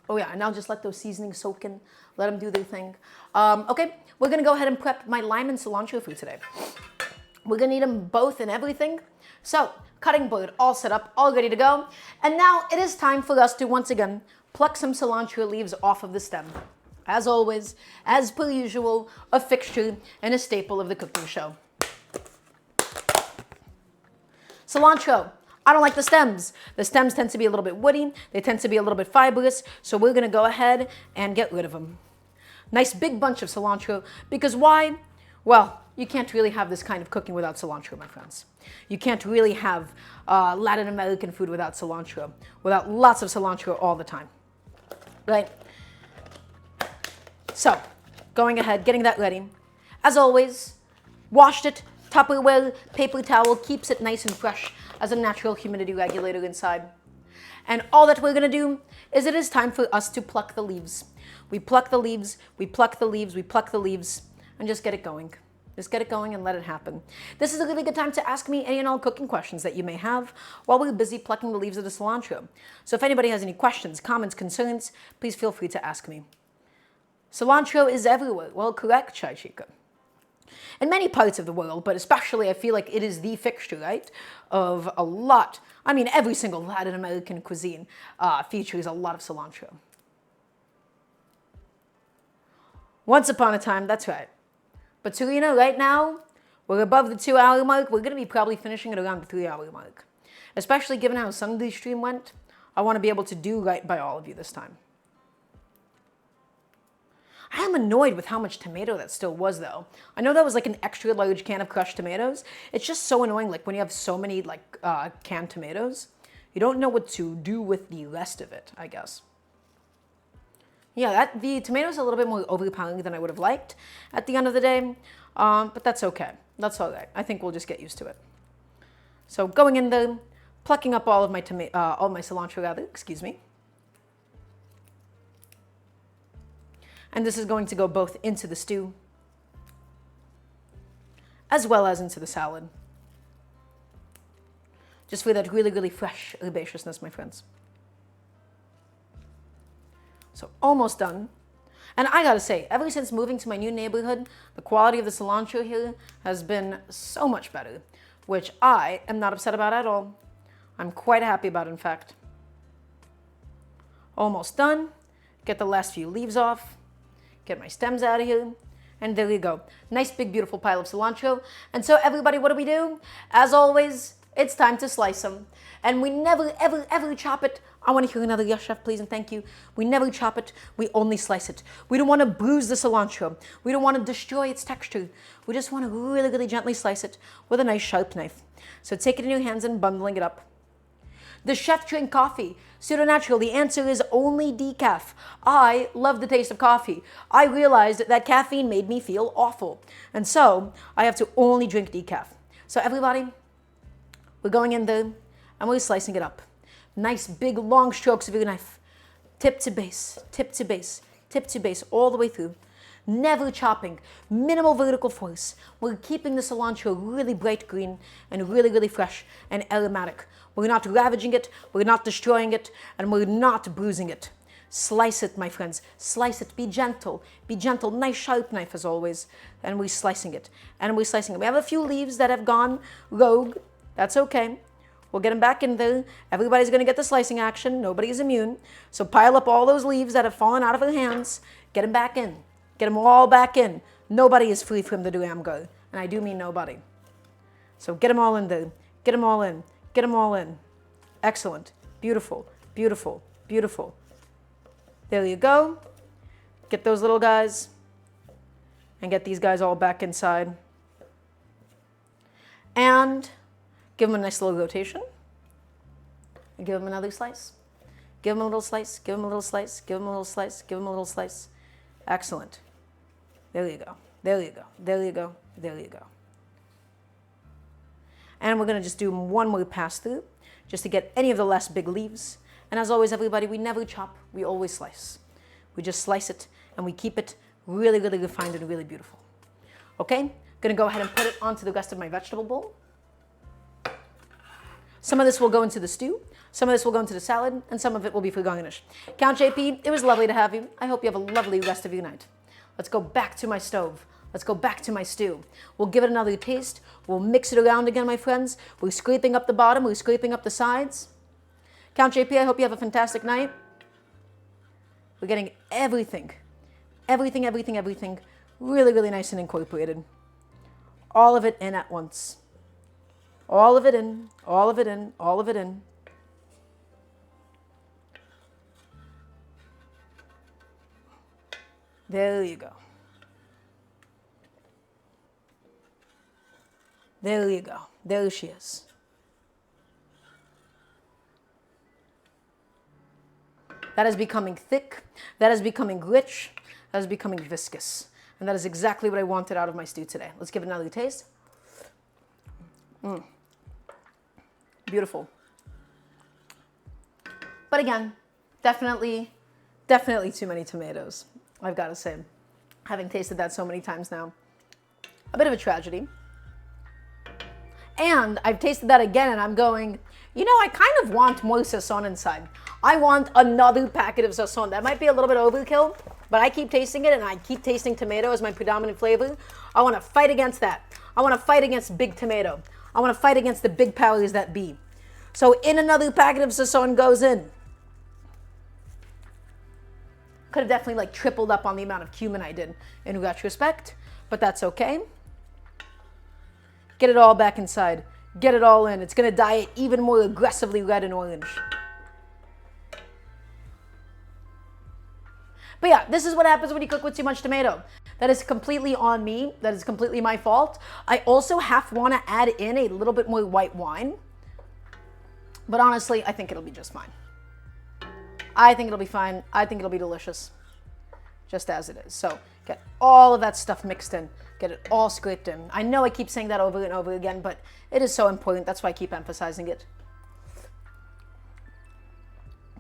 Oh yeah, and now just let those seasonings soak in. Let them do their thing. Okay, we're gonna go ahead and prep my lime and cilantro for today. We're gonna need them both and everything. So, cutting board all set up, all ready to go. And now it is time for us to once again pluck some cilantro leaves off of the stem. As always, as per usual, a fixture and a staple of the cooking show. Cilantro. I don't like the stems. The stems tend to be a little bit woody. They tend to be a little bit fibrous. So we're gonna go ahead and get rid of them. Nice big bunch of cilantro. Because why? Well, you can't really have this kind of cooking without cilantro, my friends. You can't really have Latin American food without cilantro. Without lots of cilantro all the time. Right? So, going ahead, getting that ready. As always, washed it. Tupperware, paper towel, keeps it nice and fresh as a natural humidity regulator inside. And all that we're gonna do is it is time for us to pluck the leaves. We pluck the leaves, we pluck the leaves, we pluck the leaves, and just get it going. Just get it going and let it happen. This is a really good time to ask me any and all cooking questions that you may have while we're busy plucking the leaves of the cilantro. So if anybody has any questions, comments, concerns, please feel free to ask me. Cilantro is everywhere. Well, correct, Chai Chica. In many parts of the world, but especially I feel like it is the fixture, right, of a lot. I mean, every single Latin American cuisine features a lot of cilantro. Once upon a time, that's right. But Serena, right now, we're above the 2-hour mark. We're going to be probably finishing at around the 3-hour mark. Especially given how Sunday's stream went, I want to be able to do right by all of you this time. I am annoyed with how much tomato that still was, though. I know that was like an extra large can of crushed tomatoes. It's just so annoying, like when you have so many like canned tomatoes, you don't know what to do with the rest of it, I guess. Yeah, the tomatoes are a little bit more overpowering than I would have liked at the end of the day, but that's okay. That's all right. I think we'll just get used to it. So going in there, plucking up all my cilantro rather, excuse me. And this is going to go both into the stew as well as into the salad. Just for that really, really fresh herbaceousness, my friends. So almost done. And I gotta say, ever since moving to my new neighborhood, the quality of the cilantro here has been so much better, which I am not upset about at all. I'm quite happy about it, in fact. Almost done. Get the last few leaves off. Get my stems out of here. And there you go. Nice big beautiful pile of cilantro. And so everybody, what do? As always, it's time to slice them. And we never, ever, ever chop it. I want to hear another yes, chef, please, and thank you. We never chop it. We only slice it. We don't want to bruise the cilantro. We don't want to destroy its texture. We just want to really, really gently slice it with a nice sharp knife. So take it in your hands and bundling it up. Does chef drink coffee? Pseudo-natural, the answer is only decaf. I love the taste of coffee. I realized that caffeine made me feel awful. And so I have to only drink decaf. So everybody, we're going in there and we're slicing it up. Nice big long strokes of your knife. Tip to base, tip to base, tip to base, all the way through. Never chopping, minimal vertical force. We're keeping the cilantro really bright green and really, really fresh and aromatic. We're not ravaging it, we're not destroying it, and we're not bruising it. Slice it, my friends. Slice it. Be gentle. Be gentle. Nice sharp knife as always. And we're slicing it. And we're slicing it. We have a few leaves that have gone rogue. That's okay. We'll get them back in there. Everybody's going to get the slicing action. Nobody is immune. So pile up all those leaves that have fallen out of our hands. Get them back in. Get them all back in. Nobody is free from the Daramgar. And I do mean nobody. So get them all in there. Get them all in. Get them all in. Excellent. Beautiful. Beautiful. Beautiful. There you go. Get those little guys and get these guys all back inside. And give them a nice little rotation. And give them another slice. Give them a little slice, give them a little slice, give them a little slice, give them a little slice. Excellent. There you go, there you go, there you go, there you go. And we're gonna just do one more pass through just to get any of the less big leaves. And as always, everybody, we never chop, we always slice. We just slice it and we keep it really, really refined and really beautiful. Okay, gonna go ahead and put it onto the rest of my vegetable bowl. Some of this will go into the stew, some of this will go into the salad, and some of it will be for garnish. Count JP, it was lovely to have you. I hope you have a lovely rest of your night. Let's go back to my stove. Let's go back to my stew. We'll give it another taste. We'll mix it around again, my friends. We're scraping up the bottom. We're scraping up the sides. Count JP, I hope you have a fantastic night. We're getting everything, everything, everything, everything really, really nice and incorporated. All of it in at once. All of it in, all of it in, all of it in. There you go. There you go. There she is. That is becoming thick. That is becoming rich. That is becoming viscous. And that is exactly what I wanted out of my stew today. Let's give it another taste. Beautiful. But again, definitely too many tomatoes, I've got to say. Having tasted that so many times now. A bit of a tragedy. And I've tasted that again and I'm going, you know, I kind of want more sazon inside. I want another packet of sazon. That might be a little bit overkill, but I keep tasting it and I keep tasting tomato as my predominant flavor. I want to fight against that. I want to fight against big tomato. I want to fight against the big powers that be. So in another packet of sazon goes in. Could have definitely like tripled up on the amount of cumin I did in retrospect, but that's okay. Get it all back inside. Get it all in. It's going to dye it even more aggressively red and orange. But yeah, this is what happens when you cook with too much tomato. That is completely on me. That is completely my fault. I also half want to add in a little bit more white wine. But honestly, I think it'll be just fine. I think it'll be fine. I think it'll be delicious. Just as it is. So get all of that stuff mixed in. Get it all scraped in. I know I keep saying that over and over again, but it is so important. That's why I keep emphasizing it.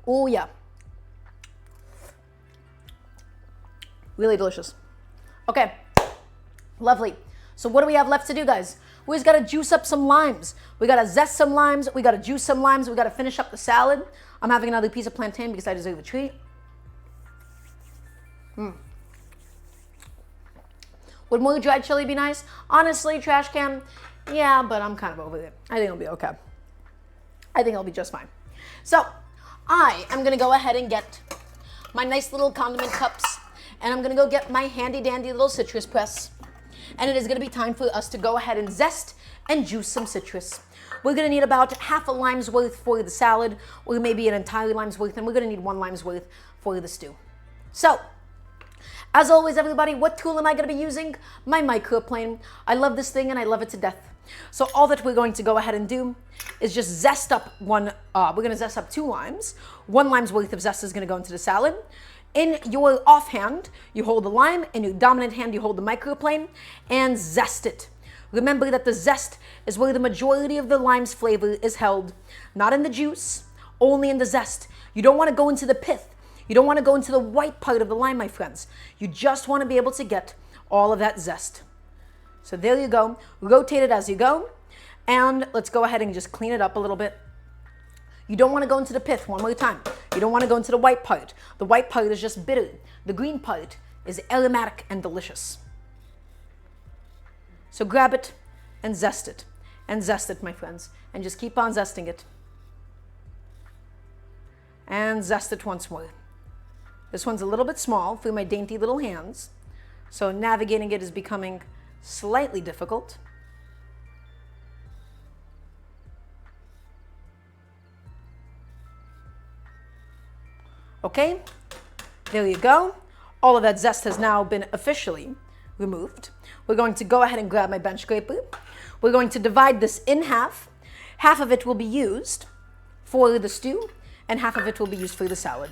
Oh yeah. Really delicious. Okay, lovely. So what do we have left to do, guys? We just gotta juice up some limes. We gotta zest some limes. We gotta juice some limes. We gotta finish up the salad. I'm having another piece of plantain because I deserve a treat. Would more dried chili be nice? Honestly, trash can, yeah, but I'm kind of over it. I think it'll be okay. I think it'll be just fine. So I am gonna go ahead and get my nice little condiment cups, and I'm gonna go get my handy dandy little citrus press. And it is gonna be time for us to go ahead and zest and juice some citrus. We're gonna need about half a lime's worth for the salad, or maybe an entire lime's worth, and we're gonna need 1 lime's worth for the stew. So, as always, everybody, what tool am I going to be using? My microplane. I love this thing and I love it to death. So all that we're going to go ahead and do is just zest up we're going to zest up 2 limes. 1 lime's worth of zest is going to go into the salad. In your offhand, you hold the lime. In your dominant hand, you hold the microplane and zest it. Remember that the zest is where the majority of the lime's flavor is held. Not in the juice, only in the zest. You don't want to go into the pith. You don't want to go into the white part of the lime, my friends. You just want to be able to get all of that zest. So there you go. Rotate it as you go. And let's go ahead and just clean it up a little bit. You don't want to go into the pith one more time. You don't want to go into the white part. The white part is just bitter. The green part is aromatic and delicious. So grab it and zest it. And zest it, my friends. And just keep on zesting it. And zest it once more. This one's a little bit small for my dainty little hands, so navigating it is becoming slightly difficult. Okay, there you go. all of that zest has now been officially removed. We're going to go ahead and grab my bench scraper. We're going to divide this in half. Half of it will be used for the stew, and half of it will be used for the salad.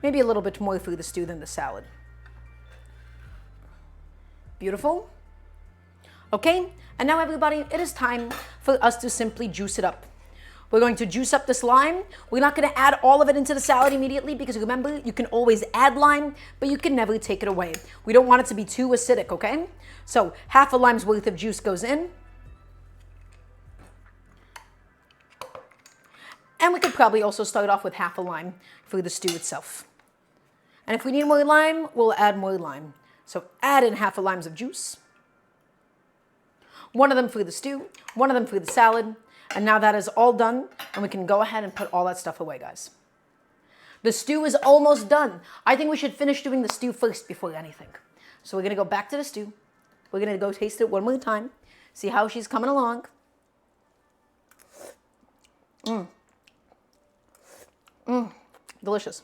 Maybe a little bit more for the stew than the salad. Beautiful. Okay, and now everybody, it is time for us to simply juice it up. We're going to juice up this lime. We're not going to add all of it into the salad immediately because remember, you can always add lime, but you can never take it away. We don't want it to be too acidic, okay? So half a lime's worth of juice goes in. And we could probably also start off with half a lime for the stew itself. And if we need more lime, we'll add more lime. So add in half a limes of juice. One of them for the stew, one of them for the salad. And now that is all done, and we can go ahead and put all that stuff away, guys. The stew is almost done. I think we should finish doing the stew first before anything. So we're going to go back to the stew. We're going to go taste it one more time, see how she's coming along. Delicious.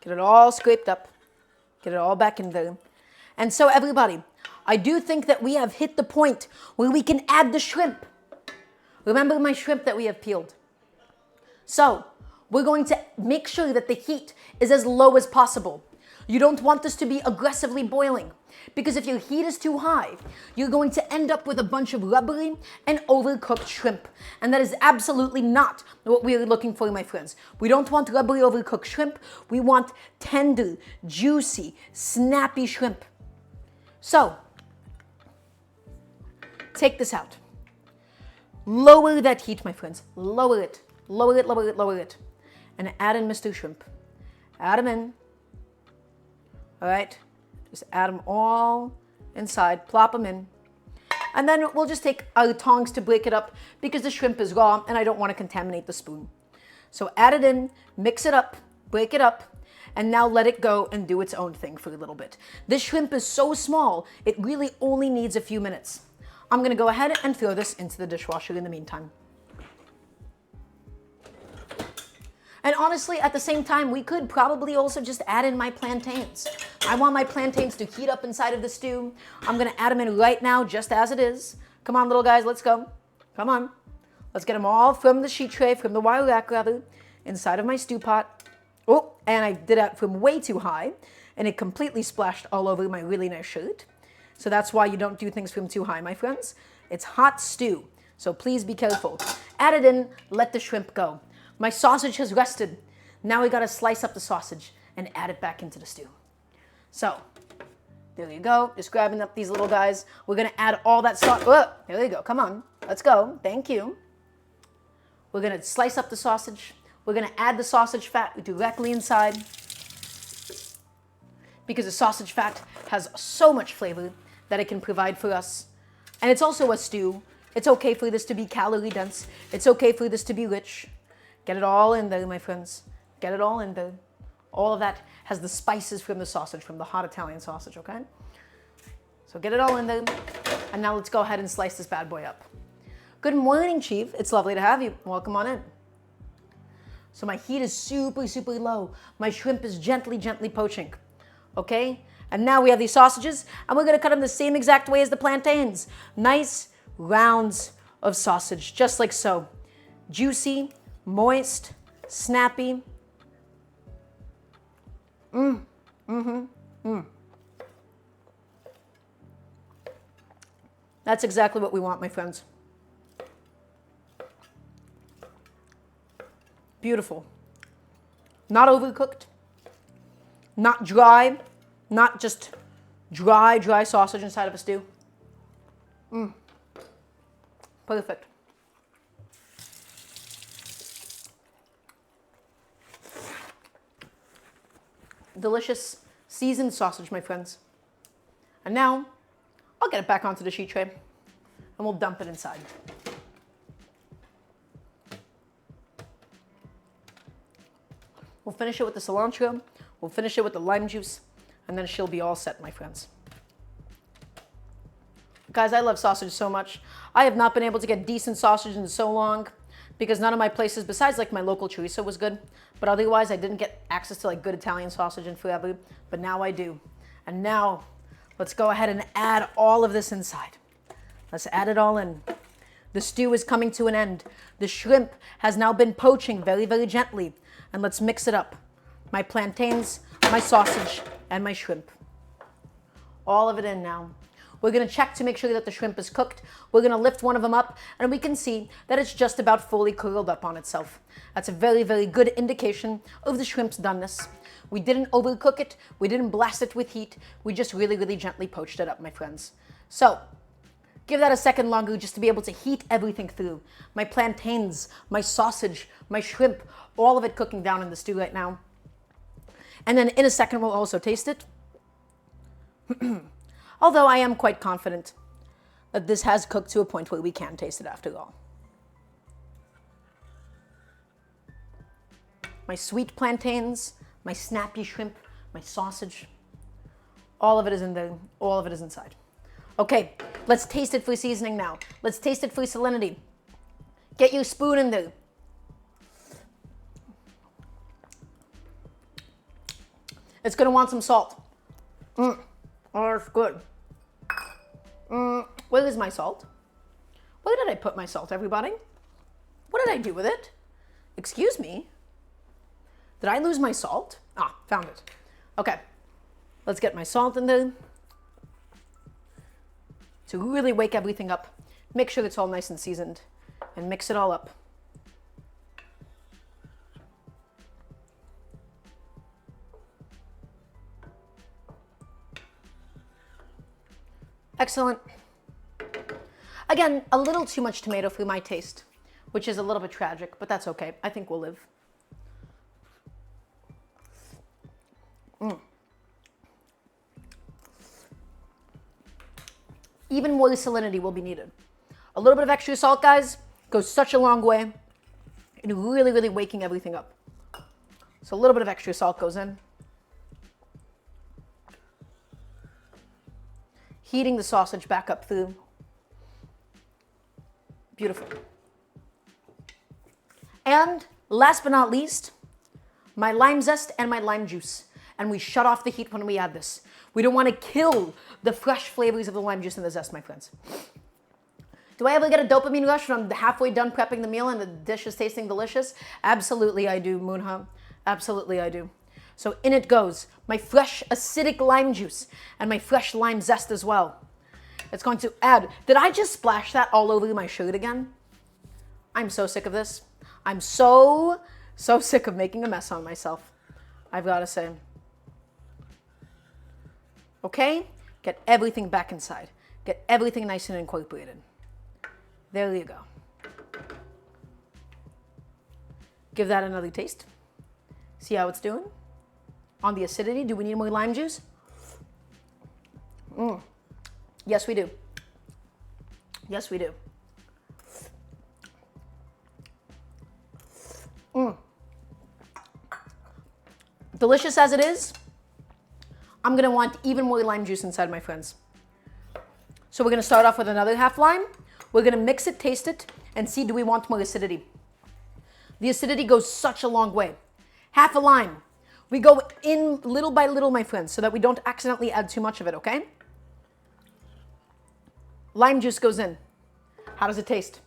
Get it all scraped up. Get it all back in there. And so everybody, I do think that we have hit the point where we can add the shrimp. Remember my shrimp that we have peeled. So we're going to make sure that the heat is as low as possible. You don't want this to be aggressively boiling because if your heat is too high, you're going to end up with a bunch of rubbery and overcooked shrimp. And that is absolutely not what we are looking for, my friends. We don't want rubbery, overcooked shrimp. We want tender, juicy, snappy shrimp. So, take this out. Lower that heat, my friends. Lower it. Lower it, lower it, lower it. And add in Mr. Shrimp. Add them in. All right? Just add them all inside. Plop them in. And then we'll just take our tongs to break it up because the shrimp is raw and I don't want to contaminate the spoon. So add it in, mix it up, break it up, and now let it go and do its own thing for a little bit. This shrimp is so small, it really only needs a few minutes. I'm going to go ahead and throw this into the dishwasher in the meantime. And honestly, at the same time, we could probably also just add in my plantains. I want my plantains to heat up inside of the stew. I'm going to add them in right now just as it is. Come on, little guys, let's go. Come on. Let's get them all from the sheet tray, from the wire rack rather, inside of my stew pot. Oh, and I did that from way too high, and it completely splashed all over my really nice shirt. So that's why you don't do things from too high, my friends. It's hot stew, so please be careful. Add it in, let the shrimp go. My sausage has rested. Now we gotta slice up the sausage and add it back into the stew. So, there you go, just grabbing up these little guys. We're gonna add all that sauce. Oh, there you go, come on, let's go, thank you. We're gonna slice up the sausage. We're gonna add the sausage fat directly inside because the sausage fat has so much flavor that it can provide for us. And it's also a stew. It's okay for this to be calorie dense. It's okay for this to be rich. Get it all in there, my friends. Get it all in there. All of that has the spices from the sausage, from the hot Italian sausage, okay? So get it all in there. And now let's go ahead and slice this bad boy up. Good morning, Chief. It's lovely to have you. Welcome on in. So my heat is super, super low. My shrimp is gently, gently poaching, okay? And now we have these sausages, and we're gonna cut them the same exact way as the plantains. Nice rounds of sausage, just like so. Juicy, moist, snappy. That's exactly what we want, my friends. Beautiful. Not overcooked, not dry, not just dry sausage inside of a stew. Perfect. Delicious seasoned sausage, my friends. And now, I'll get it back onto the sheet tray and we'll dump it inside. We'll finish it with the cilantro, we'll finish it with the lime juice, and then she'll be all set, my friends. Guys, I love sausage so much. I have not been able to get decent sausage in so long because none of my places, besides like my local chorizo, was good. But otherwise, I didn't get access to like good Italian sausage in forever. But now I do. And now, let's go ahead and add all of this inside. Let's add it all in. The stew is coming to an end. The shrimp has now been poaching very, very gently. And let's mix it up. My plantains, my sausage, and my shrimp. All of it in now. We're going to check to make sure that the shrimp is cooked. We're going to lift one of them up, and we can see that it's just about fully curled up on itself. That's a very, very good indication of the shrimp's doneness. We didn't overcook it. We didn't blast it with heat. We just really, really gently poached it up, my friends. So, give that a second longer just to be able to heat everything through. My plantains, my sausage, my shrimp, all of it cooking down in the stew right now. And then in a second, we'll also taste it. Although I am quite confident that this has cooked to a point where we can taste it after all. My sweet plantains, my snappy shrimp, my sausage, all of it is in there, all of it is inside. Okay, let's taste it for seasoning now. Let's taste it for salinity. Get your spoon in there. It's gonna want some salt. Oh, it's good. Where is my salt? Where did I put my salt, everybody? What did I do with it? Excuse me? Did I lose my salt? Ah, found it. Okay, let's get my salt in there to really wake everything up. Make sure it's all nice and seasoned and mix it all up. Excellent. Again, a little too much tomato for my taste, which is a little bit tragic, but that's okay. I think we'll live. Even more salinity will be needed. A little bit of extra salt, guys, goes such a long way in really, really waking everything up. So a little bit of extra salt goes in. Heating the sausage back up through. Beautiful. And last but not least, my lime zest and my lime juice. And we shut off the heat when we add this. We don't want to kill the fresh flavors of the lime juice and the zest, my friends. Do I ever get a dopamine rush when I'm halfway done prepping the meal and the dish is tasting delicious? Absolutely I do, Moonha. Absolutely I do. So in it goes, my fresh acidic lime juice and my fresh lime zest as well. It's going to add, did I just splash that all over my shirt again? I'm so sick of this. I'm so sick of making a mess on myself, I've got to say. Okay, get everything back inside. Get everything nice and incorporated. There you go. Give that another taste. See how it's doing? On the acidity, do we need more lime juice? Yes, we do. Yes, we do. Delicious as it is, I'm gonna want even more lime juice inside, my friends. So we're gonna start off with another half lime. We're gonna mix it, taste it, and see do we want more acidity. The acidity goes such a long way. Half a lime. We go in little by little, my friends, so that we don't accidentally add too much of it, okay? Lime juice goes in. How does it taste?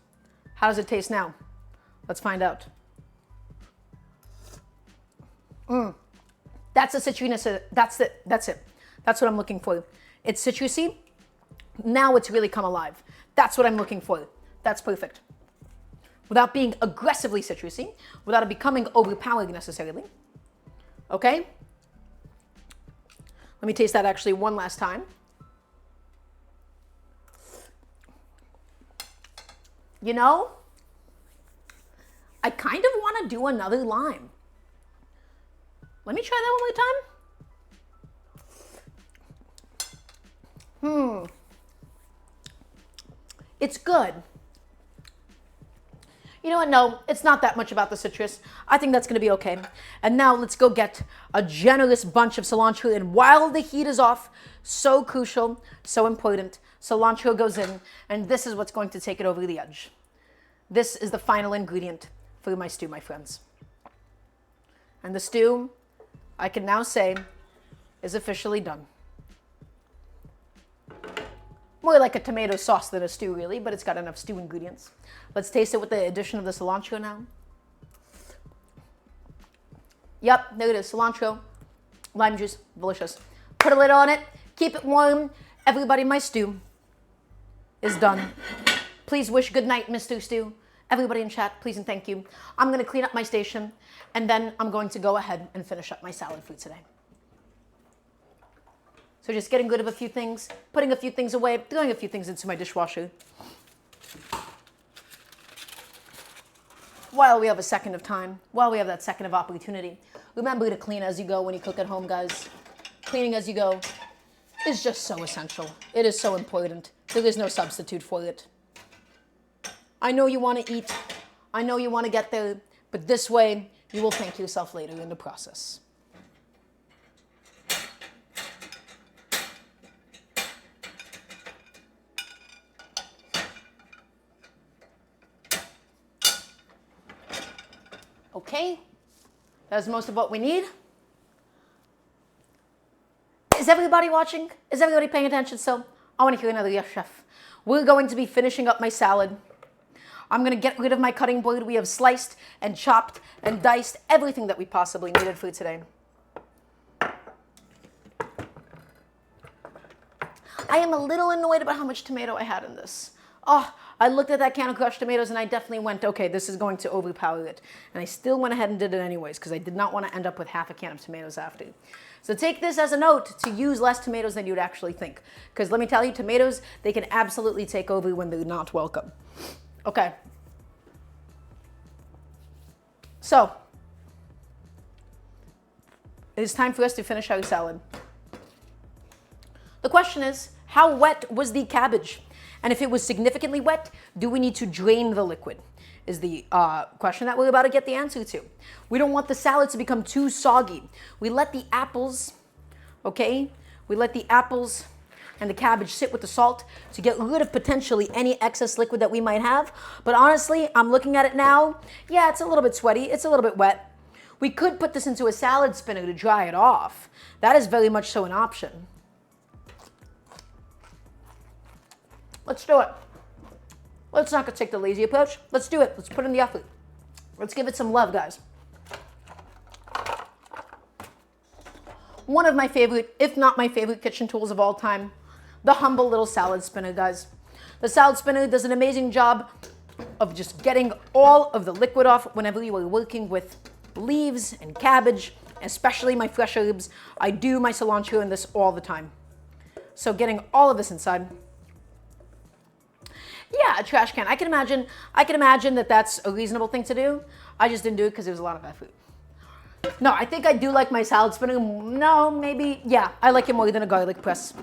How does it taste now? Let's find out. That's the citrusy, that's it. That's what I'm looking for. It's citrusy. Now it's really come alive. That's what I'm looking for. That's perfect. Without being aggressively citrusy, without it becoming overpowering necessarily. Okay? Let me taste that actually one last time. You know, I kind of want to do another lime. Let me try that one more time. It's good. You know what? No, it's not that much about the citrus. I think that's going to be okay. And now let's go get a generous bunch of cilantro. And while the heat is off, so crucial, so important, cilantro goes in. And this is what's going to take it over the edge. This is the final ingredient for my stew, my friends. And the stew, I can now say, is officially done. More like a tomato sauce than a stew, really, but it's got enough stew ingredients. Let's taste it with the addition of the cilantro now. Yep, there it is, cilantro, lime juice, delicious. Put a lid on it, keep it warm. Everybody, my stew is done. Please wish good night, Mr. Stew. Everybody in chat, please and thank you. I'm going to clean up my station, and then I'm going to go ahead and finish up my salad for today. So just getting rid of a few things, putting a few things away, throwing a few things into my dishwasher. While we have a second of time, while we have that second of opportunity, remember to clean as you go when you cook at home, guys. Cleaning as you go is just so essential. It is so important. There is no substitute for it. I know you want to eat. I know you want to get there, but this way you will thank yourself later in the process. Okay, that's most of what we need. Is everybody watching? Is everybody paying attention? So I want to hear another yes, chef. We're going to be finishing up my salad. I'm going to get rid of my cutting board. We have sliced and chopped and diced everything that we possibly needed for today. I am a little annoyed about how much tomato I had in this. Oh, I looked at that can of crushed tomatoes and I definitely went, okay, this is going to overpower it. And I still went ahead and did it anyways because I did not want to end up with half a can of tomatoes after. So take this as a note to use less tomatoes than you'd actually think. Because let me tell you, tomatoes, they can absolutely take over when they're not welcome. Okay. So, it is time for us to finish our salad. The question is, how wet was the cabbage? And if it was significantly wet, do we need to drain the liquid? Is the question that we're about to get the answer to. We don't want the salad to become too soggy. We let the apples, okay? We let the apples and the cabbage sit with the salt to get rid of potentially any excess liquid that we might have. But honestly, I'm looking at it now. Yeah, it's a little bit sweaty. It's a little bit wet. We could put this into a salad spinner to dry it off. That is very much so an option. Let's do it. Let's not take the lazy approach. Let's do it. Let's put in the effort. Let's give it some love, guys. One of my favorite, if not my favorite kitchen tools of all time, the humble little salad spinner, guys. The salad spinner does an amazing job of just getting all of the liquid off whenever you are working with leaves and cabbage, especially my fresh herbs. I do my cilantro in this all the time. So getting all of this inside. Yeah, a trash can. I can imagine that that's a reasonable thing to do. I just didn't do it because it was a lot of effort. No, I think I do like my salad spinner. No, maybe, yeah, I like it more than a garlic press.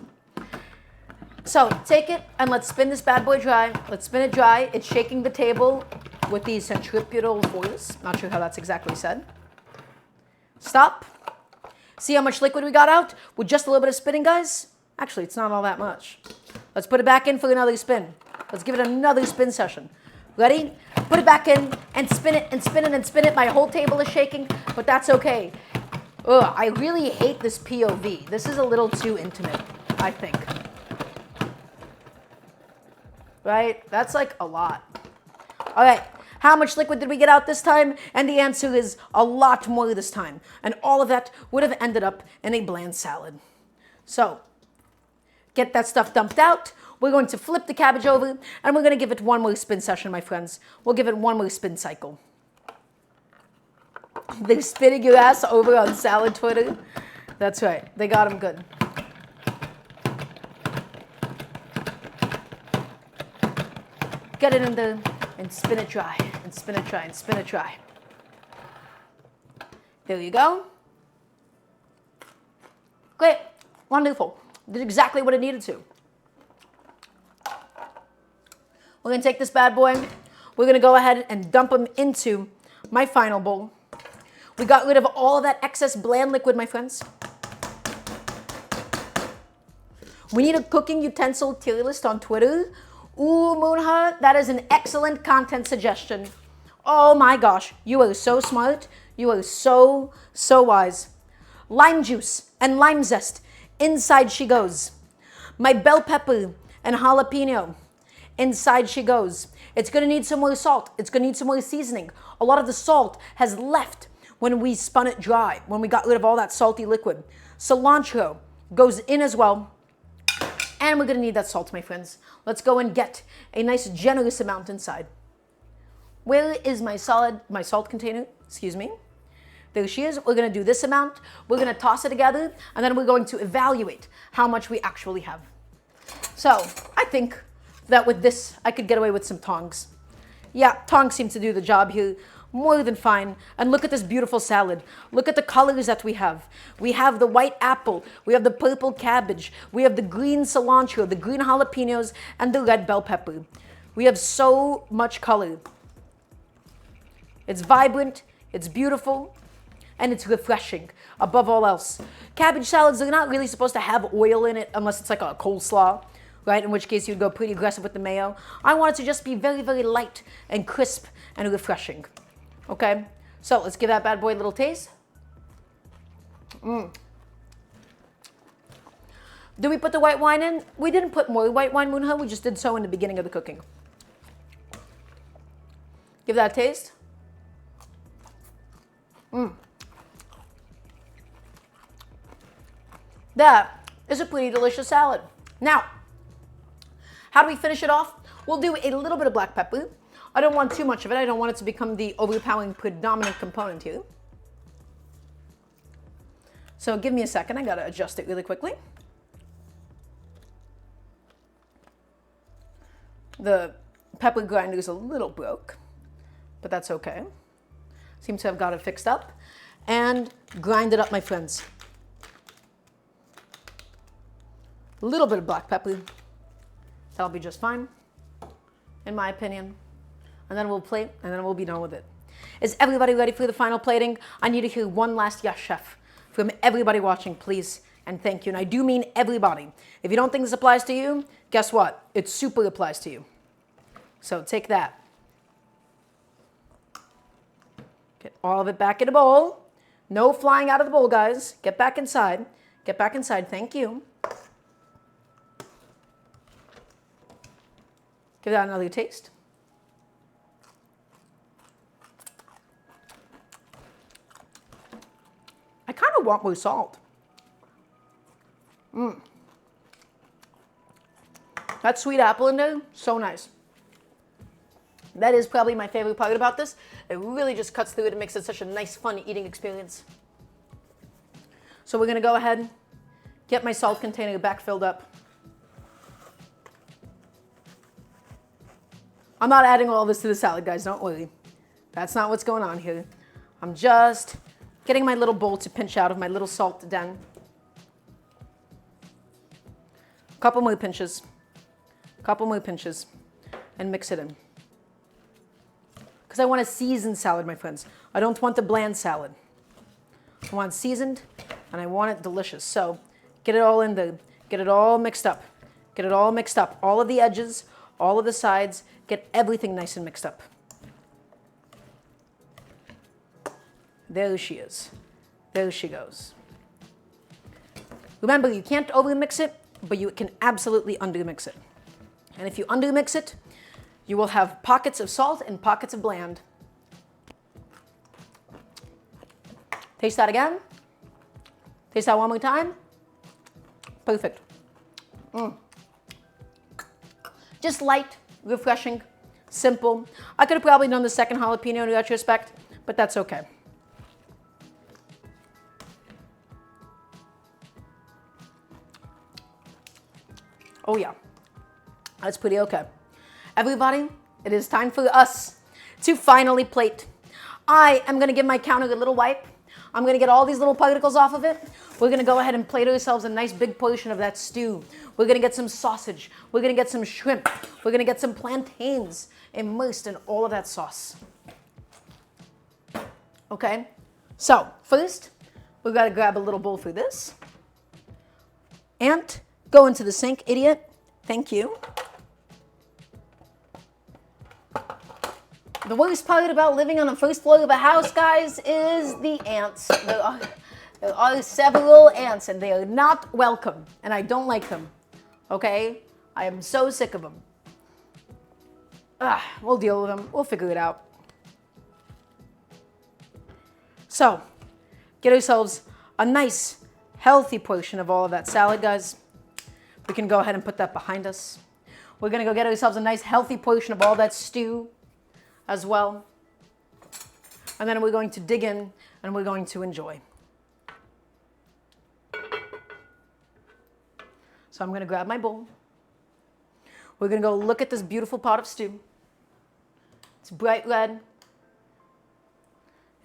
So take it and let's spin this bad boy dry. Let's spin it dry. It's shaking the table with these centripetal force. Not sure how that's exactly said. Stop. See how much liquid we got out with just a little bit of spinning, guys? Actually, it's not all that much. Let's put it back in for another spin. Let's give it another spin session. Ready? Put it back in and spin it and spin it and spin it. My whole table is shaking, but that's okay. Ugh, I really hate this POV. This is a little too intimate, I think. Right? That's like a lot. All right. How much liquid did we get out this time? And the answer is a lot more this time. And all of that would have ended up in a bland salad. So, get that stuff dumped out. We're going to flip the cabbage over, and we're going to give it one more spin session, my friends. We'll give it one more spin cycle. They're spinning your ass over on salad Twitter. That's right. They got him good. Get it in there and spin it dry, and spin it dry, and spin it dry. There you go. Great. Wonderful. Did exactly what it needed to. We're going to take this bad boy. We're going to go ahead and dump them into my final bowl. We got rid of all of that excess bland liquid, my friends. We need a cooking utensil tier list on Twitter, Ooh, Moonha, that is an excellent content suggestion. Oh my gosh, you are so smart. You are so, so wise. Lime juice and lime zest. Inside she goes. My bell pepper and jalapeno. Inside she goes. It's gonna need some more salt. It's gonna need some more seasoning. A lot of the salt has left when we spun it dry, when we got rid of all that salty liquid. Cilantro goes in as well. And we're gonna need that salt, my friends. Let's go and get a nice generous amount inside. Where is my salt container? Excuse me. There she is. We're gonna do this amount. We're gonna toss it together, and then we're going to evaluate how much we actually have. So I think that with this, I could get away with some tongs. Yeah, tongs seem to do the job here more than fine. And look at this beautiful salad. Look at the colors that we have. We have the white apple. We have the purple cabbage. We have the green cilantro, the green jalapenos, and the red bell pepper. We have so much color. It's vibrant, it's beautiful, and it's refreshing above all else. Cabbage salads, they're not really supposed to have oil in it unless it's like a coleslaw, right? In which case you'd go pretty aggressive with the mayo. I want it to just be very, very light and crisp and refreshing. Okay, so let's give that bad boy a little taste. Did we put the white wine in? We didn't put more white wine, Moonha. We just did so in the beginning of the cooking. Give that a taste. That is a pretty delicious salad. Now, how do we finish it off? We'll do a little bit of black pepper. I don't want too much of it. I don't want it to become the overpowering predominant component here. So give me a second. I gotta adjust it really quickly. The pepper grinder is a little broke, but that's okay. Seems to have got it fixed up. And grind it up, my friends. A little bit of black pepper. That'll be just fine, in my opinion. And then we'll plate, and then we'll be done with it. Is everybody ready for the final plating? I need to hear one last yes, chef, from everybody watching, please, and thank you. And I do mean everybody. If you don't think this applies to you, guess what? It super applies to you. So take that. Get all of it back in the bowl. No flying out of the bowl, guys. Get back inside. Get back inside. Thank you. Give that another taste. I kind of want more salt. That sweet apple in there, so nice. That is probably my favorite part about this. It really just cuts through it and makes it such a nice, fun eating experience. So we're gonna go ahead, get my salt container back filled up. I'm not adding all this to the salad, guys, don't worry. That's not what's going on here. I'm just getting my little bowl to pinch out of my little salt den. Couple more pinches, and mix it in. Because I want a seasoned salad, my friends. I don't want the bland salad. I want seasoned, and I want it delicious. So get it all in there. Get it all mixed up. Get it all mixed up. All of the edges, all of the sides. Get everything nice and mixed up. There she is. There she goes. Remember, you can't overmix it, but you can absolutely undermix it. And if you undermix it, you will have pockets of salt and pockets of bland. Taste that again. Taste that one more time. Perfect. Just light, refreshing, simple. I could have probably done the second jalapeno in retrospect, but that's okay. Oh yeah, that's pretty okay. Everybody, it is time for us to finally plate. I am gonna give my counter a little wipe. I'm gonna get all these little particles off of it. We're gonna go ahead and plate ourselves a nice big portion of that stew. We're gonna get some sausage. We're gonna get some shrimp. We're gonna get some plantains immersed in all of that sauce. Okay, so first, we've gotta grab a little bowl for this. And go into the sink, idiot. Thank you. The worst part about living on the first floor of a house, guys, is the ants. There are several ants, and they are not welcome, and I don't like them. Okay? I am so sick of them. We'll deal with them. We'll figure it out. So, get ourselves a nice, healthy portion of all of that salad, guys. We can go ahead and put that behind us. We're going to go get ourselves a nice, healthy portion of all that stew as well. And then we're going to dig in and we're going to enjoy. So I'm going to grab my bowl. We're going to go look at this beautiful pot of stew. It's bright red.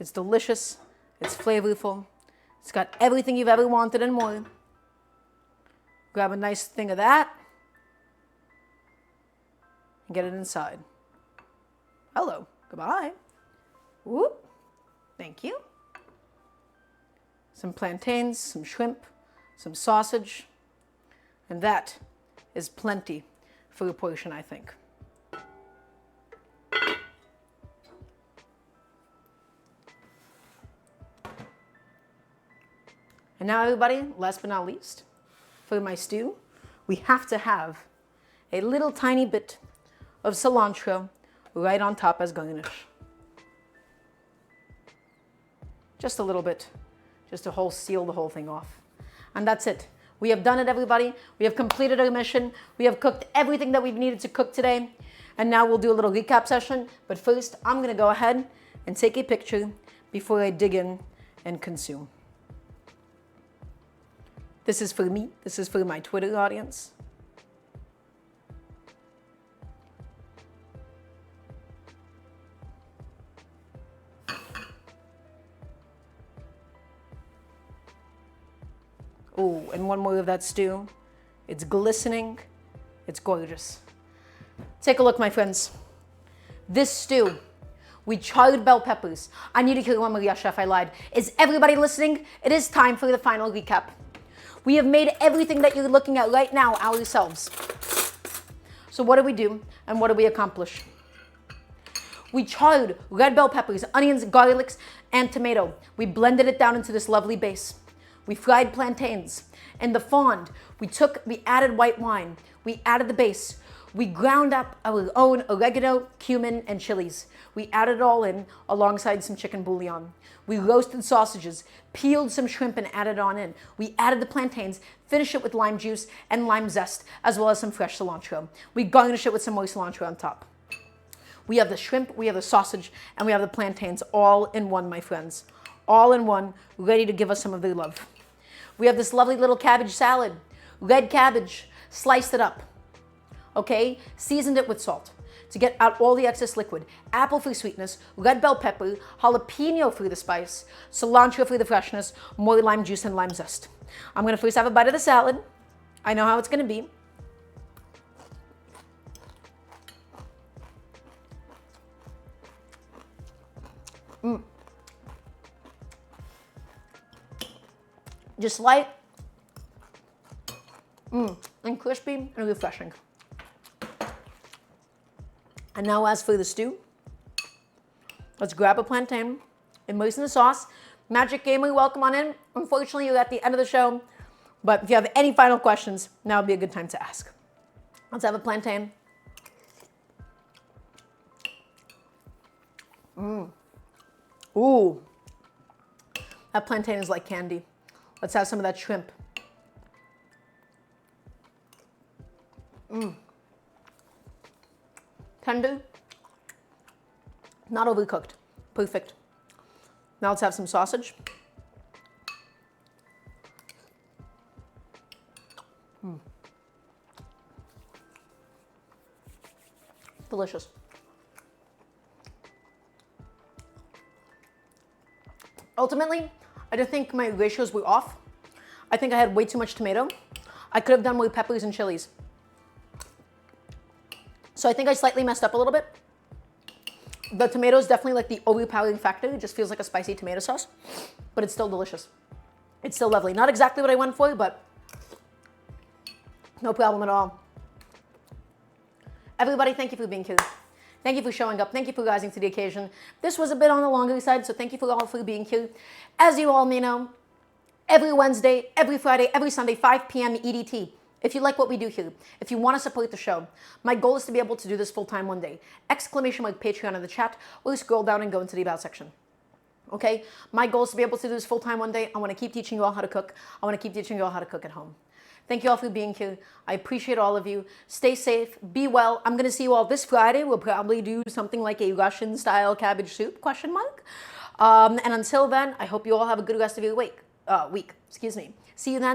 It's delicious. It's flavorful. It's got everything you've ever wanted and more. Grab a nice thing of that and get it inside. Hello. Goodbye. Whoop. Thank you. Some plantains, some shrimp, some sausage. And that is plenty for a portion, I think. And now, everybody, last but not least, for my stew, we have to have a little tiny bit of cilantro right on top as garnish. Just a little bit, just to seal the whole thing off. And that's it. We have done it, everybody. We have completed our mission. We have cooked everything that we've needed to cook today. And now we'll do a little recap session. But first, I'm going to go ahead and take a picture before I dig in and consume. This is for me. This is for my Twitter audience. Oh, and one more of that stew. It's glistening. It's gorgeous. Take a look, my friends. This stew, we charred bell peppers. I need to hear one more, yes, chef, I lied. Is everybody listening? It is time for the final recap. We have made everything that you're looking at right now ourselves. So what do we do and what do we accomplish? We charred red bell peppers, onions, garlics, and tomato. We blended it down into this lovely base. We fried plantains. In the fond, we added white wine. We added the base. We ground up our own oregano, cumin, and chilies. We added it all in alongside some chicken bouillon. We roasted sausages, peeled some shrimp and added on in. We added the plantains, finished it with lime juice and lime zest, as well as some fresh cilantro. We garnished it with some more cilantro on top. We have the shrimp, we have the sausage, and we have the plantains all in one, my friends. All in one, ready to give us some of their love. We have this lovely little cabbage salad. Red cabbage, sliced it up. Okay, seasoned it with salt to get out all the excess liquid. Apple for sweetness, red bell pepper, jalapeno for the spice, cilantro for the freshness, more lime juice and lime zest. I'm gonna first have a bite of the salad. I know how it's gonna be. Just light, and crispy and refreshing. And now as for the stew, let's grab a plantain, immerse in the sauce. Magic Gamer, welcome on in. Unfortunately, you're at the end of the show, but if you have any final questions, now would be a good time to ask. Let's have a plantain. Ooh, that plantain is like candy. Let's have some of that shrimp. Tender, not overcooked, perfect. Now let's have some sausage. Delicious. Ultimately, I just think my ratios were off. I think I had way too much tomato. I could have done more peppers and chilies. So I think I slightly messed up a little bit. The tomato is definitely like the overpowering factor. It just feels like a spicy tomato sauce, but it's still delicious. It's still lovely. Not exactly what I went for, but no problem at all. Everybody, thank you for being here. Thank you for showing up. Thank you for rising to the occasion. This was a bit on the longer side, so thank you for all for being here. As you all may know, every Wednesday, every Friday, every Sunday, 5 p.m. EDT. If you like what we do here, if you want to support the show, my goal is to be able to do this full-time one day. Exclamation mark Patreon in the chat, or scroll down and go into the About section. Okay? My goal is to be able to do this full-time one day. I want to keep teaching you all how to cook. I want to keep teaching you all how to cook at home. Thank you all for being here. I appreciate all of you. Stay safe. Be well. I'm going to see you all this Friday. We'll probably do something like a Russian-style cabbage soup, question mark. And until then, I hope you all have a good rest of your week. Excuse me. See you then.